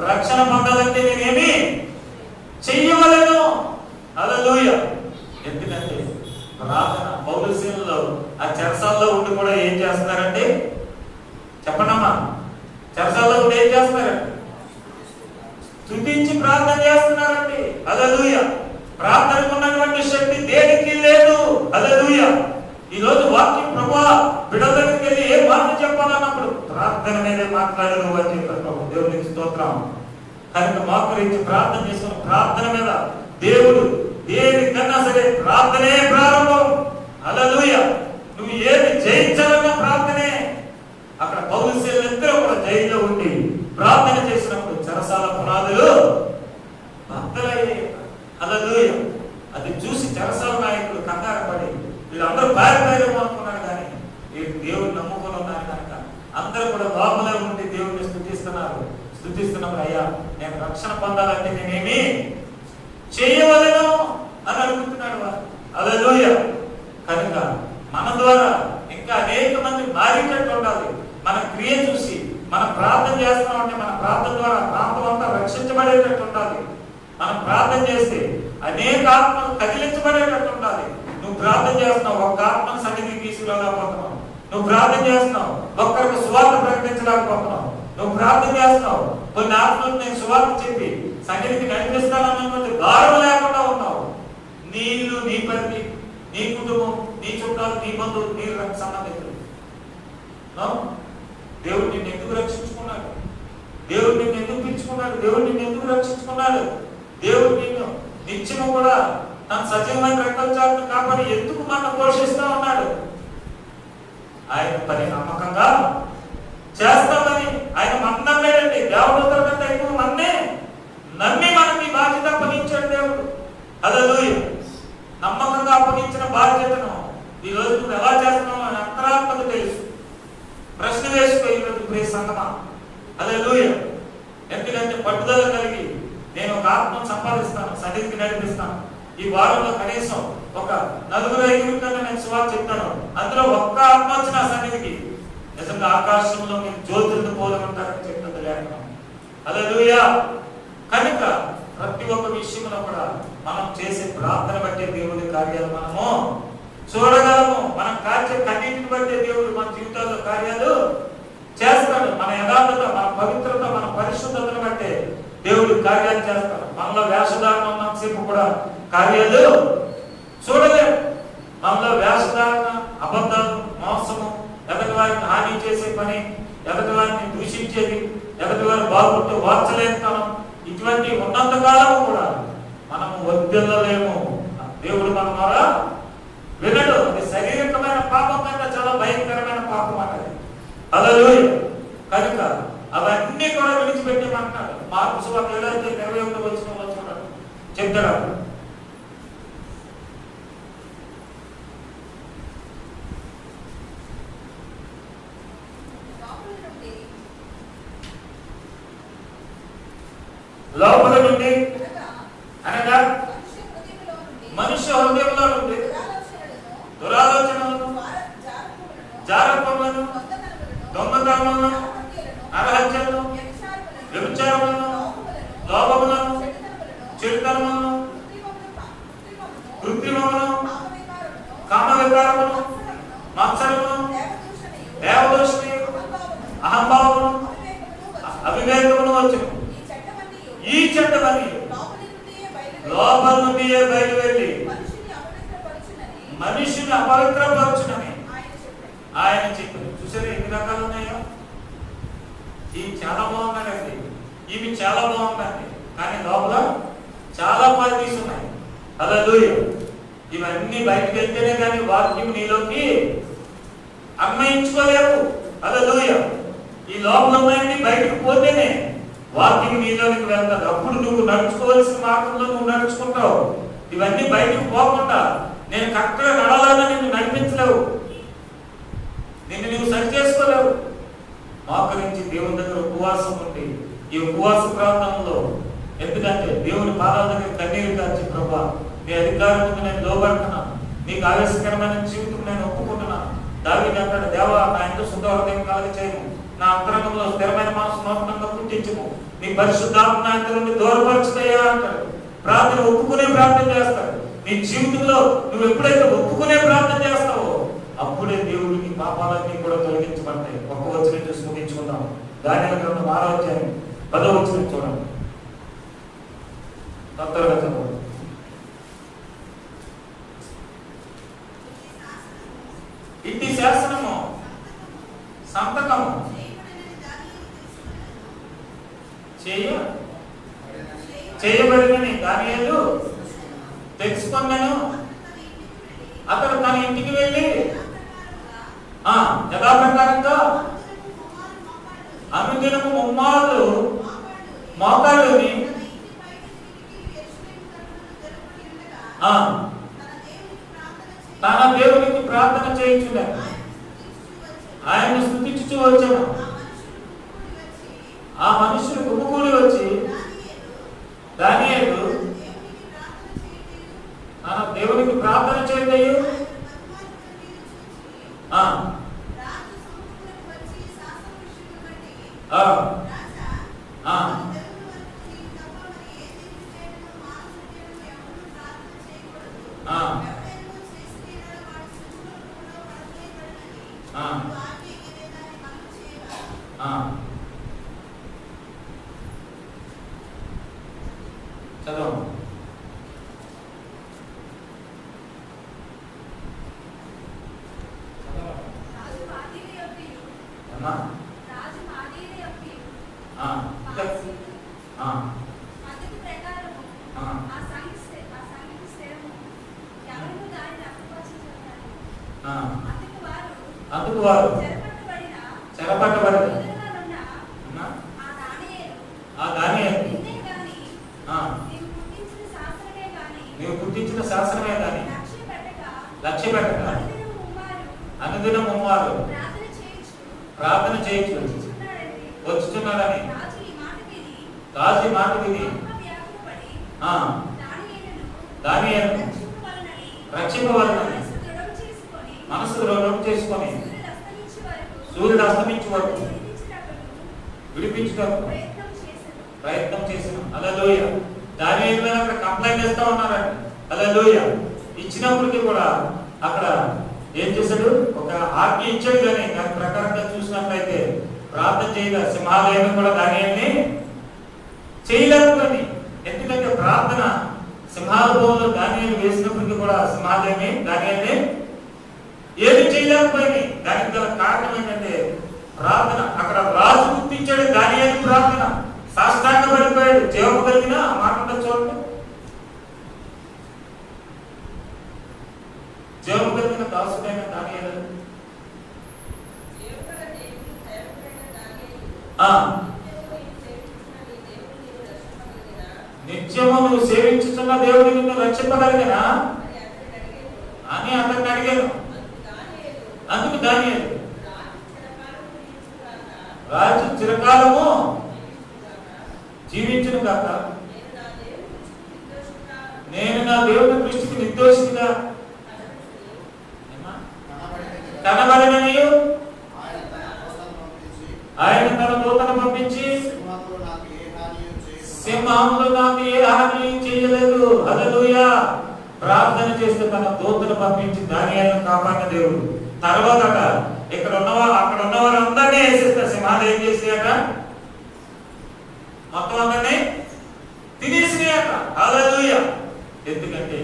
రక్షణ పొందాలంటే నేనేమి చెయ్యవలను. హల్లెలూయా. ఎందుకంటే ప్రార్థన పౌలు సేవలో ఆ చెరసాల్లో ఉండి కూడా ఏం చేస్తున్నారంటే చెప్పండమ్మా, చెరసాల్లో ఉండి ఏం చేస్తున్నారండి? స్తుతించి ప్రార్థన చేస్తున్నారండి. హల్లెలూయా. ప్రార్థనకు ఉన్నటువంటి శక్తి దేనికి లేదు. హల్లెలూయా. ఈ రోజు వాక్యం ప్రభువా బిడ్డల దగ్గరికి వెళ్ళి ఏ మాట చెప్పాలన్నప్పుడు ప్రార్థన మీదే మాట్లాడు నువ్వు అని చెప్పారు ప్రభు. దేవునికి స్తోత్రం. కనుక మోకరించి ప్రార్థన చేసుకున్న ప్రార్థన మీద దేవుడు దేనికన్నా సరే ప్రార్థనే ప్రారంభం. హల్లెలూయా. నువ్వు ఏది జయించాలన్నా ప్రార్థనే. అక్కడ పౌలు సేవలందరూ కూడా జైల్లో ఉండి ప్రార్థన చేసినప్పుడు చెరసాల పునాదులు బద్దలయ్యాయి. హల్లెలూయా. అది చూసి చెరసాల నాయకులు కంగారు పడి వీళ్ళందరూ పారిపోయారేమో అనుకున్నారు. కానీ వీళ్ళు దేవుడిని నమ్ముకొని ఉన్నారు కనుక అందరూ కూడా లోపలే ఉండి దేవుడిని స్తుతిస్తున్నారు. స్తుతిస్తున్నప్పుడు అయ్యా నేను రక్షణ పొందాలంటే నేనేమి చేయవలను అని అడుగుతున్నాడు వారు. హల్లెలూయా. కనుక మన ద్వారా ఇంకా అనేక మంది మారేటట్టు ఉండాలి. మన క్రియ చూసి మనం ప్రార్థన చేస్తున్నాం అంటే మన ప్రార్థన ద్వారా ప్రాంతం అంతా రక్షించబడేటట్టు ఉండాలి. మనం ప్రార్థన చేస్తే అనేక ఆత్మలు కదిలించబడేటట్టు ఉండాలి. నువ్వు ప్రార్థన చేస్తున్నావు, ఒక్క ఆత్మను సన్నిధికి తీసుకురాలేకపోతున్నావు. నువ్వు ప్రార్థన చేస్తున్నావు, ఒక్కరికి సువార్త ప్రకటించలేకపోతున్నావు. నువ్వు ప్రార్థన చేస్తున్నావు, కొన్ని ఆత్మలకు నేను సువార్త చెప్పి సన్నిధికి నడిపిస్తానన్నటువంటి భారం లేకుండా ఉన్నావు. నీళ్ళు నీ పరిధి, నీ కుటుంబం, నీ చుట్టాలు, నీ బంధువులు, నీ సంబంధితులు. దేవుడు నిన్ను ఎందుకు రక్షించుకున్నాడు? దేవుడు నిన్ను ఎందుకు పిలుచుకున్నాడు? దేవుడు నిన్ను ఎందుకు రక్షించుకున్నాడు? దేవుడు నిన్ను నిత్యము కూడా తన సజీవమైన రక్తం చాటును కాపాడి ఎందుకు మనం పోషిస్తూ ఉన్నాడు? ఆయన పని నమ్మకంగా చేస్తామని ఆయన మన నమ్మాడండి. దేవుడు కంటే ఎక్కువ మన్నే నమ్మి మనకి బాధ్యత అప్పగించాడు దేవుడు. హల్లెలూయా. నమ్మకంగా అప్పగించిన బాధ్యతను ఈ రోజు నువ్వు ఎలా చేస్తున్నావు అని అంతరాత్మకు తెలుసు. ప్రశ్న వేసుకో ఈరోజు ప్రియ సంగమా. హల్లెలూయా. ఎందుకంటే పట్టుదల కలిగి నేను ఒక ఆత్మను సంపాదిస్తాను, సన్నిధికి నడిపిస్తాను. ఈ వారంలో కనీసం ఒక 4-5 కన్నా నేను సువార్త చెప్తాను. అందులో ఒక్క ఆత్మ వచ్చిన సన్నిధికి నిజంగా ఆకాశంలో మీరు జ్యోతులను పోలుకుంటారని చెప్తుంది లేఖనం. హల్లెలూయా. కనుక ప్రతి ఒక్క విషయంలో కూడా మనం చేసే ప్రార్థన బట్టే దేవుడి కార్యాలు మనము చూడగలము. మనం కార్య కన్నింటిని బట్టే దేవుడు మన జీవితాల్లో కార్యాలు చేస్తాడు. మన యథార్థత, మన పవిత్రత, మన పరిశుద్ధతను బట్టే దేవుడు కార్యాలు చేస్తాడు. మనలో వేషధారణ ఉన్నంతసేపు కూడా కార్యాలు చూడలేము. మనలో వేషధారణ, అబద్ధాలు, మోసము, ఎదటి వారిని హాని చేసే పని, ఎదటి వారిని దూషించేది, ఎదటి వారు బాగుంటే వార్చలేస్తాను, ఇటువంటి ఉన్నంత కాలము కూడా మనము వద్దెల్లలేము. దేవుడు మన ద్వారా వినడు. అది శారీరకమైన పాపం కంటే చాలా భయంకరమైన పాపం అన్నది. హల్లెలూయా. కనుక అవన్నీ కూడా విడిచిపెట్టేమంటాడు. మార్కు సువార్త 7:21 చూడండి చెప్తాడు. లోపల నుండి అనగా మనుష్య హృదయంలో నుండి దురాలోచనలను, జారత్వములను, దొంగతనములను, అరహత్యలను, వ్యభిచారములను, లోభములను, చెడుతనములను, కృత్రిమములను, కామ వికారములను, మత్సరములను, దేవదూషణను, అహంభావమును, అవివేకమును వచ్చును. ఈ చెడ్డవని లోపల నుండి బయలు వెళ్ళి మనిషిని అపవిత్రపరచునని ఆయన చెప్పారు. చూసారు ఎన్ని రకాలు ఉన్నాయో. ఇవి చాలా బాగున్నాయండి, ఇవి చాలా బాగున్నాయి, కానీ లోపల చాలా క్వాలిటీస్ ఉన్నాయి. హల్లెలూయా. ఇవన్నీ బయటకు వెళ్తేనే కానీ వాక్యం నీలోకి అన్వయించుకోలేవు. హల్లెలూయా. ఈ లోపల ఉన్నాయని బయటకు పోతేనే వాక్యం నీలోనికి వెళ్తాడు. అప్పుడు నువ్వు నడుచుకోవాల్సిన మార్గంలో నువ్వు నడుచుకుంటావు. ఇవన్నీ బయటకు పోకుండా నేను కరెక్ట్గా నడాలని నిన్ను నడిపించలేవు, నిన్ను నువ్వు సరి చేసుకోలేవు. మోకరించి దేవుని దగ్గర ఉపవాసం ఉండి ఈ ఉపవాస ప్రాంతంలో, ఎందుకంటే దేవుని పాదాల దగ్గర కన్నీరు కాచి, ప్రభా నీ అధికారం ముందు నేను లోబడుతున్నాను, నీకు ఆవేశకరమైన జీవితం నేను ఒప్పుకుంటున్నాను. దావీదు అంటాడు, దేవా నా ఎంతో శుద్ధ హృదయం కలగ చేయము, నా అంతరంగంలో స్థిరమైన మనసు నూతనంగా పుట్టించము, నీ పరిశుద్ధాత్మ నా ఇంత నుండి దూరపరచుతాయా అంటాడు. ప్రార్థన ఒప్పుకునే ప్రార్థన చేస్తాడు. నీ జీవితంలో నువ్వు ఎప్పుడైతే ఒప్పుకునే ప్రార్థన చేస్తావో అప్పుడే దేవుడు నీ పాపాలన్నీ కూడా తొలగించబడతాయి. ఒక వచనం చూసి ముగించుకుందాం. దానియేలు గ్రంథం 6వ అధ్యాయం 10వ వచనం చూడండి. తొందరగా చదవండి. ఇంటి శాసనము సంతకము చేయబడినని దానియేలు తెలుసుకున్నాను. అతడు తన ఇంటికి వెళ్ళి యథాప్రకారంగా అనుదినము ముమ్మార్లు మోకాళ్ళుని తన దేవునికి ప్రార్థన చేయించున్నాను. ఆయన స్తుతించుచూ వచ్చాను. ఆ మనుషులు గుమ్ముకూడి వచ్చి దానియేలు తన దేవునికి ప్రార్థన చేయలేదు. చదవండి. అందుకు వారు చెరపట్టబడిన ఆ దానియేలు నీవు పుట్టించిన శాసనమే కానీ లక్ష్య పెట్టక అనుదిన ముమ్మారు ప్రార్థన చేయొచ్చు వచ్చుచున్నాడని రాజు మాట విని దానియేలు రక్షింపవలనని మనసు దృఢం చేసుకొని సూర్యుడు అస్తమించే వరకు విడిపించుటకు ప్రయత్నం చేసిన. హల్లెలూయా. దానియేలు మీద అక్కడ కంప్లైంట్ చేస్తా ఉన్నారండి. హల్లెలూయా. ఇచ్చినప్పటికీ కూడా అక్కడ ఏం చేశాడు? ఒక ఆజ్ఞ ఇచ్చాడు, కానీ దాని ప్రకారంగా చూసినట్లయితే ప్రార్థన చేయగా సింహాలయం కూడా దానియేలుని చేయలేకపోయింది. ఎందుకంటే ప్రార్థన సింహాలయంలో దానియేలు వేసినప్పటికీ కూడా సింహాలయమే దానియేలుని ఏది చేయలేకపోయింది. దానికి గల కారణం ఏంటంటే ప్రార్థన. అక్కడ రాజు గుర్తించాడు దానియేలు ప్రార్థన, సాష్టాంగ పడిపోయాడు. జీవము కలిగిన మాట చూడండి, జీవము కలిగిన దాసుడైన దానియేలు నిత్యము నువ్వు సేవించుతున్న దేవుని నిన్ను రక్షింపగలిగినా అని అతన్ని అడిగాను. అందుకు దానియేలు రాజు చిరకాలము జీవించును కాక నేను నా దేవుని దృష్టికి నిర్దోషిగా కనబడిననియు ఆయన తన దూతను పంపించి సింహములు నాకు ఏ హాని చేయలేదు. హల్లెలూయా. ప్రార్థన చేస్తే తన దూతను పంపించి దానియేలును కాపాడిన దేవుడు. తర్వాత ఇక్కడ అక్కడ ఉన్నవారు అందరినీ వేసేస్తారు. సింహాలు ఏం చేసాయట? మొత్తం అందరినీ ఆయన. హల్లెలూయా. ఎందుకంటే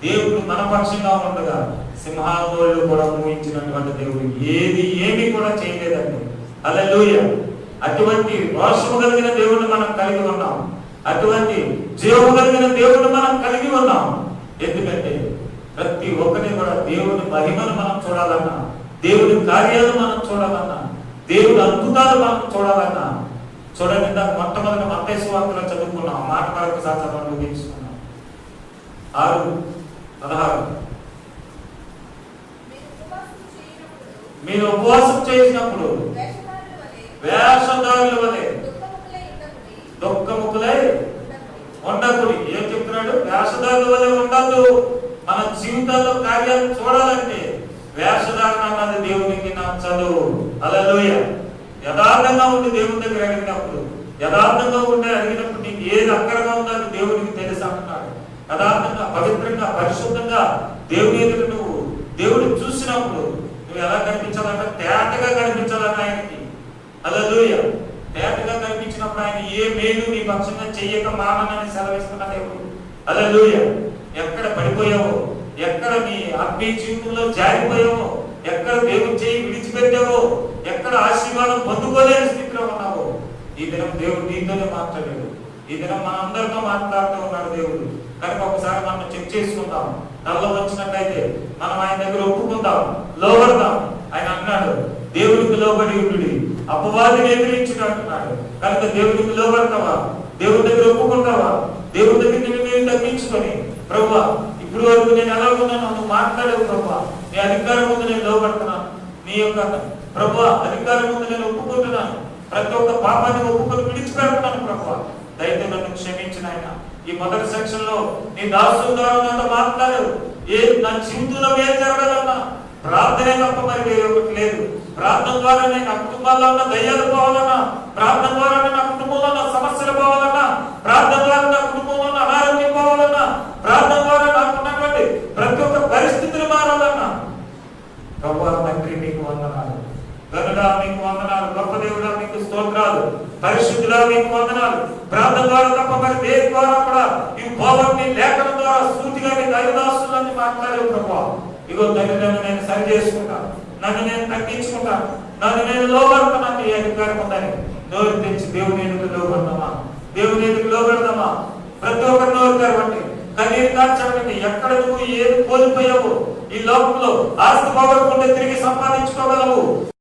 దేవుడు మన పక్షంగా ఉండగా సింహాలు కూడా ఊహించినటువంటి దేవుడు ఏమీ కూడా చేయలేదండి. హల్లెలూయా. అటువంటి రోషము కలిగిన దేవుడిని మనం కలిగి ఉన్నాం. అటువంటి జీవము కలిగిన దేవుడిని మనం కలిగి ఉన్నాం. ఎందుకంటే ప్రతి ఒక్కరి కూడా దేవుని మహిమను మనం చూడాలన్నా, దేవుని కార్యాలు మనం చూడాలన్నా, దేవుని అద్భుతాలు మనం చూడాలన్నా చూడండి. ఇందాక మొట్టమొదటి మత్తయి సువార్తలో చదువుకున్నాం. మాట మరొకసారి చదవడం ముగించుకున్నాం. 6:16 మీరు ఉపవాసం చేసినప్పుడు వేషధారుల వలె దుఃఖముఖులై ఉండకుడి. ఏం చెప్తున్నాడు? వేషధారుల వలె ఉండద్దు. మన జీవితాల్లో కార్యాలు చూడాలంటే వేషధారణ అన్నది దేవునికి నచ్చదు. హల్లెలూయా. యథార్థంగా ఉండి దేవుని దగ్గర అడిగినప్పుడు, యథార్థంగా ఉండి అడిగినప్పుడు నీకు ఏది అక్కరగా ఉందో అది దేవునికి తెలుసు అంటున్నాడు. యథార్థంగా, పవిత్రంగా, పరిశుద్ధంగా దేవుని ఎదుట నువ్వు దేవుడు చూసినప్పుడు నువ్వు ఎలా కనిపించాలంటే తేటగా కనిపించాలని ఆయనకి. హల్లెలూయా. తేటగా కనిపించినప్పుడు ఆయన ఏ మేలు నీ పక్షంగా చెయ్యక మానని సెలవిస్తున్న దేవుడు. హల్లెలూయా. ఎక్కడ పడిపోయావో, ఎక్కడ నీ ఆత్మీయ జీవితంలో జారిపోయావో, ఎక్కడ దేవుని చేయి విడిచిపెట్టావో, ఎక్కడ ఆశీర్వాదం పొందుకోలేని స్థితిలో ఉన్నావో, ఈ దినం దేవుడు నీతోనే మాట్లాడాడు. ఈ దినం మనందరితో మాట్లాడుతూ ఉన్నాడు దేవుడు. కనుక ఒకసారి మనం చెక్ చేసుకుందాం. తనలో వచ్చినట్లయితే మనం ఆయన దగ్గర ఒప్పుకుందాం, లోబడదాం. ఆయన అన్నాడు దేవుడికి లోబడి ఉండు, అపవాదిని ఎదిరించుడు అంటున్నాడు. కనుక దేవుడికి లోబడతావా? దేవుడి దగ్గర ఒప్పుకుంటావా? దేవుడి దగ్గర నేను తగ్గించుకొని, ప్రభువా ఇప్పుడు వరకు నేను ఎలా ఉన్నాను నువ్వు మాట్లాడేవు ప్రభువా, నీ అధికారం ముందు నేను లోబడుతున్నాను, నీ యొక్క ప్రభువా అధికారం ముందు నేను ఒప్పుకుంటున్నాను, ప్రతి ఒక్క పాపాన్ని ఒప్పుకొని విడిచిపెడుతున్నాను ప్రభువా, దయతో నన్ను క్షమించిన ఆయన. ఈ మొదటి సెక్షన్ లో నీ దాసుల ద్వారా నాతో మాట్లాడావు. నా జీవితంలో ఏం జరగాలన్నా ప్రార్థనే తప్ప మరి వేరే ఒకటి లేదు. ప్రార్థన ద్వారానే నా కుటుంబాల్లో ఉన్న దయ్యాలు పోవాలన్నా, ప్రార్థన ద్వారానే నా కుటుంబంలో ఉన్న సమస్యలు పోవాలన్నా, ప్రార్థన ద్వారా నా కుటుంబంలో ఉన్న అనారోగ్యం పోవాలన్నా, ప్రార్థన ద్వారా నాకు ఉన్నటువంటి ప్రతి ఒక్క పరిస్థితులు మారాలన్నా ప్రభువా తండ్రి మీకు వందనాలు, గనుడా మీకు వందనాలు, గొప్ప దేవుడా మీకు స్తోత్రాలు, పరిశుద్ధుడా మీకు వందనాలు. ప్రార్థన ద్వారా తప్ప మరి దేని ద్వారా కూడా ఈ పోవని లేఖనం ద్వారా సూటిగా మీ దైవదాసులని మాట్లాడే ప్రభువా, ఇగో తల్లిదండ్రులు నేను సరి చేసుకుంటాను, నన్ను నేను తగ్గించుకుంటాను, నన్ను నేను లోబడుతున్నాను. ఈ అధికారం ఉందని నోరు తెచ్చి దేవుని ఎదురు లోబడదామా? దేవుని ఎదురు లోబడదామా? ప్రతి ఒక్కరు నోరు తెరవండి, కన్నీరు కార్చండి. ఎక్కడ నువ్వు ఏది కోల్పోయావు ఈ లోకంలో ఆస్తి పోగొట్టుకుంటే తిరిగి సంపాదించుకోగలవు.